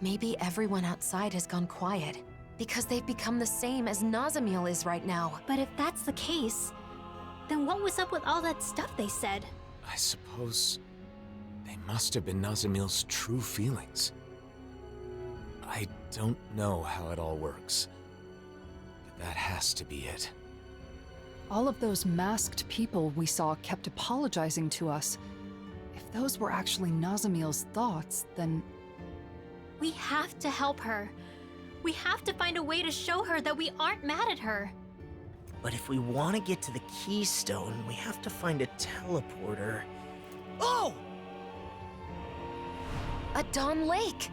maybe everyone outside has gone quiet, because they've become the same as Nazamil is right now. But if that's the case, then what was up with all that stuff they said? I suppose they must have been Nazamil's true feelings. I don't know how it all works, but that has to be it. all of those masked people we saw kept apologizing to us. If those were actually Nazamil's thoughts, then... We have to help her. We have to find a way to show her that we aren't mad at her. But if we want to get to the Keystone, we have to find a teleporter. Oh! A Dawn Lake!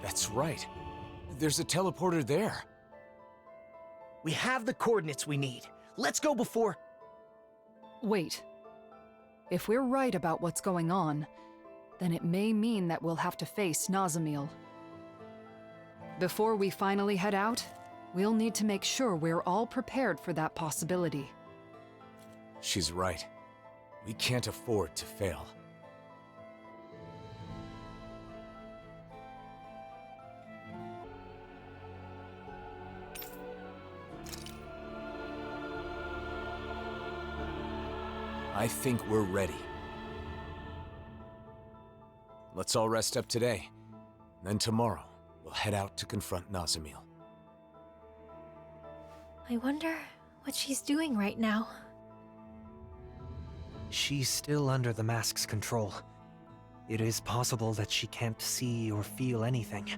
That's right. There's a teleporter there. We have the coordinates we need. Let's go before... Wait. If we're right about what's going on, then it may mean that we'll have to face Nazamil. Before we finally head out, we'll need to make sure we're all prepared for that possibility. She's right. We can't afford to fail. I think we're ready. Let's all rest up today. Then tomorrow, we'll head out to confront Nazamil. I wonder what she's doing right now. She's still under the mask's control. It is possible that she can't see or feel anything.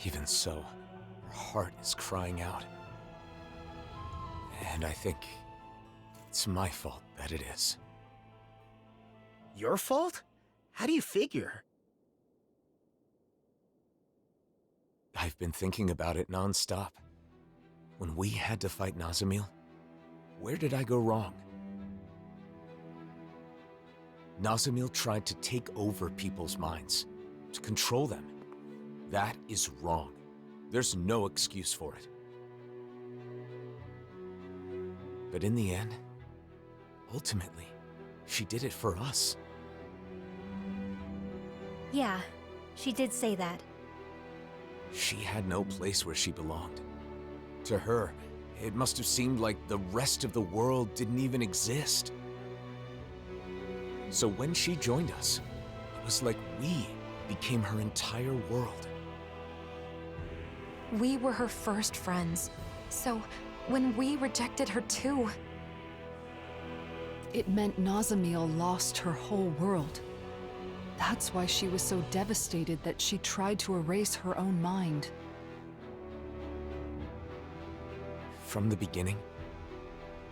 Even so, her heart is crying out. And I think it's my fault that it is. Your fault? How do you figure? I've been thinking about it non-stop. When we had to fight Nazamil, where did I go wrong? Nazamil tried to take over people's minds, to control them. That is wrong. There's no excuse for it. But in the end, ultimately, she did it for us. Yeah, she did say that. She had no place where she belonged. To her, it must have seemed like the rest of the world didn't even exist. So when she joined us, it was like we became her entire world. We were her first friends. So when we rejected her too... It meant Nazamiel lost her whole world. That's why she was so devastated that she tried to erase her own mind. From the beginning,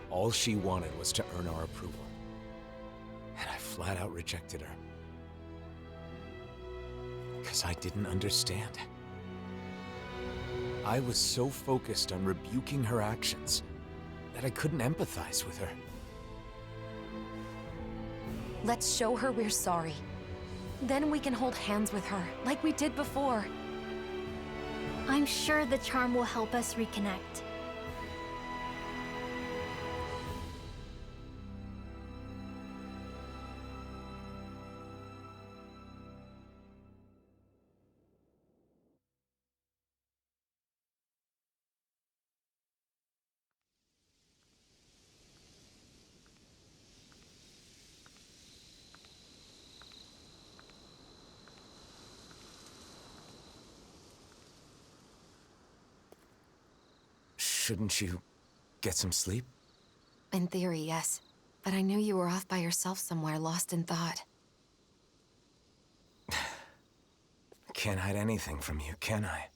all she wanted was to earn our approval. And I flat out rejected her. Because I didn't understand. I was so focused on rebuking her actions that I couldn't empathize with her. Let's show her we're sorry. Then we can hold hands with her, like we did before. I'm sure the charm will help us reconnect. Shouldn't you get some sleep? In theory, yes. But I knew you were off by yourself somewhere, lost in thought. Can't hide anything from you, can I?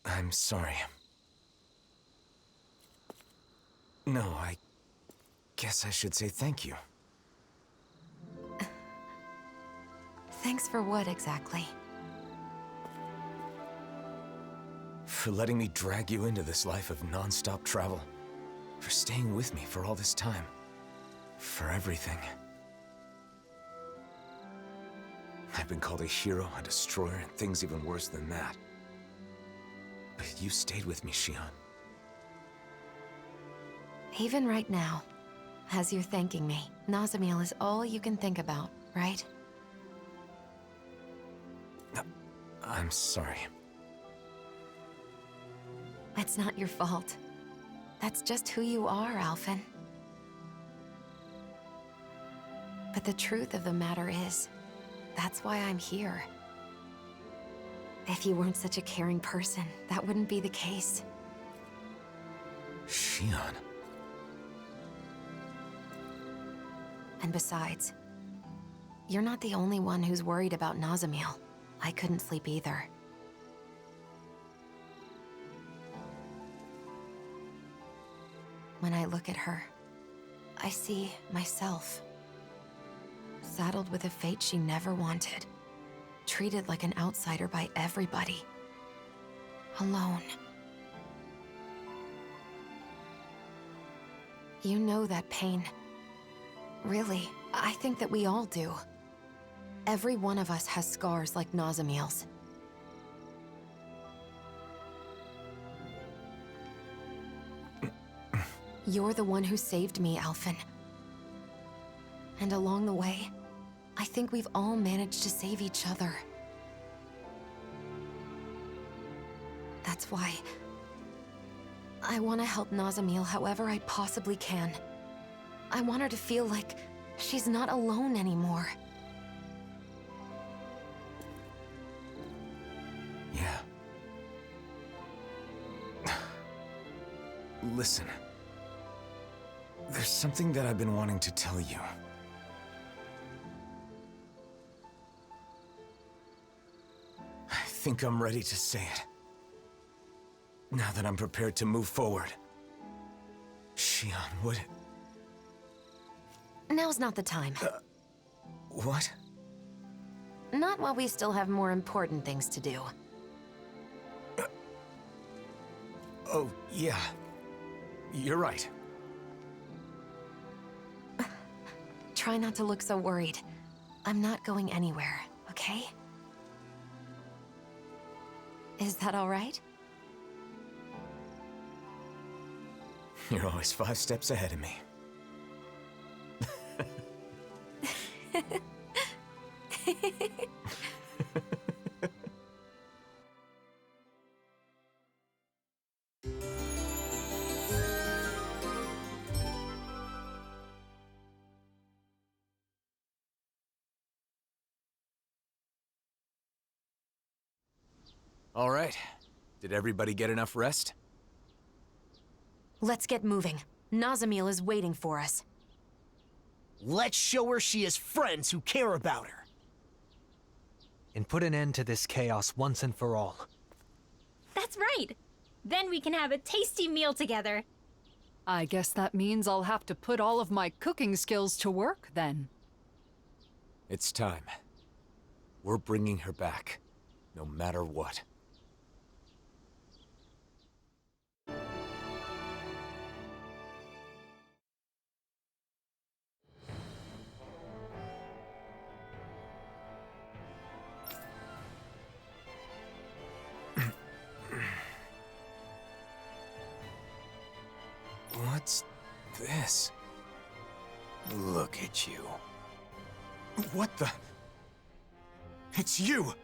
I'm sorry. No, I guess I should say thank you. Thanks for what, exactly? For letting me drag you into this life of non-stop travel. For staying with me for all this time. For everything. I've been called a hero, a destroyer, and things even worse than that. But you stayed with me, Xion. Even right now, as you're thanking me, Nazamiel is all you can think about, right? I'm sorry. It's not your fault. That's just who you are, Alphen. But the truth of the matter is, that's why I'm here. If you weren't such a caring person, that wouldn't be the case. Xion. And besides, you're not the only one who's worried about Nazamiel. I couldn't sleep either. When I look at her, I see myself. Saddled with a fate she never wanted. Treated like an outsider by everybody. Alone. You know that pain. Really, I think that we all do. Every one of us has scars like Nazamiel's. You're the one who saved me, Alphen. And along the way, I think we've all managed to save each other. That's why I want to help Nazamiel however I possibly can. I want her to feel like she's not alone anymore. Yeah. Listen. There's something that I've been wanting to tell you. I think I'm ready to say it. Now that I'm prepared to move forward. Xion, would... Now's not the time. What? Not while we still have more important things to do. Oh, yeah. You're right. Try not to look so worried. I'm not going anywhere, okay? Is that all right? You're always 5 steps ahead of me. All right. Did everybody get enough rest? Let's get moving. Nazamil is waiting for us. Let's show her she has friends who care about her. And put an end to this chaos once and for all. That's right. Then we can have a tasty meal together. I guess that means I'll have to put all of my cooking skills to work, then. It's time. We're bringing her back, no matter what. What's this? Look at you. What the? It's you!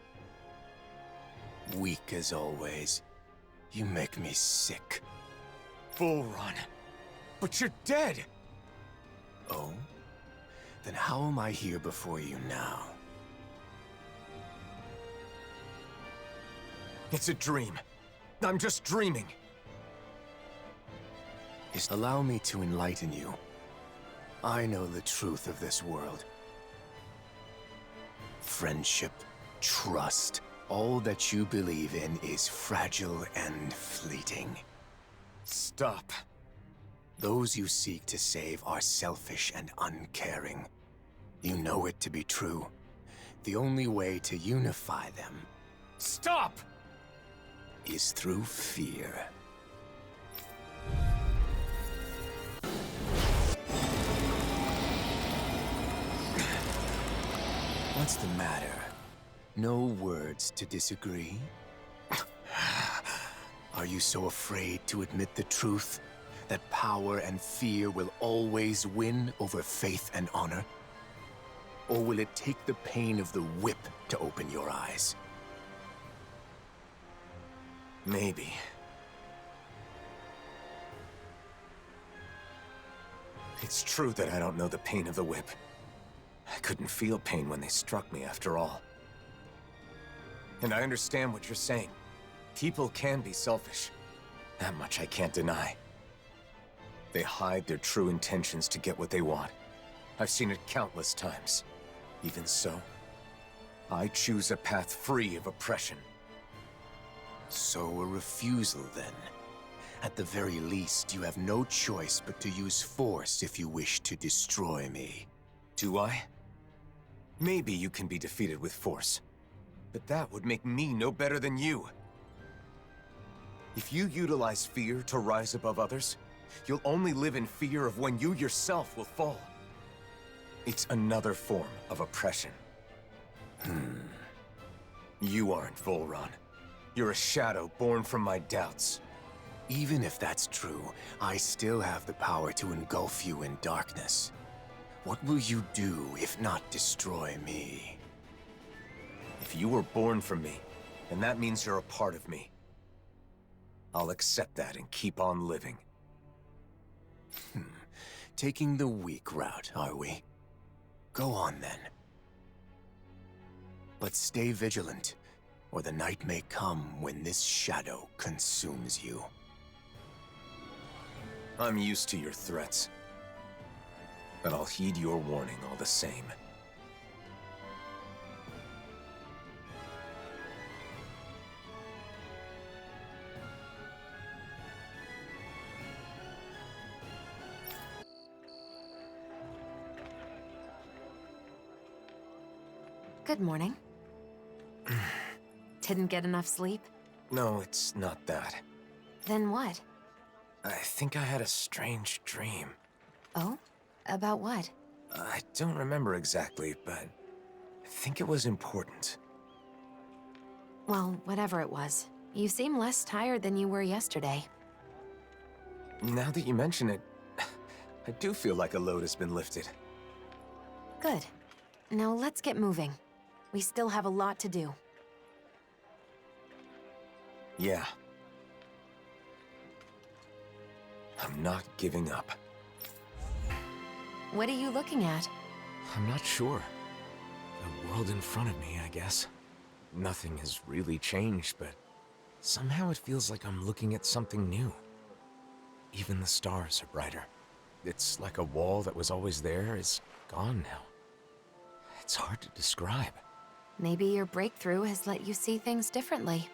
Weak as always. You make me sick. Bullrun. But you're dead! Oh? Then how am I here before you now? It's a dream. I'm just dreaming. Allow me to enlighten you. I know the truth of this world. Friendship, trust, all that you believe in is fragile and fleeting. Stop. Those you seek to save are selfish and uncaring. You know it to be true. The only way to unify them... Stop! ...is through fear. What's the matter? No words to disagree? Are you so afraid to admit the truth? That power and fear will always win over faith and honor? Or will it take the pain of the whip to open your eyes? Maybe. It's true that I don't know the pain of the whip. I couldn't feel pain when they struck me, after all. And I understand what you're saying. People can be selfish. That much I can't deny. They hide their true intentions to get what they want. I've seen it countless times. Even so, I choose a path free of oppression. So a refusal, then. At the very least, you have no choice but to use force if you wish to destroy me. Do I? Maybe you can be defeated with force, but that would make me no better than you. If you utilize fear to rise above others, you'll only live in fear of when you yourself will fall. It's another form of oppression. You aren't Volron. You're a shadow born from my doubts. Even if that's true, I still have the power to engulf you in darkness. What will you do if not destroy me? If you were born from me, then that means you're a part of me. I'll accept that and keep on living. Taking the weak route, are we? Go on, then. But stay vigilant, or the night may come when this shadow consumes you. I'm used to your threats, but I'll heed your warning all the same. Good morning. Didn't get enough sleep? No, it's not that. Then what? I think I had a strange dream. Oh? About what? I don't remember exactly, but I think it was important. Well, whatever it was. You seem less tired than you were yesterday. Now that you mention it, I do feel like a load has been lifted. Good. Now let's get moving. We still have a lot to do. Yeah. I'm not giving up. What are you looking at? I'm not sure. The world in front of me, I guess. Nothing has really changed, but Somehow it feels like I'm looking at something new. Even the stars are brighter. It's like a wall that was always there is gone now. It's hard to describe. Maybe your breakthrough has let you see things differently.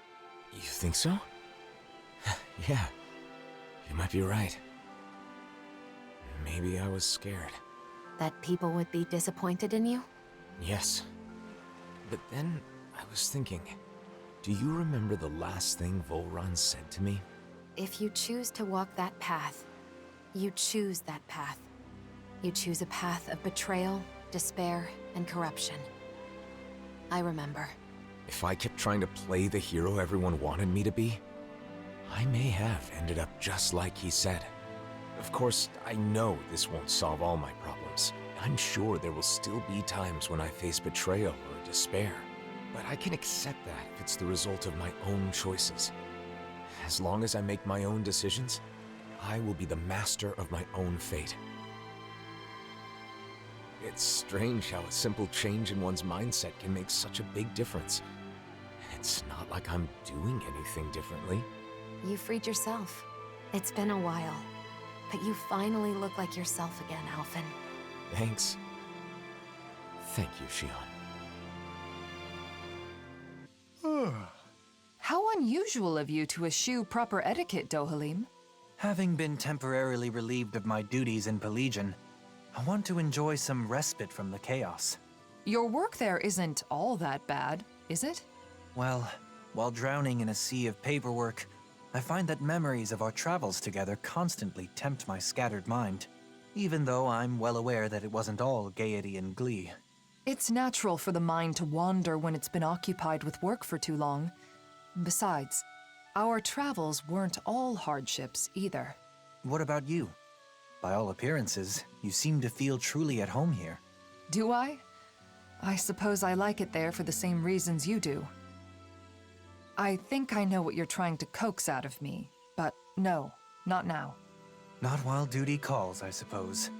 You think so? Yeah, you might be right. Maybe I was scared. That people would be disappointed in you? Yes. But then I was thinking, do you remember the last thing Volron said to me? If you choose to walk that path, you choose that path. You choose a path of betrayal, despair, and corruption. I remember. If I kept trying to play the hero everyone wanted me to be, I may have ended up just like he said. Of course, I know this won't solve all my problems. I'm sure there will still be times when I face betrayal or despair. But I can accept that if it's the result of my own choices. As long as I make my own decisions, I will be the master of my own fate. It's strange how a simple change in one's mindset can make such a big difference. It's not like I'm doing anything differently. You freed yourself. It's been a while. But you finally look like yourself again, Alphen. Thanks. Thank you, Shionne. How unusual of you to eschew proper etiquette, Dohalim. Having been temporarily relieved of my duties in Pelegion, I want to enjoy some respite from the chaos. Your work there isn't all that bad, is it? Well, while drowning in a sea of paperwork, I find that memories of our travels together constantly tempt my scattered mind, even though I'm well aware that it wasn't all gaiety and glee. It's natural for the mind to wander when it's been occupied with work for too long. Besides, our travels weren't all hardships either. What about you? By all appearances, you seem to feel truly at home here. Do I? I suppose I like it there for the same reasons you do. I think I know what you're trying to coax out of me, but no, not now. Not while duty calls, I suppose.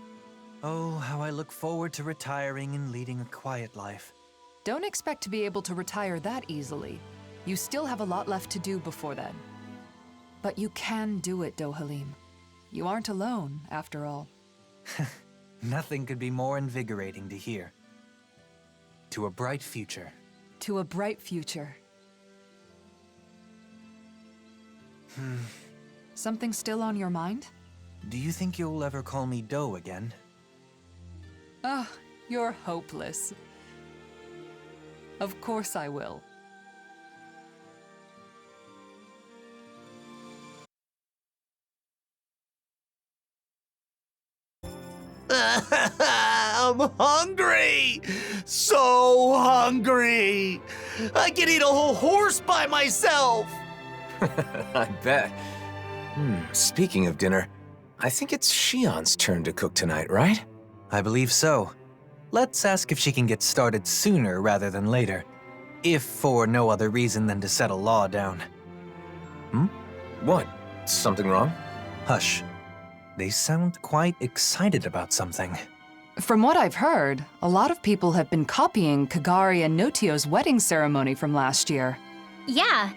Oh, how I look forward to retiring and leading a quiet life. Don't expect to be able to retire that easily. You still have a lot left to do before then. But you can do it, Dohalim. You aren't alone, after all. Nothing could be more invigorating to hear. To a bright future. To a bright future. Something still on your mind? Do you think you'll ever call me Doe again? Ah, you're hopeless. Of course I will. I'm hungry! So hungry! I could eat a whole horse by myself! I bet. Speaking of dinner, I think it's Shionne's turn to cook tonight, right? I believe so. Let's ask if she can get started sooner rather than later. If for no other reason than to settle Law down. What? Something wrong? Hush. They sound quite excited about something. From what I've heard, a lot of people have been copying Kagari and Notio's wedding ceremony from last year. Yeah,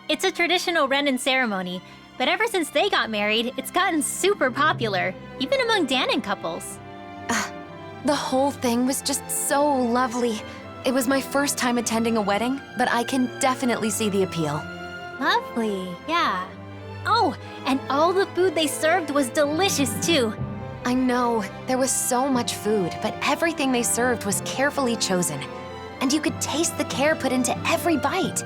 it's a traditional Renan ceremony, but ever since they got married, it's gotten super popular, even among Danan couples. The whole thing was just so lovely. It was my first time attending a wedding, but I can definitely see the appeal. Lovely, yeah. Oh, and all the food they served was delicious too. I know, there was so much food, but everything they served was carefully chosen. And you could taste the care put into every bite.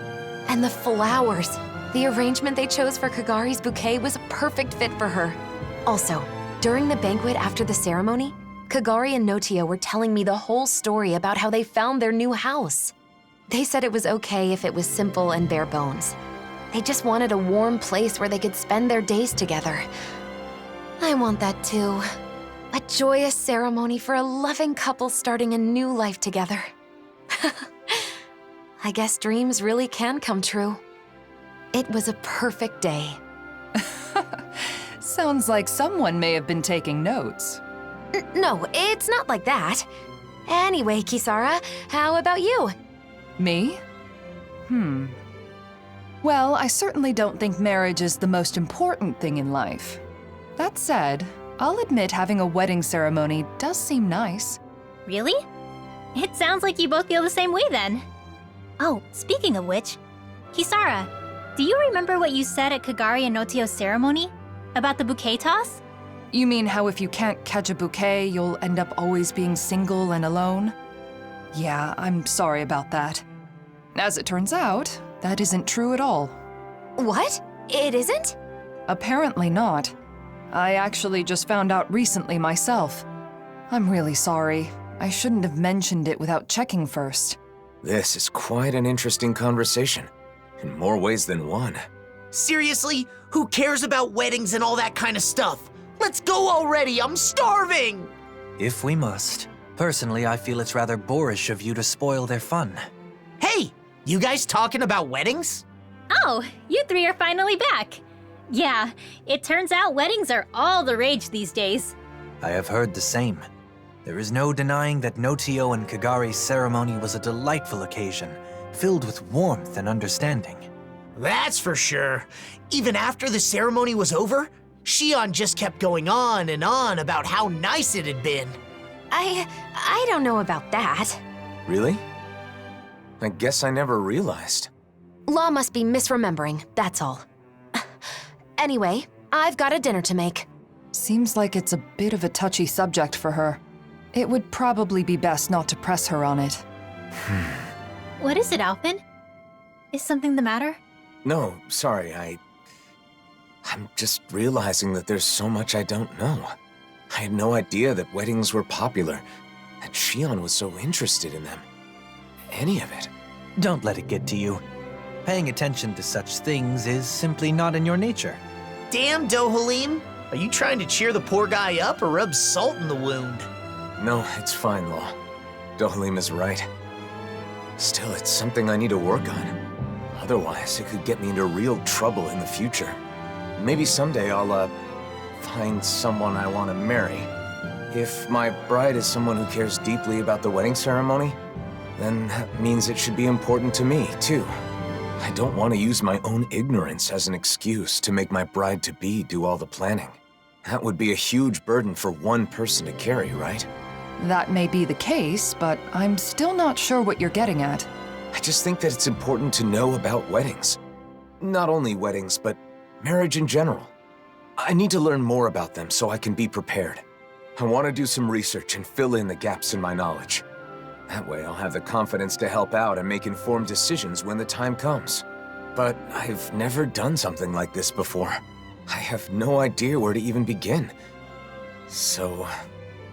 And the flowers. The arrangement they chose for Kagari's bouquet was a perfect fit for her. Also, during the banquet after the ceremony, Kagari and Notio were telling me the whole story about how they found their new house. They said it was okay if it was simple and bare bones. They just wanted a warm place where they could spend their days together. I want that too. A joyous ceremony for a loving couple starting a new life together. I guess dreams really can come true. It was a perfect day. Sounds like someone may have been taking notes. No, it's not like that. Anyway, Kisara, how about you? Me? Well, I certainly don't think marriage is the most important thing in life. That said, I'll admit having a wedding ceremony does seem nice. Really? It sounds like you both feel the same way then. Oh, speaking of which, Kisara, do you remember what you said at Kagari and Notio's ceremony? About the bouquet toss? You mean how if you can't catch a bouquet, you'll end up always being single and alone? Yeah, I'm sorry about that. As it turns out, that isn't true at all. What? It isn't? Apparently not. I actually just found out recently myself. I'm really sorry. I shouldn't have mentioned it without checking first. This is quite an interesting conversation, in more ways than one. Seriously? Who cares about weddings and all that kind of stuff? Let's go already, I'm starving! If we must. Personally, I feel it's rather boorish of you to spoil their fun. Hey, you guys talking about weddings? Oh, you three are finally back. Yeah, it turns out weddings are all the rage these days. I have heard the same. There is no denying that Notio and Kagari's ceremony was a delightful occasion, filled with warmth and understanding. That's for sure. Even after the ceremony was over, Shion just kept going on and on about how nice it had been. I don't know about that. Really? I guess I never realized. Law must be misremembering, that's all. Anyway, I've got a dinner to make. Seems like it's a bit of a touchy subject for her. It would probably be best not to press her on it. What is it, Alphen? Is something the matter? No, sorry, I'm just realizing that there's so much I don't know. I had no idea that weddings were popular, that Shion was so interested in them. Any of it. Don't let it get to you. Paying attention to such things is simply not in your nature. Damn, Dohalim! Are you trying to cheer the poor guy up or rub salt in the wound? No, it's fine, Law. Dohalim is right. Still, it's something I need to work on. Otherwise, it could get me into real trouble in the future. Maybe someday I'll, find someone I want to marry. If my bride is someone who cares deeply about the wedding ceremony, then that means it should be important to me, too. I don't want to use my own ignorance as an excuse to make my bride-to-be do all the planning. That would be a huge burden for one person to carry, right? That may be the case, but I'm still not sure what you're getting at. I just think that it's important to know about weddings. Not only weddings, but marriage in general. I need to learn more about them so I can be prepared. I want to do some research and fill in the gaps in my knowledge. That way I'll have the confidence to help out and make informed decisions when the time comes. But I've never done something like this before. I have no idea where to even begin. So...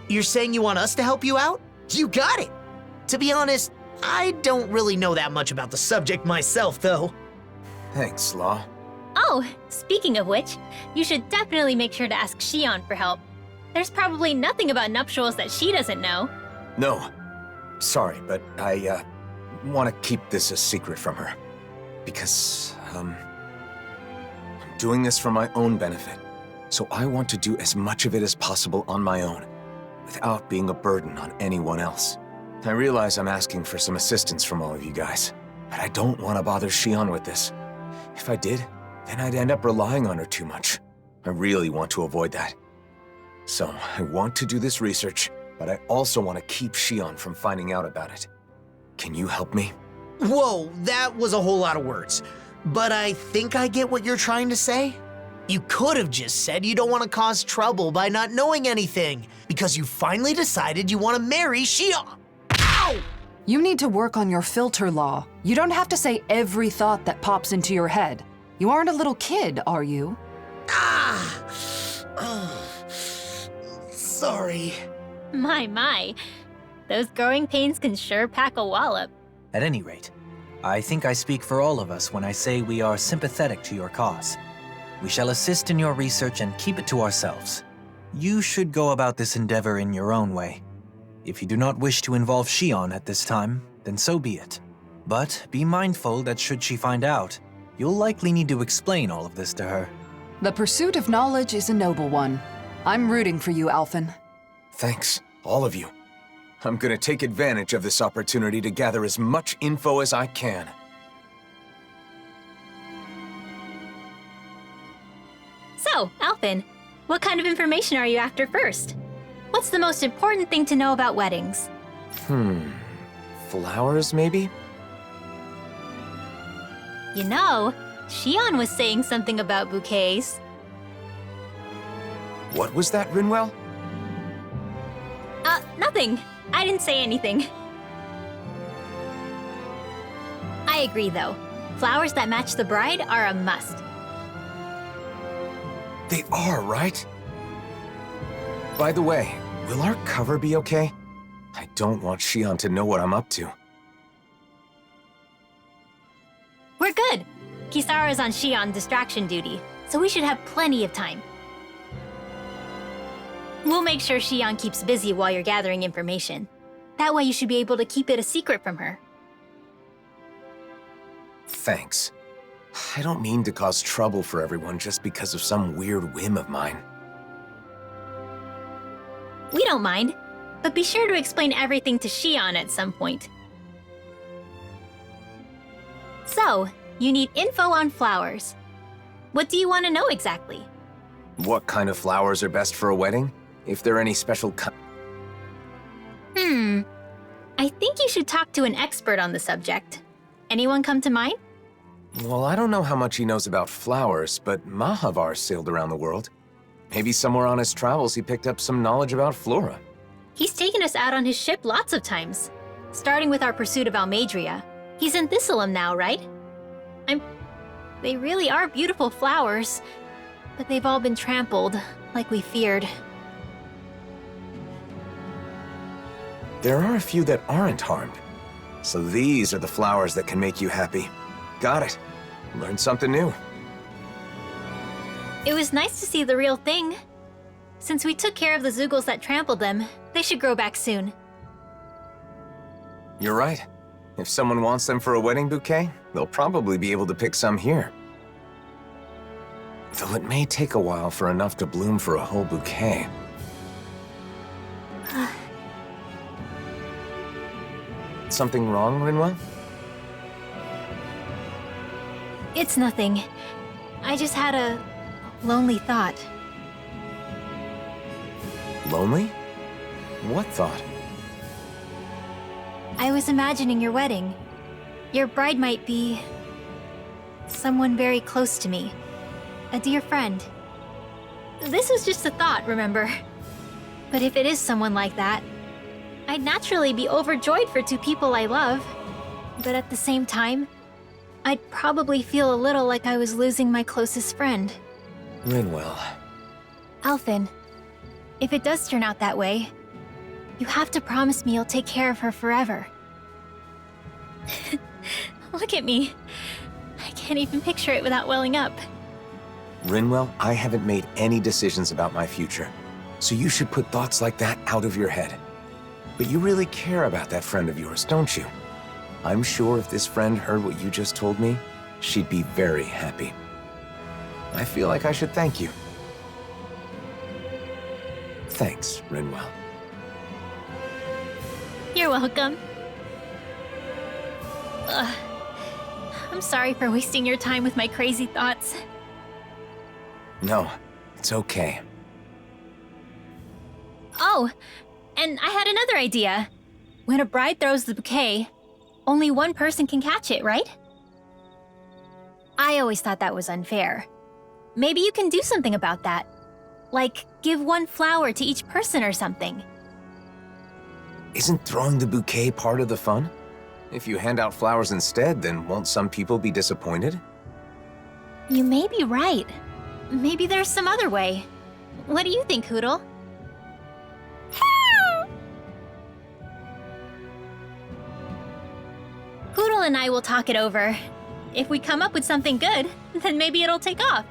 You're saying you want us to help you out? You got it! To be honest, I don't really know that much about the subject myself, though. Thanks, Law. Oh, speaking of which, you should definitely make sure to ask Shion for help. There's probably nothing about nuptials that she doesn't know. No. Sorry, but I, want to keep this a secret from her. Because, I'm doing this for my own benefit. So I want to do as much of it as possible on my own, without being a burden on anyone else. I realize I'm asking for some assistance from all of you guys, but I don't want to bother Shion with this. If I did, then I'd end up relying on her too much. I really want to avoid that. So, I want to do this research, but I also want to keep Shion from finding out about it. Can you help me? Whoa, that was a whole lot of words. But I think I get what you're trying to say. You could have just said you don't want to cause trouble by not knowing anything, because you finally decided you want to marry Shion. Ow! You need to work on your filter, Law. You don't have to say every thought that pops into your head. You aren't a little kid, are you? Ah! Oh. Sorry. My. Those growing pains can sure pack a wallop. At any rate, I think I speak for all of us when I say we are sympathetic to your cause. We shall assist in your research and keep it to ourselves. You should go about this endeavor in your own way. If you do not wish to involve Shion at this time, then so be it. But be mindful that should she find out, you'll likely need to explain all of this to her. The pursuit of knowledge is a noble one. I'm rooting for you, Alphen. Thanks, all of you. I'm gonna take advantage of this opportunity to gather as much info as I can. Alphen, what kind of information are you after first? What's the most important thing to know about weddings? Flowers, maybe? You know, Xion was saying something about bouquets. What was that, Rinwell? Nothing. I didn't say anything. I agree, though. Flowers that match the bride are a must. They are, right? By the way, will our cover be okay? I don't want Xion to know what I'm up to. We're good. Kisara's on Xion distraction duty, so we should have plenty of time. We'll make sure Xion keeps busy while you're gathering information. That way you should be able to keep it a secret from her. Thanks. I don't mean to cause trouble for everyone just because of some weird whim of mine. We don't mind, but be sure to explain everything to Xion at some point. So, you need info on flowers. What do you want to know exactly? What kind of flowers are best for a wedding? If there are any special I think you should talk to an expert on the subject. Anyone come to mind? Well, I don't know how much he knows about flowers, but Mahavar sailed around the world. Maybe somewhere on his travels he picked up some knowledge about flora. He's taken us out on his ship lots of times, starting with our pursuit of Almadria. He's in Thistleum now, right? They really are beautiful flowers, but they've all been trampled, like we feared. There are a few that aren't harmed. So these are the flowers that can make you happy. Got it. Learned something new. It was nice to see the real thing. Since we took care of the Zeugles that trampled them, they should grow back soon. You're right. If someone wants them for a wedding bouquet, they'll probably be able to pick some here. Though it may take a while for enough to bloom for a whole bouquet. Something wrong, Rinwell? It's nothing. I just had a lonely thought. Lonely? What thought? I was imagining your wedding. Your bride might be someone very close to me. A dear friend. This was just a thought, remember? But if it is someone like that, I'd naturally be overjoyed for two people I love. But at the same time, I'd probably feel a little like I was losing my closest friend. Rinwell. Alphen, if it does turn out that way, you have to promise me you'll take care of her forever. Look at me. I can't even picture it without welling up. Rinwell, I haven't made any decisions about my future, so you should put thoughts like that out of your head. But you really care about that friend of yours, don't you? I'm sure if this friend heard what you just told me, she'd be very happy. I feel like I should thank you. Thanks, Rinwell. You're welcome. I'm sorry for wasting your time with my crazy thoughts. No, it's okay. Oh, and I had another idea. When a bride throws the bouquet, only one person can catch it, right? I always thought that was unfair. Maybe you can do something about that. Like, give one flower to each person or something. Isn't throwing the bouquet part of the fun? If you hand out flowers instead, then won't some people be disappointed? You may be right. Maybe there's some other way. What do you think, Hootle? Hootle and I will talk it over. If we come up with something good, then maybe it'll take off.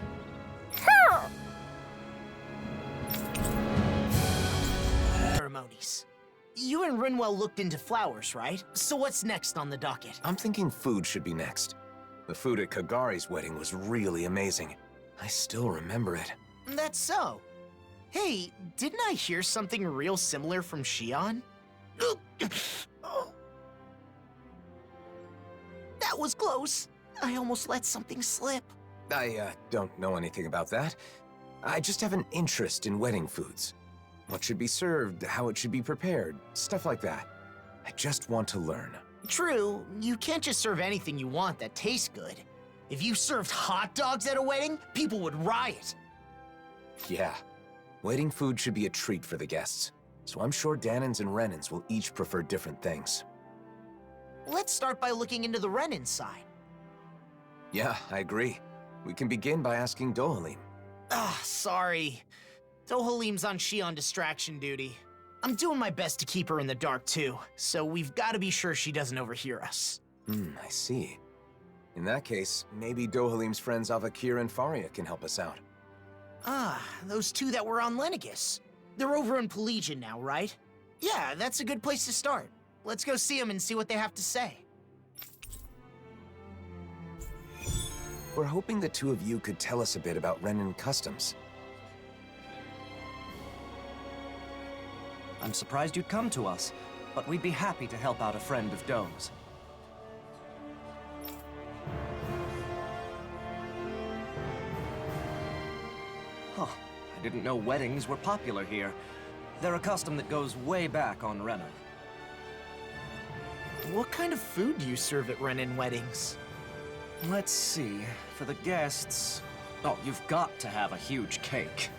Ceremonies. You and Rinwell looked into flowers, right? So what's next on the docket? I'm thinking food should be next. The food at Kagari's wedding was really amazing. I still remember it. That's so. Hey, didn't I hear something real similar from Xion? That was close. I almost let something slip. I don't know anything about that. I just have an interest in wedding foods. What should be served, how it should be prepared, stuff like that. I just want to learn. True, you can't just serve anything you want that tastes good. If you served hot dogs at a wedding, people would riot. Yeah, wedding food should be a treat for the guests. So I'm sure Danans and Renans will each prefer different things. Let's start by looking into the Renan side. Yeah, I agree. We can begin by asking Dohalim. Sorry. Dohalim's on Shion distraction duty. I'm doing my best to keep her in the dark too, so we've got to be sure she doesn't overhear us. I see. In that case, maybe Dohalim's friends Avakir and Faria can help us out. Those two that were on Lenegus. They're over in Pelagian now, right? Yeah, that's a good place to start. Let's go see them and see what they have to say. We're hoping the two of you could tell us a bit about Renan customs. I'm surprised you'd come to us, but we'd be happy to help out a friend of Dome's. Huh, I didn't know weddings were popular here. They're a custom that goes way back on Rena. What kind of food do you serve at Renan weddings? Let's see, for the guests... Oh, you've got to have a huge cake.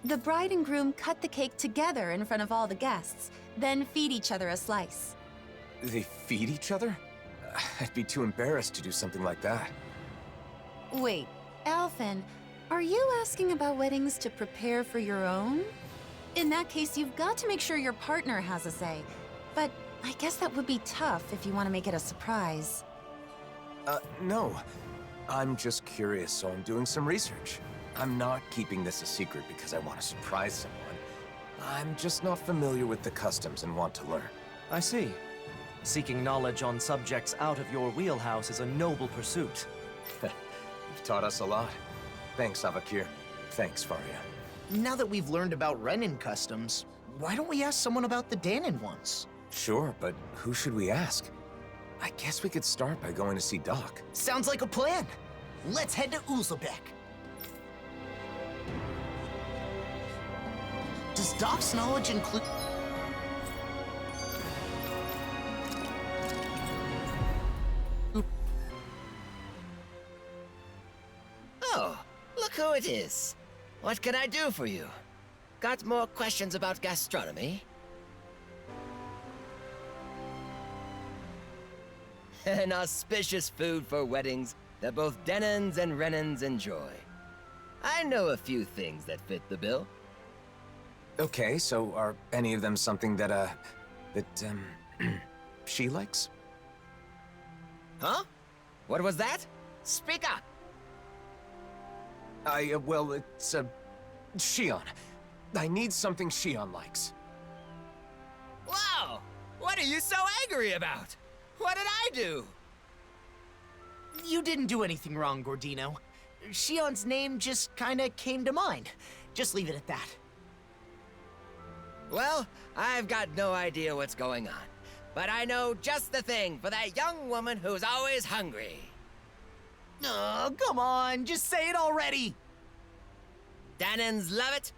The bride and groom cut the cake together in front of all the guests, then feed each other a slice. They feed each other? I'd be too embarrassed to do something like that. Wait, Alphen, are you asking about weddings to prepare for your own? In that case, you've got to make sure your partner has a say. But I guess that would be tough if you want to make it a surprise. No. I'm just curious, so I'm doing some research. I'm not keeping this a secret because I want to surprise someone. I'm just not familiar with the customs and want to learn. I see. Seeking knowledge on subjects out of your wheelhouse is a noble pursuit. You've taught us a lot. Thanks, Avakir. Thanks, Faria. Now that we've learned about Renan customs, why don't we ask someone about the Danan ones? Sure, but who should we ask? I guess we could start by going to see Doc. Sounds like a plan. Let's head to Uzlebek. Does Doc's knowledge include... Oh, look who it is. What can I do for you? Got more questions about gastronomy? An auspicious food for weddings that both Denons and Renans enjoy. I know a few things that fit the bill. Okay, so are any of them something that, she likes? Huh? What was that? Speak up! Well, it's, Shion. I need something Shion likes. Wow! What are you so angry about? What did I do? You didn't do anything wrong, Gordino. Shion's name just kinda came to mind. Just leave it at that. Well, I've got no idea what's going on, but I know just the thing for that young woman who's always hungry. Oh, come on, just say it already! Danans love it,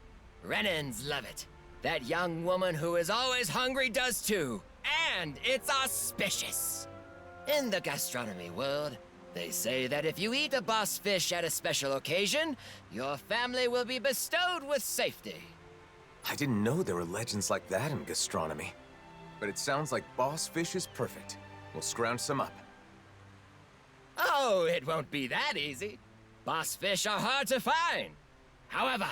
Renans love it. That young woman who is always hungry does too, and it's auspicious. In the gastronomy world, they say that if you eat a boss fish at a special occasion, your family will be bestowed with safety. I didn't know there were legends like that in gastronomy. But it sounds like boss fish is perfect. We'll scrounge some up. Oh, it won't be that easy. Boss fish are hard to find. However,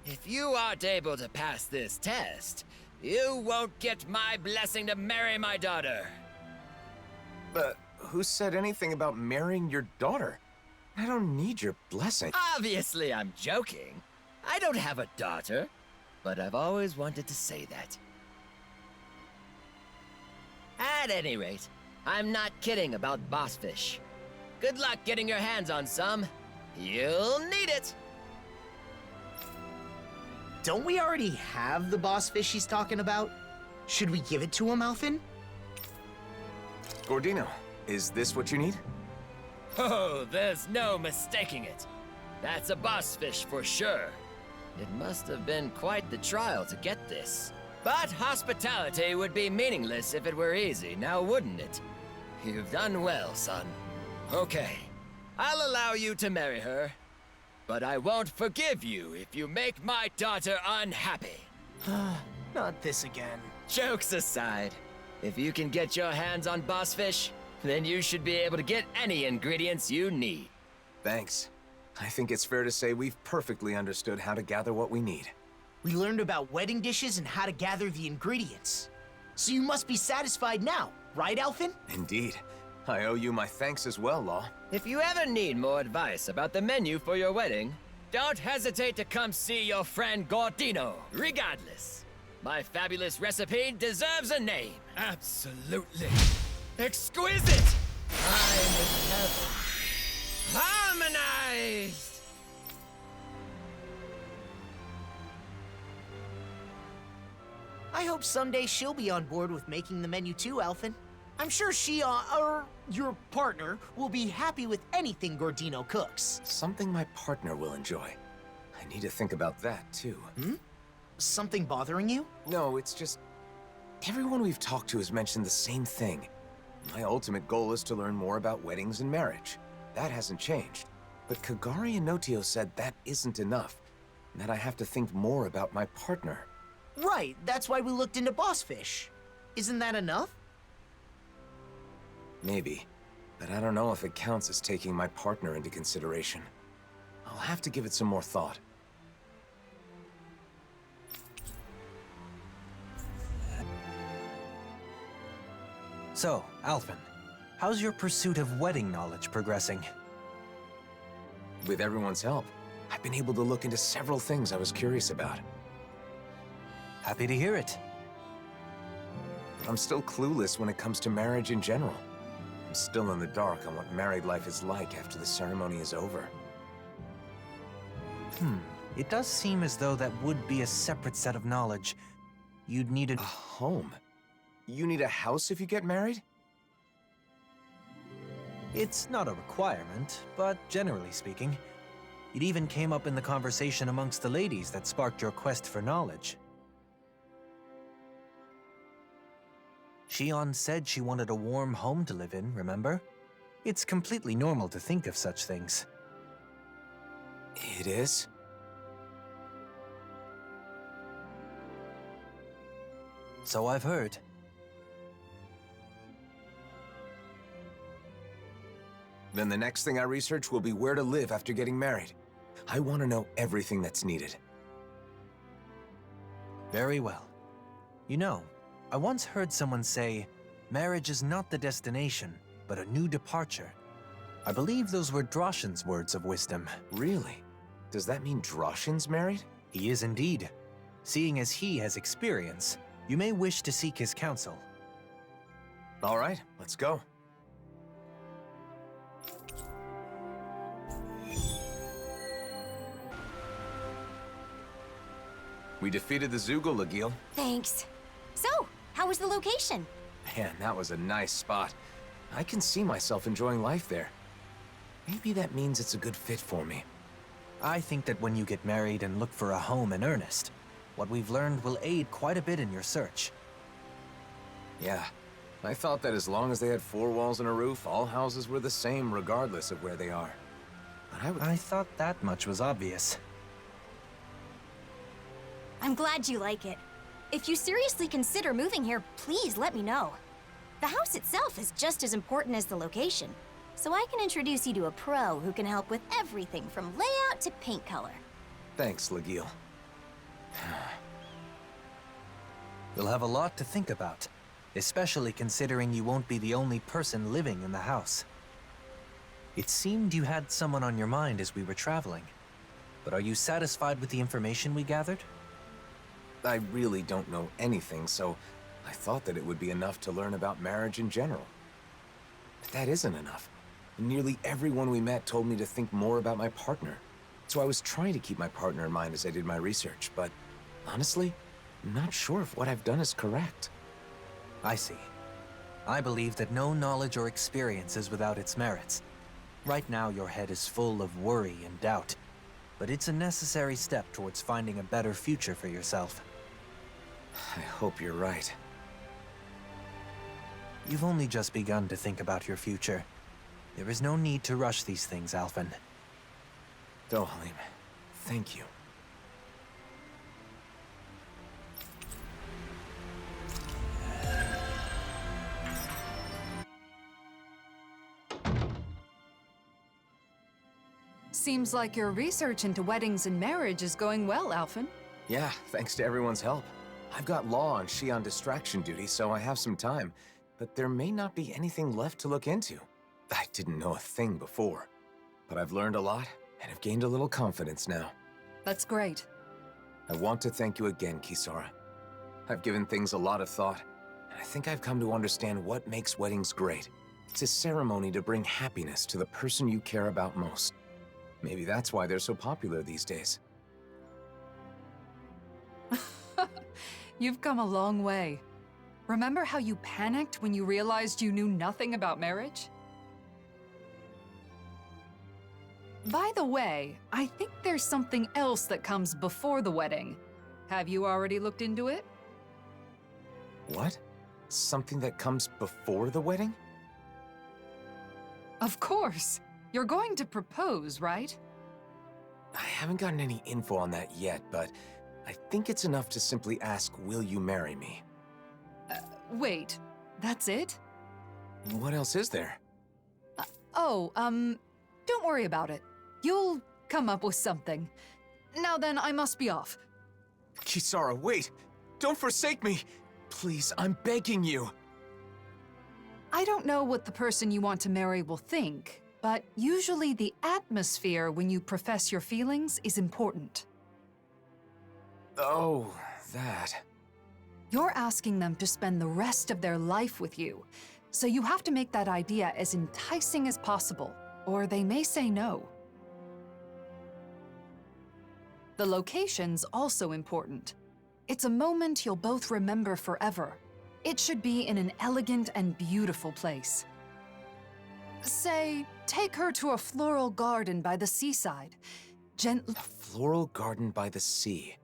if you aren't able to pass this test, you won't get my blessing to marry my daughter. Who said anything about marrying your daughter? I don't need your blessing. Obviously, I'm joking. I don't have a daughter, but I've always wanted to say that. At any rate, I'm not kidding about boss fish. Good luck getting your hands on some. You'll need it. Don't we already have the boss fish he's talking about? Should we give it to him, Alphen? Gordino, is this what you need? Oh, there's no mistaking it. That's a boss fish for sure. It must have been quite the trial to get this. But hospitality would be meaningless if it were easy, now wouldn't it? You've done well, son. Okay, I'll allow you to marry her, but I won't forgive you if you make my daughter unhappy. Not this again. Jokes aside, if you can get your hands on bossfish, then you should be able to get any ingredients you need. Thanks. I think it's fair to say we've perfectly understood how to gather what we need. We learned about wedding dishes and how to gather the ingredients. So you must be satisfied now, right, Alphen? Indeed. I owe you my thanks as well, Law. If you ever need more advice about the menu for your wedding, don't hesitate to come see your friend Gordino, regardless. My fabulous recipe deserves a name. Absolutely exquisite! I'm in heaven. Harmonized! I hope someday she'll be on board with making the menu too, Alphen. I'm sure she, your partner, will be happy with anything Gordino cooks. Something my partner will enjoy. I need to think about that, too. Something bothering you? No, it's just... everyone we've talked to has mentioned the same thing. My ultimate goal is to learn more about weddings and marriage. That hasn't changed. But Kagari and Notio said that isn't enough, and that I have to think more about my partner. Right, that's why we looked into bossfish. Isn't that enough? Maybe, but I don't know if it counts as taking my partner into consideration. I'll have to give it some more thought. So, Alphen, how's your pursuit of wedding knowledge progressing? With everyone's help, I've been able to look into several things I was curious about. Happy to hear it. I'm still clueless when it comes to marriage in general. I'm still in the dark on what married life is like after the ceremony is over. It does seem as though that would be a separate set of knowledge. You'd need a home? You need a house if you get married? It's not a requirement, but generally speaking, it even came up in the conversation amongst the ladies that sparked your quest for knowledge. Shion said she wanted a warm home to live in, remember? It's completely normal to think of such things. It is? So I've heard. Then the next thing I research will be where to live after getting married. I want to know everything that's needed. Very well. You know, I once heard someone say, marriage is not the destination, but a new departure. I believe those were Droshin's words of wisdom. Really? Does that mean Droshin's married? He is indeed. Seeing as he has experience, you may wish to seek his counsel. All right, let's go. We defeated the Zoogle, Lagiel. Thanks. So, how was the location? Man, that was a nice spot. I can see myself enjoying life there. Maybe that means it's a good fit for me. I think that when you get married and look for a home in earnest, what we've learned will aid quite a bit in your search. Yeah, I thought that as long as they had 4 walls and a roof, all houses were the same regardless of where they are. But I thought that much was obvious. I'm glad you like it. If you seriously consider moving here, please let me know. The house itself is just as important as the location, so I can introduce you to a pro who can help with everything from layout to paint color. Thanks, Lagiel. You'll have a lot to think about, especially considering you won't be the only person living in the house. It seemed you had someone on your mind as we were traveling, but are you satisfied with the information we gathered? I really don't know anything, so I thought that it would be enough to learn about marriage in general. But that isn't enough. Nearly everyone we met told me to think more about my partner. So I was trying to keep my partner in mind as I did my research, but honestly, I'm not sure if what I've done is correct. I see. I believe that no knowledge or experience is without its merits. Right now, your head is full of worry and doubt, but it's a necessary step towards finding a better future for yourself. I hope you're right. You've only just begun to think about your future. There is no need to rush these things, Alphen. Dohalim, thank you. Seems like your research into weddings and marriage is going well, Alphen. Yeah, thanks to everyone's help. I've got Law on Xi'an distraction duty, so I have some time. But there may not be anything left to look into. I didn't know a thing before. But I've learned a lot, and have gained a little confidence now. That's great. I want to thank you again, Kisara. I've given things a lot of thought, and I think I've come to understand what makes weddings great. It's a ceremony to bring happiness to the person you care about most. Maybe that's why they're so popular these days. You've come a long way. Remember how you panicked when you realized you knew nothing about marriage? By the way, I think there's something else that comes before the wedding. Have you already looked into it? What? Something that comes before the wedding? Of course. You're going to propose, right? I haven't gotten any info on that yet, but I think it's enough to simply ask, will you marry me? Wait, that's it? What else is there? Don't worry about it. You'll come up with something. Now then, I must be off. Kisara, wait! Don't forsake me! Please, I'm begging you! I don't know what the person you want to marry will think, but usually the atmosphere when you profess your feelings is important. Oh, that. You're asking them to spend the rest of their life with you, so you have to make that idea as enticing as possible, or they may say no. The location's also important. It's a moment you'll both remember forever. It should be in an elegant and beautiful place. Say, take her to a floral garden by the seaside. A floral garden by the sea.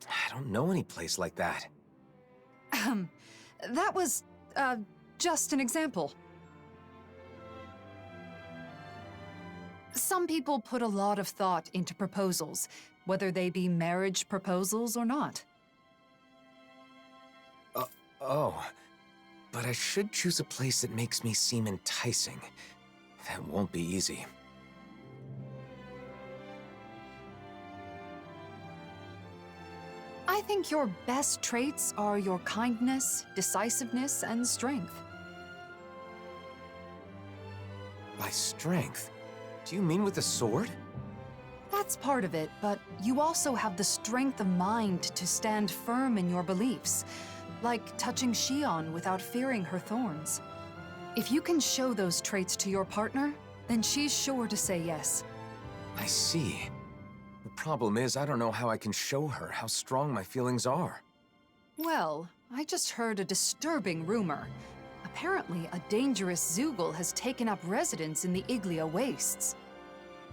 I don't know any place like that. That was, just an example. Some people put a lot of thought into proposals, whether they be marriage proposals or not. But I should choose a place that makes me seem enticing. That won't be easy. I think your best traits are your kindness, decisiveness, and strength. By strength? Do you mean with the sword? That's part of it, but you also have the strength of mind to stand firm in your beliefs, like touching Xi'an without fearing her thorns. If you can show those traits to your partner, then she's sure to say yes. I see. The problem is, I don't know how I can show her how strong my feelings are. Well, I just heard a disturbing rumor. Apparently, a dangerous Zeugl has taken up residence in the Iglia Wastes.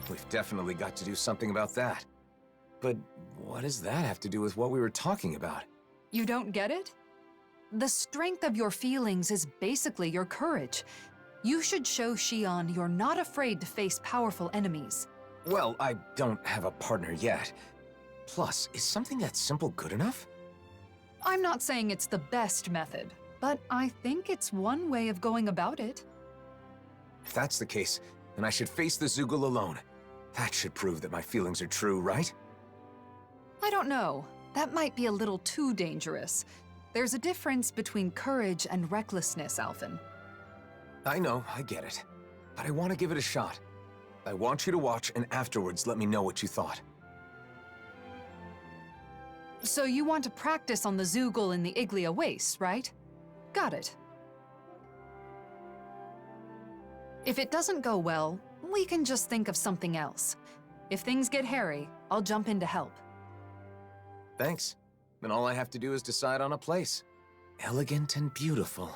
We've definitely got to do something about that. But what does that have to do with what we were talking about? You don't get it? The strength of your feelings is basically your courage. You should show Xi'an you're not afraid to face powerful enemies. Well, I don't have a partner yet. Plus, is something that simple good enough? I'm not saying it's the best method, but I think it's one way of going about it. If that's the case, then I should face the Zeugl alone. That should prove that my feelings are true, right? I don't know. That might be a little too dangerous. There's a difference between courage and recklessness, Alphen. I know, I get it. But I want to give it a shot. I want you to watch and afterwards let me know what you thought. So you want to practice on the Zeugl in the Iglia Wastes, right? Got it. If it doesn't go well, we can just think of something else. If things get hairy, I'll jump in to help. Thanks. Then all I have to do is decide on a place. Elegant and beautiful.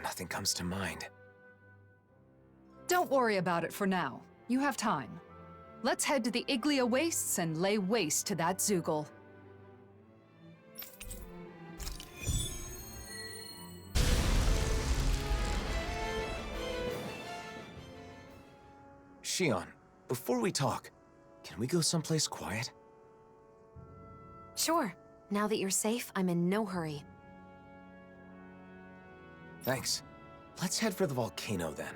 Nothing comes to mind. Don't worry about it for now. You have time. Let's head to the Iglia Wastes and lay waste to that Zoogle. Shion, before we talk, can we go someplace quiet? Sure. Now that you're safe, I'm in no hurry. Thanks. Let's head for the volcano then.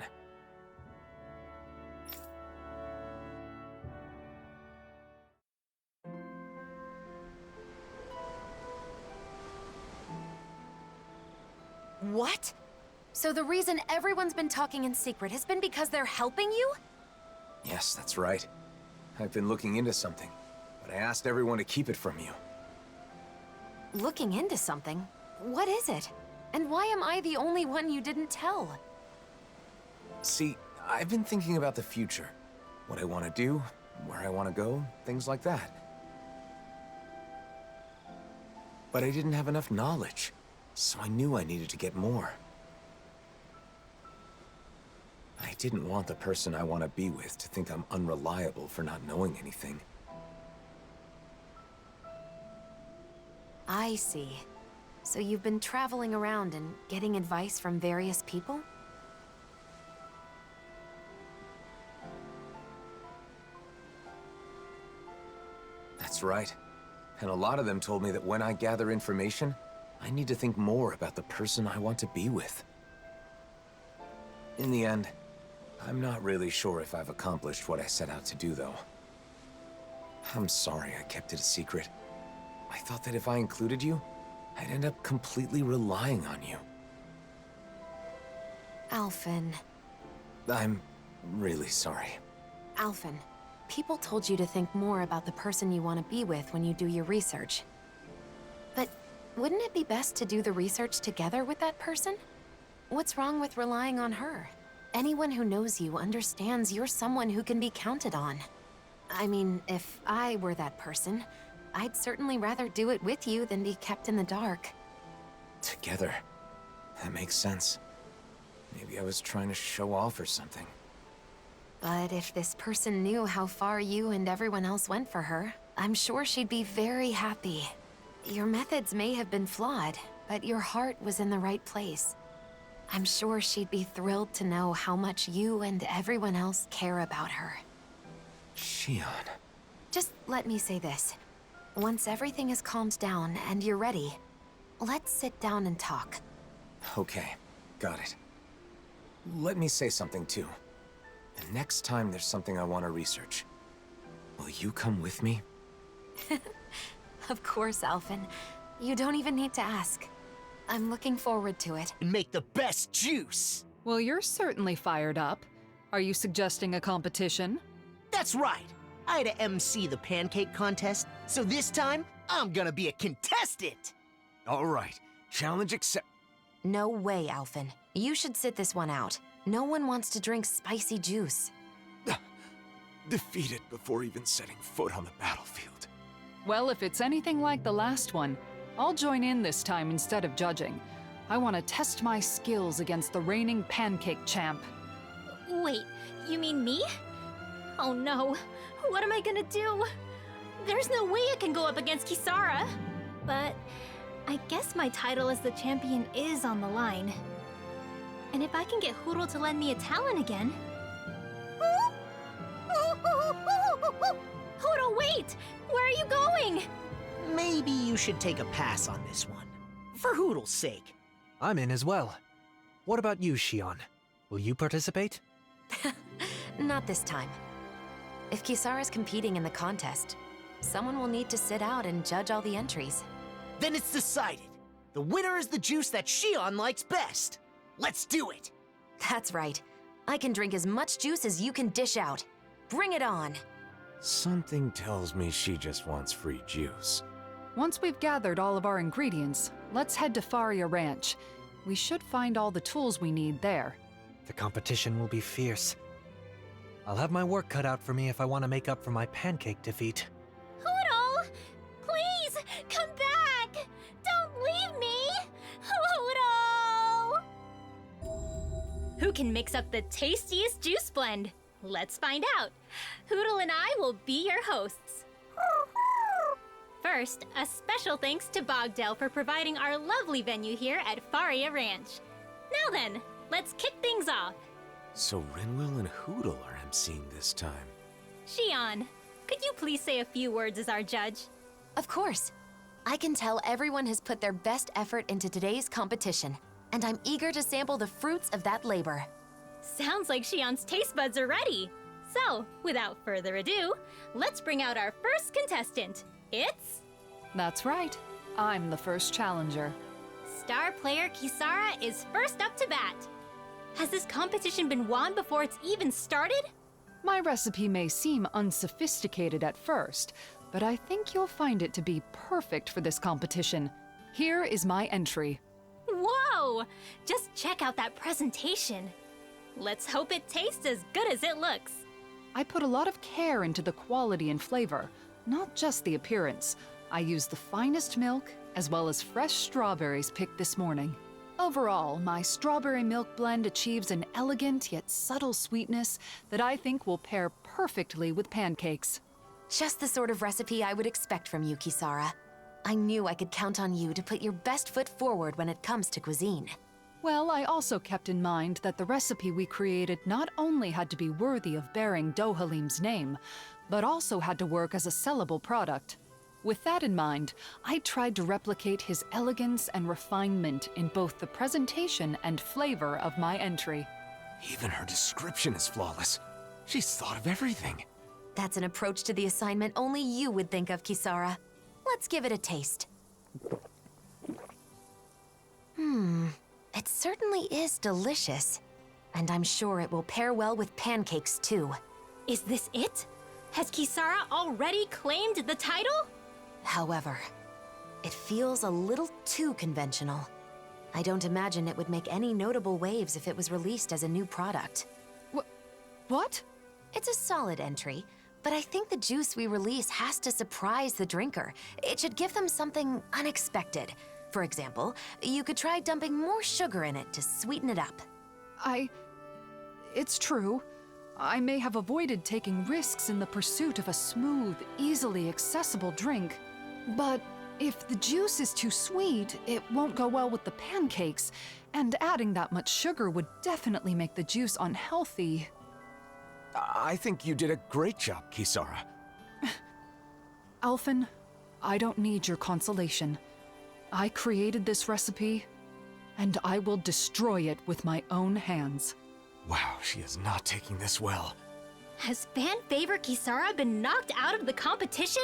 What? So the reason everyone's been talking in secret has been because they're helping you? Yes, that's right. I've been looking into something, but I asked everyone to keep it from you. Looking into something? What is it? And why am I the only one you didn't tell? See, I've been thinking about the future. What I want to do, where I want to go, things like that. But I didn't have enough knowledge, so I knew I needed to get more. I didn't want the person I want to be with to think I'm unreliable for not knowing anything. I see. So you've been traveling around and getting advice from various people? That's right. And a lot of them told me that when I gather information, I need to think more about the person I want to be with. In the end, I'm not really sure if I've accomplished what I set out to do, though. I'm sorry I kept it a secret. I thought that if I included you, I'd end up completely relying on you. Alphen. I'm really sorry. Alphen, people told you to think more about the person you want to be with when you do your research. But wouldn't it be best to do the research together with that person? What's wrong with relying on her? Anyone who knows you understands you're someone who can be counted on. I mean, if I were that person, I'd certainly rather do it with you than be kept in the dark. Together. That makes sense. Maybe I was trying to show off or something. But if this person knew how far you and everyone else went for her, I'm sure she'd be very happy. Your methods may have been flawed, but your heart was in the right place. I'm sure she'd be thrilled to know how much you and everyone else care about her. Shion. Just let me say this. Once everything is calmed down and you're ready, let's sit down and talk. Okay, got it. Let me say something too. The next time there's something I want to research, will you come with me? Of course, Alphen. You don't even need to ask. I'm looking forward to it. And make the best juice! Well, you're certainly fired up. Are you suggesting a competition? That's right! I had to MC the pancake contest, so this time, I'm gonna be a contestant! All right, challenge accept. No way, Alphen. You should sit this one out. No one wants to drink spicy juice. Defeated before even setting foot on the battlefield. Well, if it's anything like the last one, I'll join in this time instead of judging. I want to test my skills against the reigning pancake champ. Wait, you mean me? Oh no, what am I gonna do? There's no way I can go up against Kisara. But I guess my title as the champion is on the line. And if I can get Huro to lend me a talent again... Huro, wait! Where are you going? Maybe you should take a pass on this one. For Hoodle's sake. I'm in as well. What about you, Shion? Will you participate? Not this time. If Kisara's competing in the contest, someone will need to sit out and judge all the entries. Then it's decided. The winner is the juice that Shion likes best. Let's do it! That's right. I can drink as much juice as you can dish out. Bring it on! Something tells me she just wants free juice. Once we've gathered all of our ingredients, let's head to Faria Ranch. We should find all the tools we need there. The competition will be fierce. I'll have my work cut out for me if I want to make up for my pancake defeat. Huro! Please, come back! Don't leave me! Huro! Who can mix up the tastiest juice blend? Let's find out. Hootle and I will be your hosts. First, a special thanks to Bogdell for providing our lovely venue here at Faria Ranch. Now then, let's kick things off. So Rinwell and Hootle are emceeing this time. Xion, could you please say a few words as our judge? Of course. I can tell everyone has put their best effort into today's competition, and I'm eager to sample the fruits of that labor. Sounds like Xion's taste buds are ready. So, without further ado, let's bring out our first contestant. It's... That's right. I'm the first challenger. Star player Kisara is first up to bat. Has this competition been won before it's even started? My recipe may seem unsophisticated at first, but I think you'll find it to be perfect for this competition. Here is my entry. Whoa! Just check out that presentation. Let's hope it tastes as good as it looks. I put a lot of care into the quality and flavor, not just the appearance. I used the finest milk, as well as fresh strawberries picked this morning. Overall, my strawberry milk blend achieves an elegant yet subtle sweetness that I think will pair perfectly with pancakes. Just the sort of recipe I would expect from you, Kisara. I knew I could count on you to put your best foot forward when it comes to cuisine. Well, I also kept in mind that the recipe we created not only had to be worthy of bearing Dohalim's name, but also had to work as a sellable product. With that in mind, I tried to replicate his elegance and refinement in both the presentation and flavor of my entry. Even her description is flawless. She's thought of everything. That's an approach to the assignment only you would think of, Kisara. Let's give it a taste. It certainly is delicious. And I'm sure it will pair well with pancakes, too. Is this it? Has Kisara already claimed the title? However, it feels a little too conventional. I don't imagine it would make any notable waves if it was released as a new product. What? It's a solid entry, but I think the juice we release has to surprise the drinker. It should give them something unexpected. For example, you could try dumping more sugar in it to sweeten it up. It's true. I may have avoided taking risks in the pursuit of a smooth, easily accessible drink. But if the juice is too sweet, it won't go well with the pancakes, and adding that much sugar would definitely make the juice unhealthy. I think you did a great job, Kisara. Alphen, I don't need your consolation. I created this recipe, and I will destroy it with my own hands. Wow, she is not taking this well. Has fan favorite Kisara been knocked out of the competition?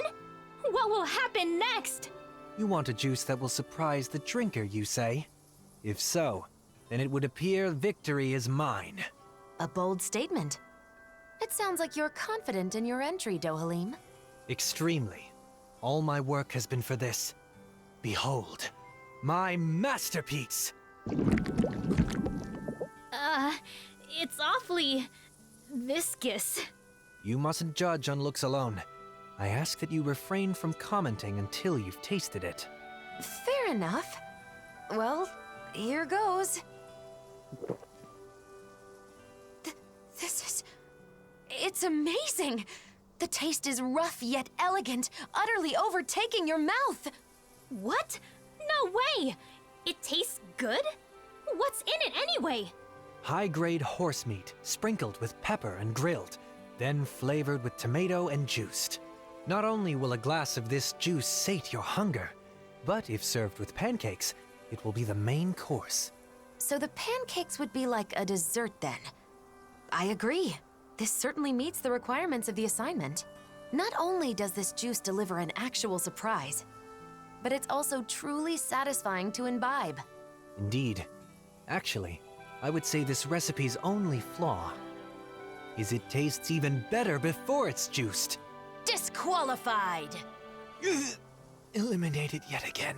What will happen next? You want a juice that will surprise the drinker, you say? If so, then it would appear victory is mine. A bold statement. It sounds like you're confident in your entry, Dohalim. Extremely. All my work has been for this. Behold, my masterpiece! It's awfully... viscous. You mustn't judge on looks alone. I ask that you refrain from commenting until you've tasted it. Fair enough. Well, here goes. This is... It's amazing! The taste is rough yet elegant, utterly overtaking your mouth! What? No way! It tastes good? What's in it anyway? High-grade horse meat, sprinkled with pepper and grilled, then flavored with tomato and juiced. Not only will a glass of this juice sate your hunger, but if served with pancakes, it will be the main course. So the pancakes would be like a dessert then? I agree. This certainly meets the requirements of the assignment. Not only does this juice deliver an actual surprise, but it's also truly satisfying to imbibe. Indeed. Actually, I would say this recipe's only flaw is it tastes even better before it's juiced. Disqualified! Eliminated yet again.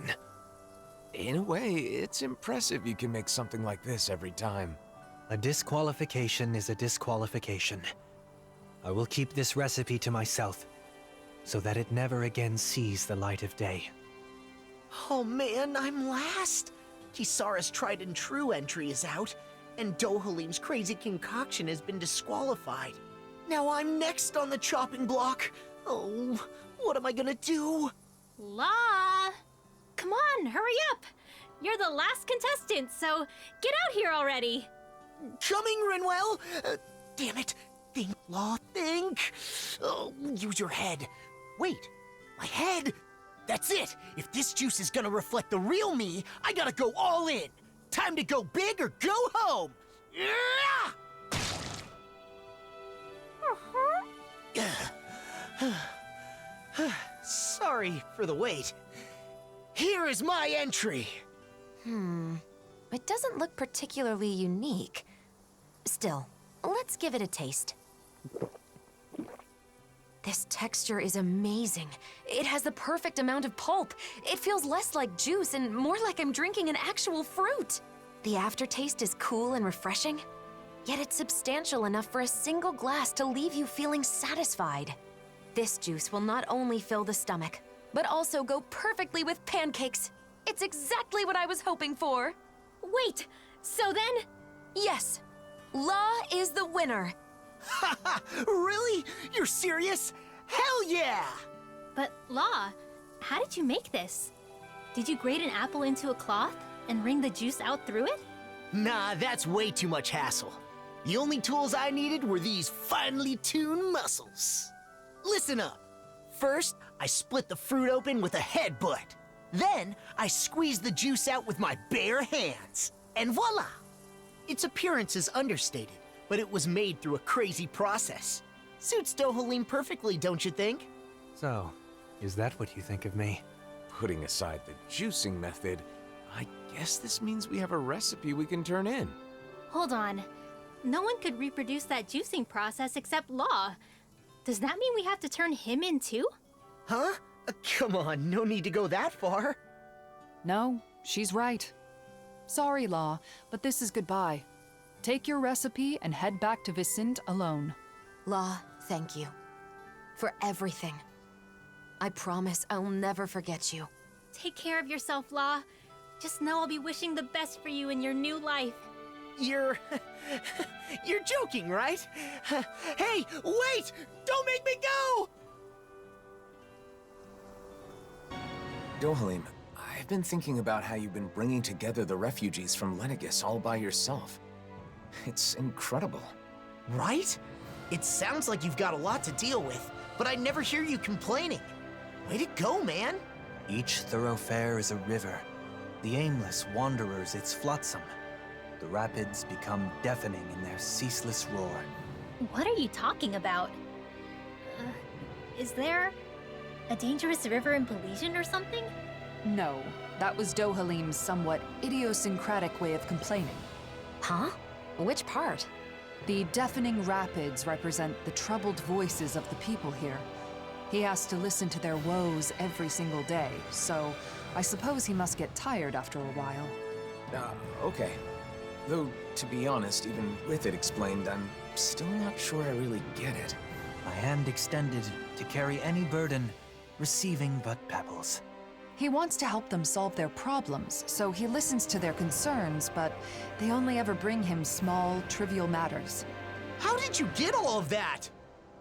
In a way, it's impressive you can make something like this every time. A disqualification is a disqualification. I will keep this recipe to myself, so that it never again sees the light of day. Oh man, I'm last! Kisara's tried and true entry is out, and Dohalim's crazy concoction has been disqualified. Now I'm next on the chopping block. Oh, what am I gonna do? Law! Come on, hurry up! You're the last contestant, so get out here already! Coming, Rinwell! Damn it! Think, Law, think! Oh, use your head. Wait, my head? That's it! If this juice is gonna reflect the real me, I gotta go all in! Time to go big or go home! Sorry for the wait. Here is my entry! It doesn't look particularly unique. Still, let's give it a taste. This texture is amazing. It has the perfect amount of pulp. It feels less like juice and more like I'm drinking an actual fruit. The aftertaste is cool and refreshing, yet it's substantial enough for a single glass to leave you feeling satisfied. This juice will not only fill the stomach, but also go perfectly with pancakes. It's exactly what I was hoping for. Wait, so then? Yes, La is the winner. Haha, really? You're serious? Hell yeah! But Law, how did you make this? Did you grate an apple into a cloth and wring the juice out through it? Nah, that's way too much hassle. The only tools I needed were these finely tuned muscles. Listen up. First, I split the fruit open with a headbutt. Then, I squeezed the juice out with my bare hands. And voila! Its appearance is understated, but it was made through a crazy process. Suits Dohalim perfectly, don't you think? So, is that what you think of me? Putting aside the juicing method, I guess this means we have a recipe we can turn in. Hold on. No one could reproduce that juicing process except Law. Does that mean we have to turn him in too? Huh? Come on, no need to go that far. No, she's right. Sorry, Law, but this is goodbye. Take your recipe and head back to Vicente alone. Law, thank you. For everything. I promise I'll never forget you. Take care of yourself, Law. Just know I'll be wishing the best for you in your new life. You're joking, right? Hey, wait! Don't make me go! Dohalim, I've been thinking about how you've been bringing together the refugees from Lenegis all by yourself. It's incredible. Right? It sounds like you've got a lot to deal with, but I never hear you complaining. Way to go, man! Each thoroughfare is a river. The aimless wanderers its flotsam. The rapids become deafening in their ceaseless roar. What are you talking about? Is there a dangerous river in Pelesian or something? No, that was Dohalim's somewhat idiosyncratic way of complaining. Huh? Which part? The deafening rapids represent the troubled voices of the people here. He has to listen to their woes every single day, so I suppose he must get tired after a while. Okay. Though, to be honest, even with it explained, I'm still not sure I really get it. My hand extended to carry any burden, receiving but pebbles. He wants to help them solve their problems, so he listens to their concerns, but they only ever bring him small, trivial matters. How did you get all of that?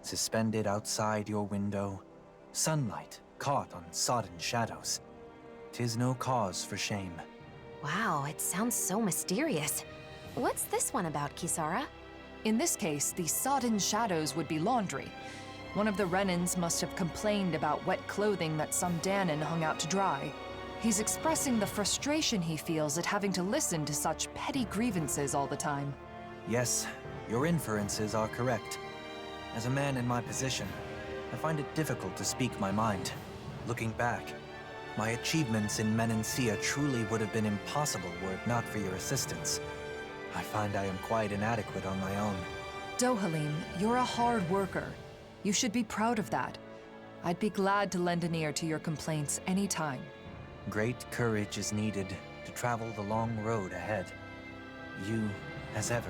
Suspended outside your window, sunlight caught on sodden shadows. 'Tis no cause for shame. Wow, it sounds so mysterious. What's this one about, Kisara? In this case, the sodden shadows would be laundry. One of the Renans must have complained about wet clothing that some Danon hung out to dry. He's expressing the frustration he feels at having to listen to such petty grievances all the time. Yes, your inferences are correct. As a man in my position, I find it difficult to speak my mind. Looking back, my achievements in Menancia truly would have been impossible were it not for your assistance. I find I am quite inadequate on my own. Dohalim, you're a hard worker. You should be proud of that. I'd be glad to lend an ear to your complaints anytime. Great courage is needed to travel the long road ahead. You, as ever,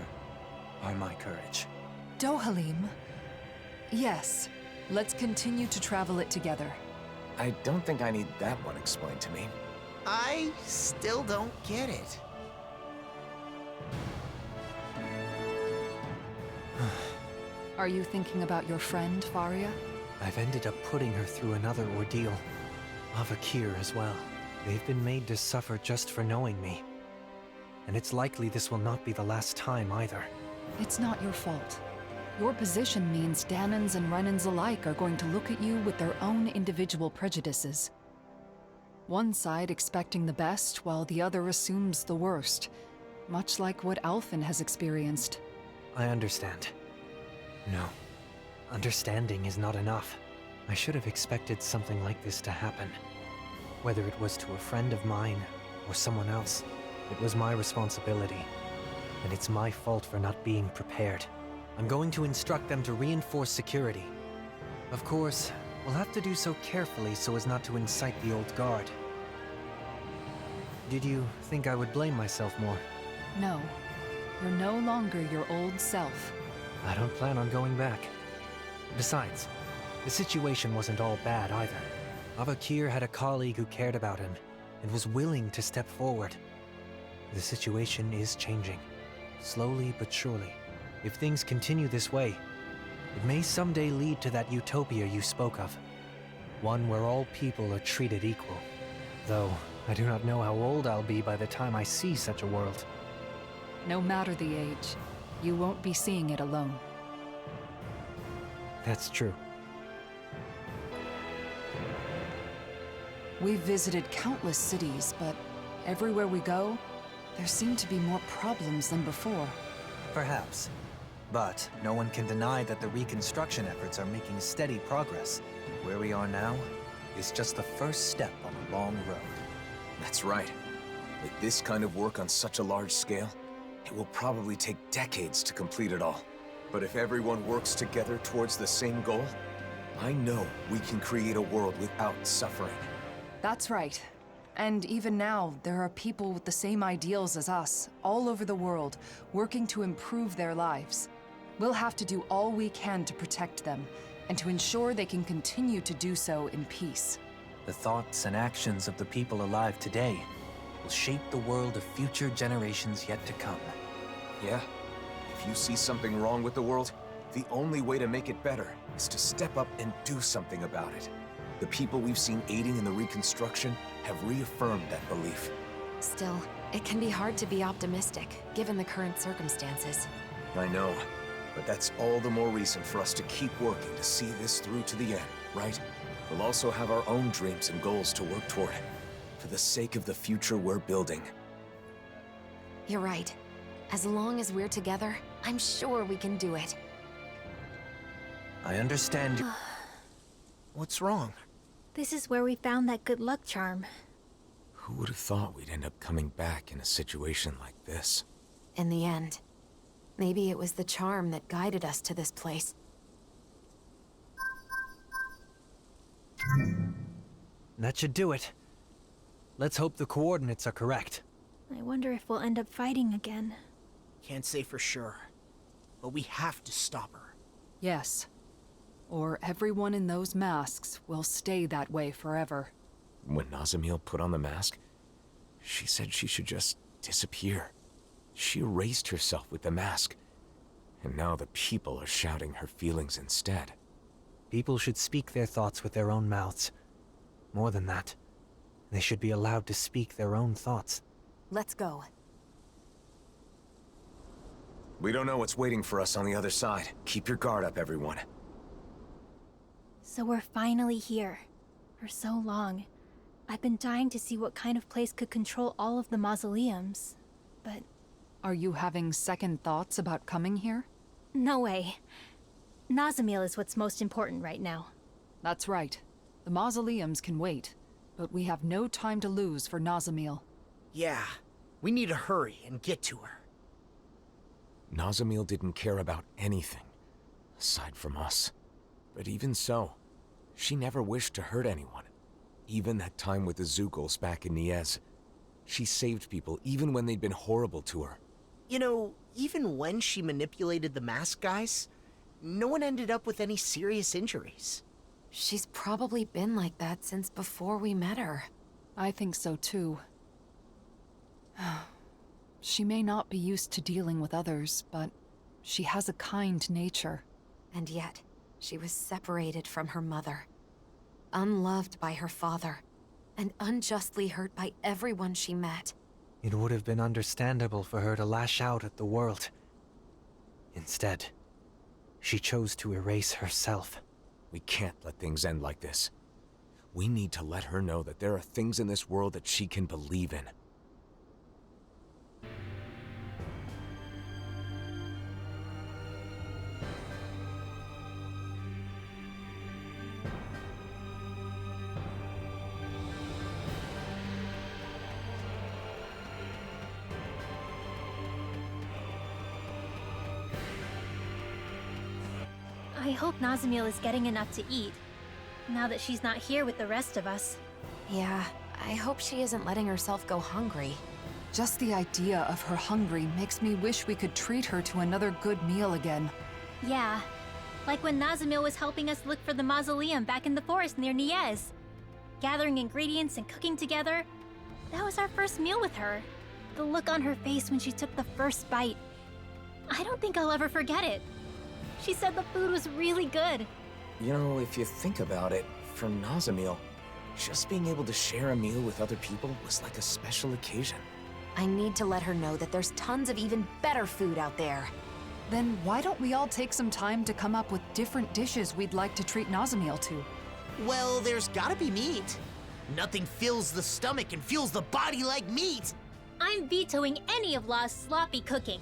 are my courage. Dohalim? Yes. Let's continue to travel it together. I don't think I need that one explained to me. I still don't get it. Are you thinking about your friend, Faria? I've ended up putting her through another ordeal. Avakir as well. They've been made to suffer just for knowing me. And it's likely this will not be the last time either. It's not your fault. Your position means Dahnans and Renans alike are going to look at you with their own individual prejudices. One side expecting the best, while the other assumes the worst. Much like what Alphen has experienced. I understand. No. Understanding is not enough. I should have expected something like this to happen. Whether it was to a friend of mine, or someone else, it was my responsibility. And it's my fault for not being prepared. I'm going to instruct them to reinforce security. Of course, we'll have to do so carefully so as not to incite the old guard. Did you think I would blame myself more? No. You're no longer your old self. I don't plan on going back. Besides, the situation wasn't all bad either. Avakir had a colleague who cared about him and was willing to step forward. The situation is changing, slowly but surely. If things continue this way, it may someday lead to that utopia you spoke of. One where all people are treated equal. Though, I do not know how old I'll be by the time I see such a world. No matter the age, you won't be seeing it alone. That's true. We've visited countless cities, but everywhere we go, there seem to be more problems than before. Perhaps. But no one can deny that the reconstruction efforts are making steady progress. Where we are now is just the first step on a long road. That's right. With this kind of work on such a large scale, it will probably take decades to complete it all. But if everyone works together towards the same goal, I know we can create a world without suffering. That's right. And even now, there are people with the same ideals as us, all over the world, working to improve their lives. We'll have to do all we can to protect them, and to ensure they can continue to do so in peace. The thoughts and actions of the people alive today will shape the world of future generations yet to come. Yeah? If you see something wrong with the world, the only way to make it better is to step up and do something about it. The people we've seen aiding in the reconstruction have reaffirmed that belief. Still, it can be hard to be optimistic, given the current circumstances. I know, but that's all the more reason for us to keep working to see this through to the end, right? We'll also have our own dreams and goals to work toward, for the sake of the future we're building. You're right. As long as we're together, I'm sure we can do it. I understand you. What's wrong? This is where we found that good luck charm. Who would have thought we'd end up coming back in a situation like this? In the end, maybe it was the charm that guided us to this place. That should do it. Let's hope the coordinates are correct. I wonder if we'll end up fighting again. Can't say for sure, but we have to stop her. Yes. Or everyone in those masks will stay that way forever. When Nazamil put on the mask, she said she should just disappear. She erased herself with the mask. And now the people are shouting her feelings instead. People should speak their thoughts with their own mouths. More than that, they should be allowed to speak their own thoughts. Let's go. We don't know what's waiting for us on the other side. Keep your guard up, everyone. So we're finally here. For so long. I've been dying to see what kind of place could control all of the mausoleums. But... Are you having second thoughts about coming here? No way. Nazamil is what's most important right now. That's right. The mausoleums can wait, but we have no time to lose for Nazamil. Yeah, we need to hurry and get to her. Nazamil didn't care about anything, aside from us. But even so, she never wished to hurt anyone. Even that time with the Zugals back in Niez. She saved people even when they'd been horrible to her. You know, even when she manipulated the mask guys, no one ended up with any serious injuries. She's probably been like that since before we met her. I think so too. She may not be used to dealing with others, but she has a kind nature. And yet, she was separated from her mother, unloved by her father, and unjustly hurt by everyone she met. It would have been understandable for her to lash out at the world. Instead, she chose to erase herself. We can't let things end like this. We need to let her know that there are things in this world that she can believe in. I hope Nazamiel is getting enough to eat, now that she's not here with the rest of us. Yeah, I hope she isn't letting herself go hungry. Just the idea of her hungry makes me wish we could treat her to another good meal again. Yeah, like when Nazamiel was helping us look for the mausoleum back in the forest near Niez. Gathering ingredients and cooking together. That was our first meal with her. The look on her face when she took the first bite. I don't think I'll ever forget it. She said the food was really good. You know, if you think about it, for Nazamiel, just being able to share a meal with other people was like a special occasion. I need to let her know that there's tons of even better food out there. Then why don't we all take some time to come up with different dishes we'd like to treat Nazamiel to? Well, there's gotta be meat. Nothing fills the stomach and fuels the body like meat. I'm vetoing any of Law's sloppy cooking.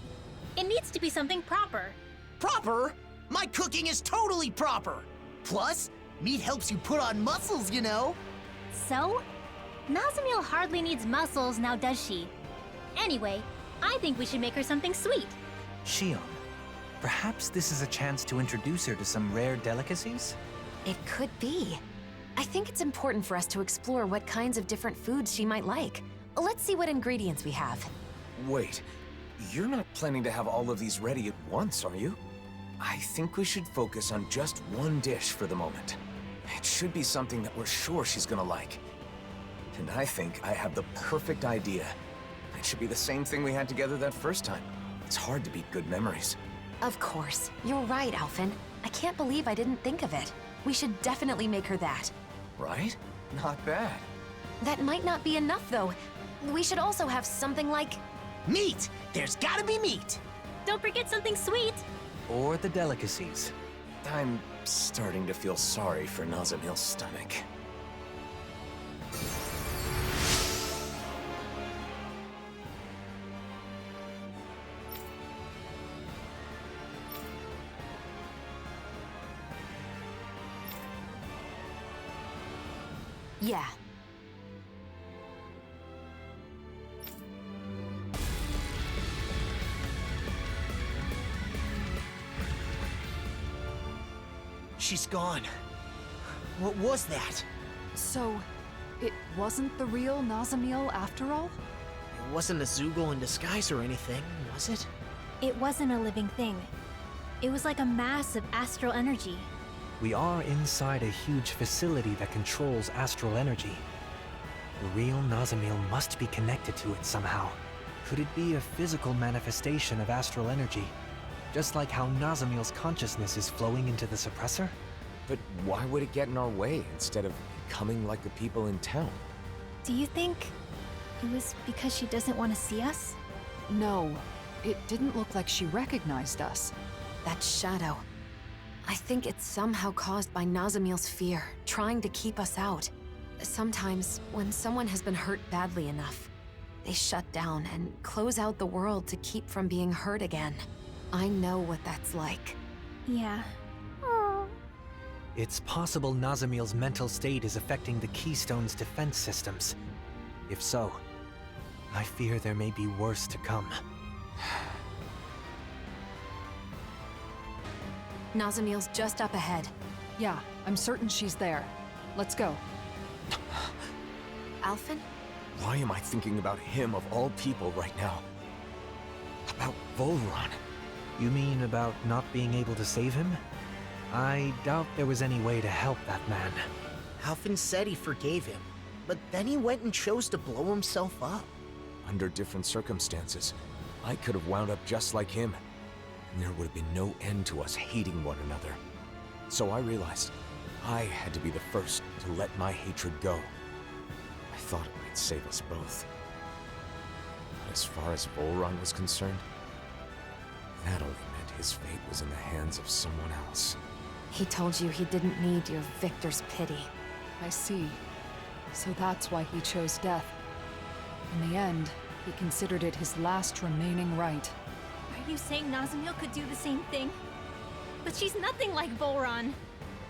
It needs to be something proper. Proper? My cooking is totally proper. Plus, meat helps you put on muscles, you know. So? Nazamiel hardly needs muscles now, does she? Anyway, I think we should make her something sweet. Shion, perhaps this is a chance to introduce her to some rare delicacies? It could be. I think it's important for us to explore what kinds of different foods she might like. Let's see what ingredients we have. Wait, you're not planning to have all of these ready at once, are you? I think we should focus on just one dish for the moment. It should be something that we're sure she's gonna like. And I think I have the perfect idea. It should be the same thing we had together that first time. It's hard to beat good memories. Of course. You're right, Alphen. I can't believe I didn't think of it. We should definitely make her that. Right? Not bad. That might not be enough, though. We should also have something like... Meat! There's gotta be meat! Don't forget something sweet! Or the delicacies. I'm starting to feel sorry for Nazamiel's stomach. Yeah. She's gone. What was that? So, it wasn't the real Nazamiel after all? It wasn't a Zoogle in disguise or anything, was it? It wasn't a living thing. It was like a mass of astral energy. We are inside a huge facility that controls astral energy. The real Nazamiel must be connected to it somehow. Could it be a physical manifestation of astral energy? Just like how Nazamiel's consciousness is flowing into the suppressor? But why would it get in our way instead of becoming like the people in town? Do you think it was because she doesn't want to see us? No, it didn't look like she recognized us. That shadow. I think it's somehow caused by Nazamiel's fear, trying to keep us out. Sometimes, when someone has been hurt badly enough, they shut down and close out the world to keep from being hurt again. I know what that's like. Yeah. It's possible Nazamiel's mental state is affecting the Keystone's defense systems. If so, I fear there may be worse to come. Nazamiel's just up ahead. Yeah, I'm certain she's there. Let's go. Alphen? Why am I thinking about him of all people right now? About Volron. You mean about not being able to save him? I doubt there was any way to help that man. Alphen said he forgave him, but then he went and chose to blow himself up. Under different circumstances, I could have wound up just like him. there would have been no end to us hating one another. So I realized I had to be the first to let my hatred go. I thought it might save us both. But as far as Volron was concerned, that only meant his fate was in the hands of someone else. He told you he didn't need your victor's pity. I see. So that's why he chose death. In the end, he considered it his last remaining right. Are you saying Nazamil could do the same thing? But she's nothing like Volron.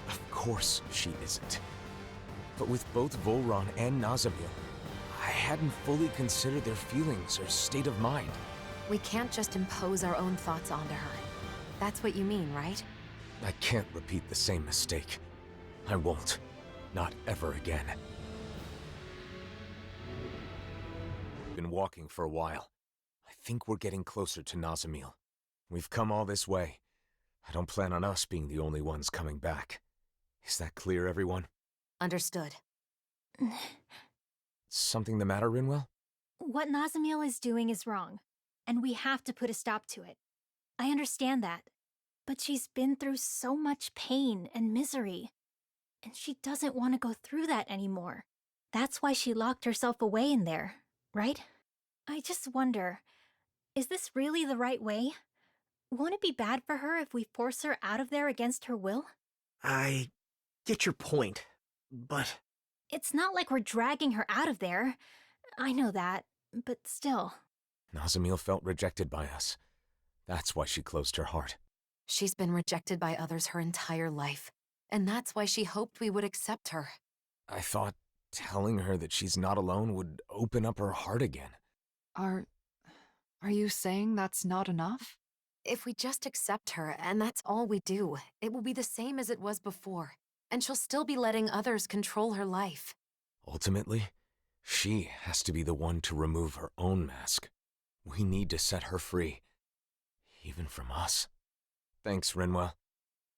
Of course she isn't. But with both Volron and Nazamil, I hadn't fully considered their feelings or state of mind. We can't just impose our own thoughts onto her. That's what you mean, right? I can't repeat the same mistake. I won't. Not ever again. Been walking for a while. I think we're getting closer to Nazamil. We've come all this way. I don't plan on us being the only ones coming back. Is that clear, everyone? Understood. Something the matter, Rinwell? What Nazamil is doing is wrong, and we have to put a stop to it. I understand that, but she's been through so much pain and misery, and she doesn't want to go through that anymore. That's why she locked herself away in there, right? I just wonder, is this really the right way? Won't it be bad for her if we force her out of there against her will? I get your point, but... It's not like we're dragging her out of there. I know that, but still. Nazamil felt rejected by us. That's why she closed her heart. She's been rejected by others her entire life, and that's why she hoped we would accept her. I thought telling her that she's not alone would open up her heart again. Are you saying that's not enough? If we just accept her, and that's all we do, it will be the same as it was before, and she'll still be letting others control her life. Ultimately, she has to be the one to remove her own mask. We need to set her free, even from us. Thanks, Rinwell.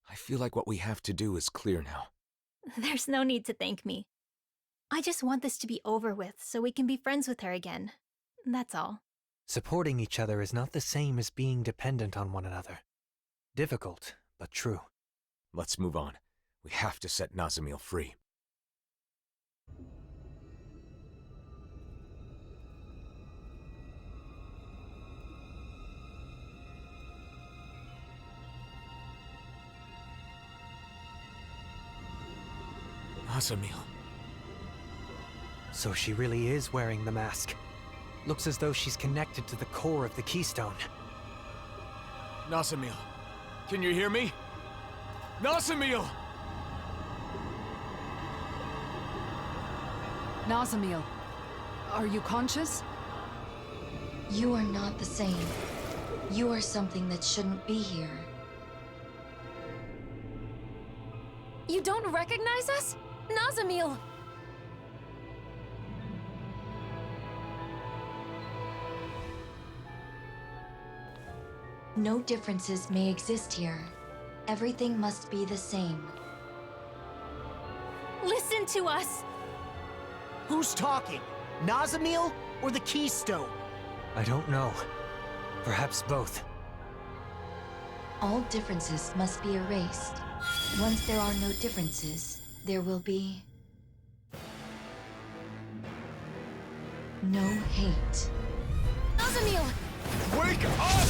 I feel like what we have to do is clear now. There's no need to thank me. I just want this to be over with so we can be friends with her again. That's all. Supporting each other is not the same as being dependent on one another. Difficult, but true. Let's move on. We have to set Nazamil free. Nazamil. So she really is wearing the mask. Looks as though she's connected to the core of the Keystone. Nazamil, can you hear me? Nazamil! Nazamil, are you conscious? You are not the same. You are something that shouldn't be here. You don't recognize us? Nazamil! No differences may exist here. Everything must be the same. Listen to us! Who's talking? Nazamil or the Keystone? I don't know. Perhaps both. All differences must be erased. Once there are no differences, there will be no hate. Nazamil! Wake up!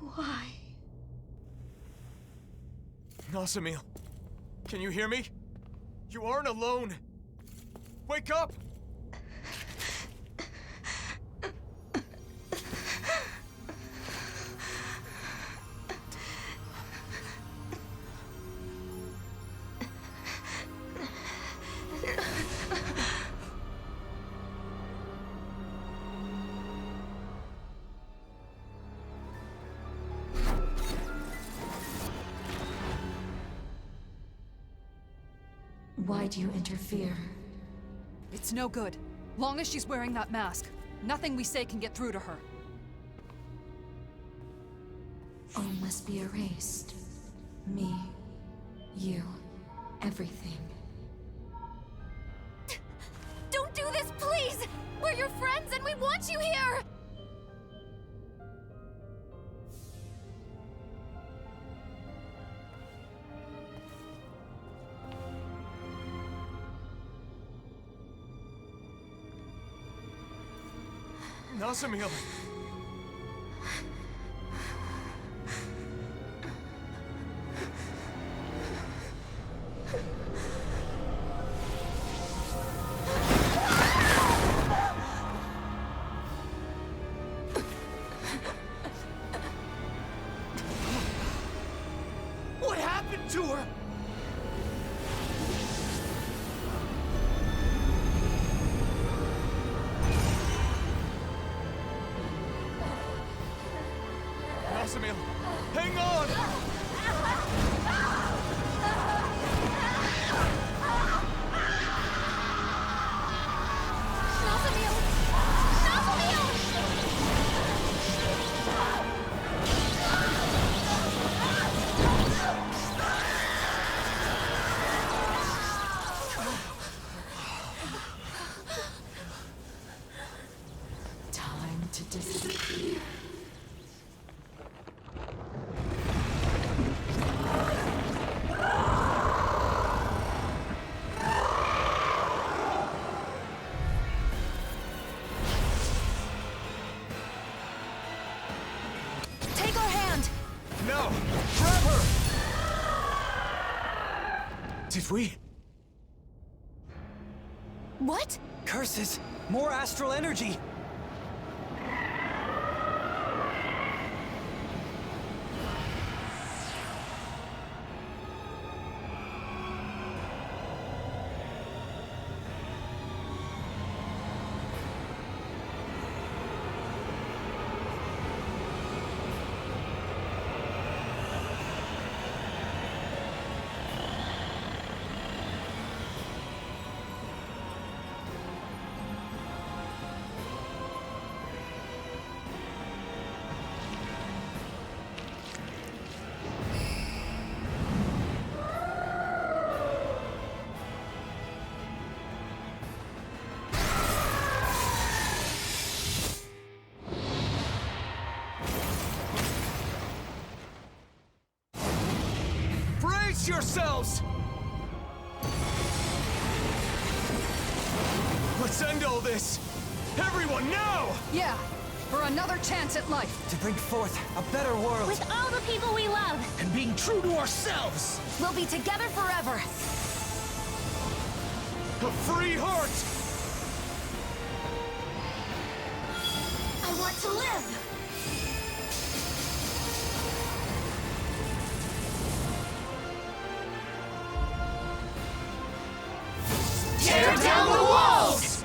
Why? Nazamil, can you hear me? You aren't alone. Wake up! Why do you interfere? It's no good. Long as she's wearing that mask, nothing we say can get through to her. All must be erased. Me, you, everything. Don't do this, please! We're your friends and we want you here! Nazamil! What happened to her? Nazamil, hang on! Time to disappear. Take our hand! No! Grab her! Did we? What? Curses! More astral energy! Brace yourselves! Let's end all this! Everyone, now! Yeah, for another chance at life. To bring forth a better world. With all the people we love. And being true to ourselves! We'll be together forever. A free heart! I want to live! Tear down the walls!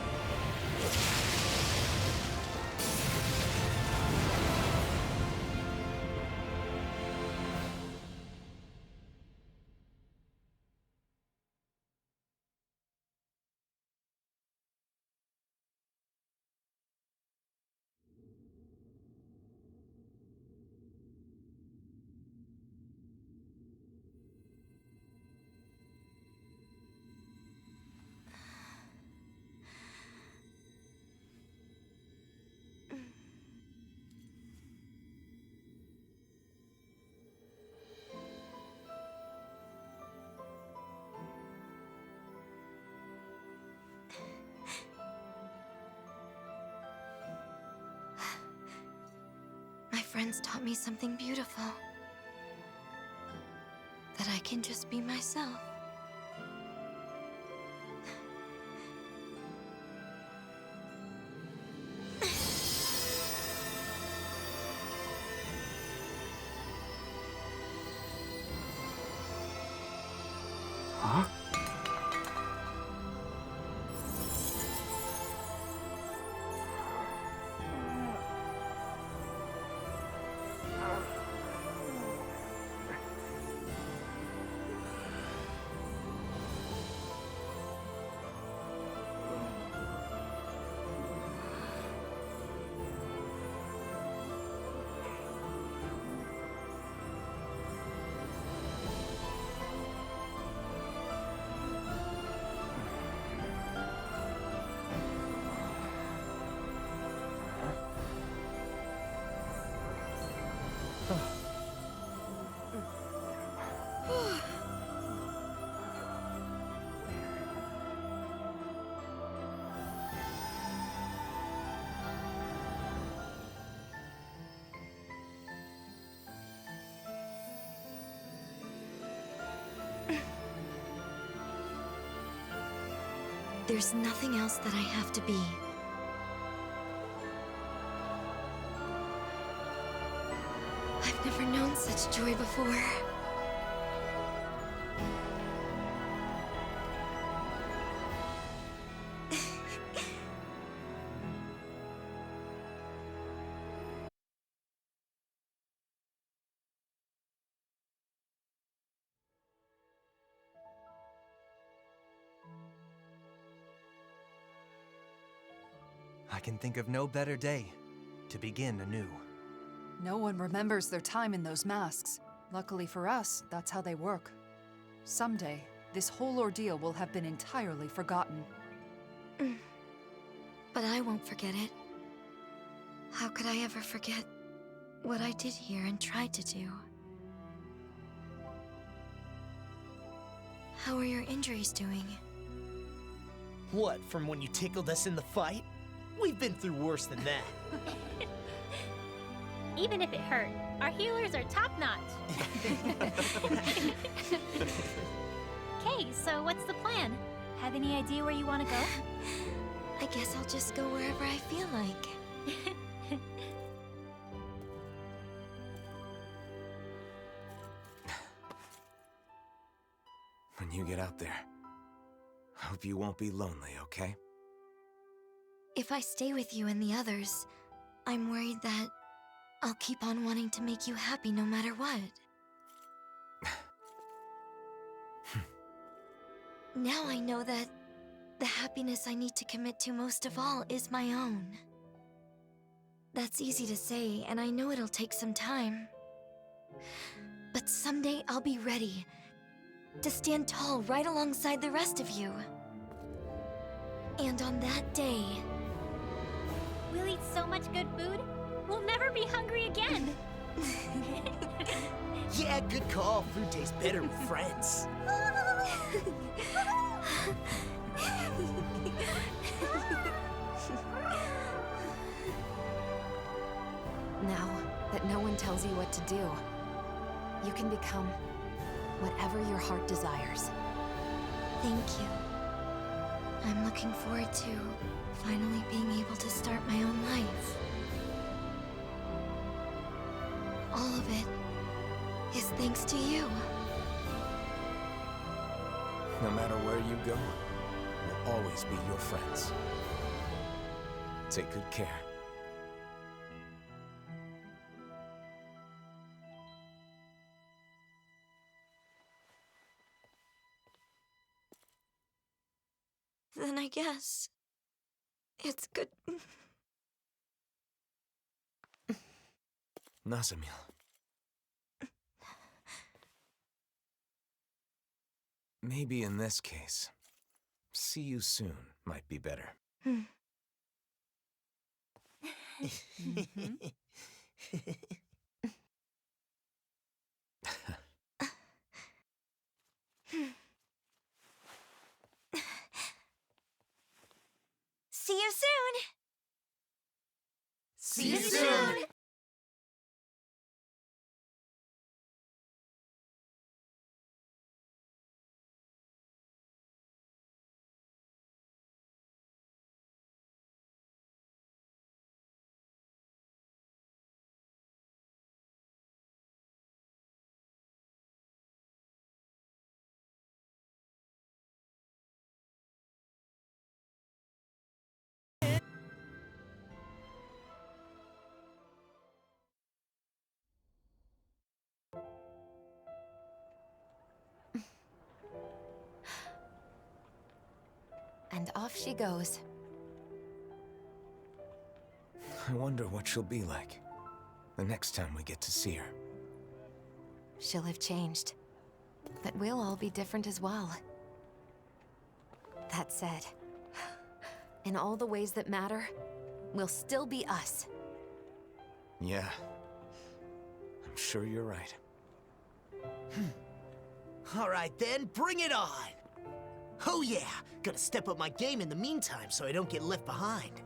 My friends taught me something beautiful. That I can just be myself. Huh? There's nothing else that I have to be. I've never known such joy before. I can think of no better day to begin anew. No one remembers their time in those masks. Luckily for us, that's how they work. Someday, this whole ordeal will have been entirely forgotten. But I won't forget it. How could I ever forget what I did here and tried to do? How are your injuries doing? What, from when you tickled us in the fight? We've been through worse than that. Even if it hurt, our healers are top-notch. Okay, so what's the plan? Have any idea where you want to go? I guess I'll just go wherever I feel like. When you get out there, I hope you won't be lonely, okay? If I stay with you and the others, I'm worried that I'll keep on wanting to make you happy no matter what. Now I know that the happiness I need to commit to most of all is my own. That's easy to say, and I know it'll take some time. But someday I'll be ready to stand tall right alongside the rest of you. And on that day... We'll eat so much good food, we'll never be hungry again. Yeah, good call. Food tastes better with friends. Now that no one tells you what to do, you can become whatever your heart desires. Thank you. I'm looking forward to finally being able to start my own life. All of it is thanks to you. No matter where you go, we'll always be your friends. Take good care. Then I guess it's good. Nazamil. Maybe in this case, see you soon might be better. See you soon! See you soon! And off she goes. I wonder what she'll be like the next time we get to see her. She'll have changed. But we'll all be different as well. That said, in all the ways that matter, we'll still be us. Yeah. I'm sure you're right. All right then, bring it on! Oh yeah, gotta step up my game in the meantime so I don't get left behind.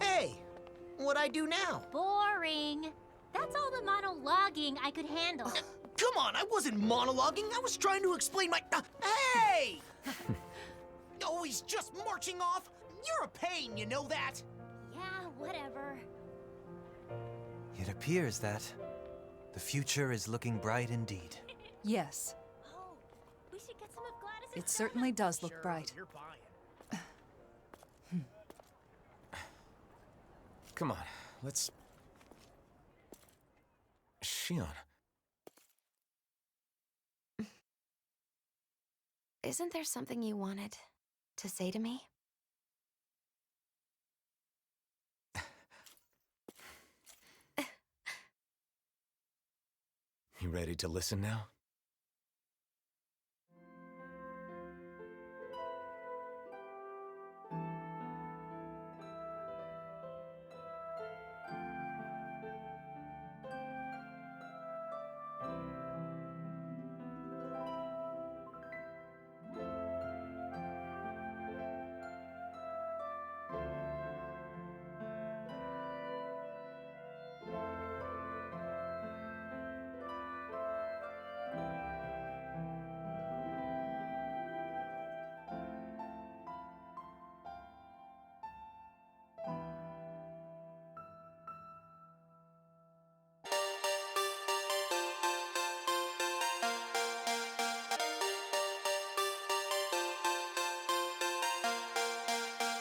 Hey, what'd I do now? Boring. That's all the monologuing I could handle. Come on, I wasn't monologuing. I was trying to explain my... hey! Oh, he's just marching off? You're a pain, you know that? Yeah, whatever. It appears that the future is looking bright indeed. Yes, Oh, we should get some of Gladys's it certainly does look bright. You're buying. Come on, let's... Shion. Isn't there something you wanted to say to me? You ready to listen now?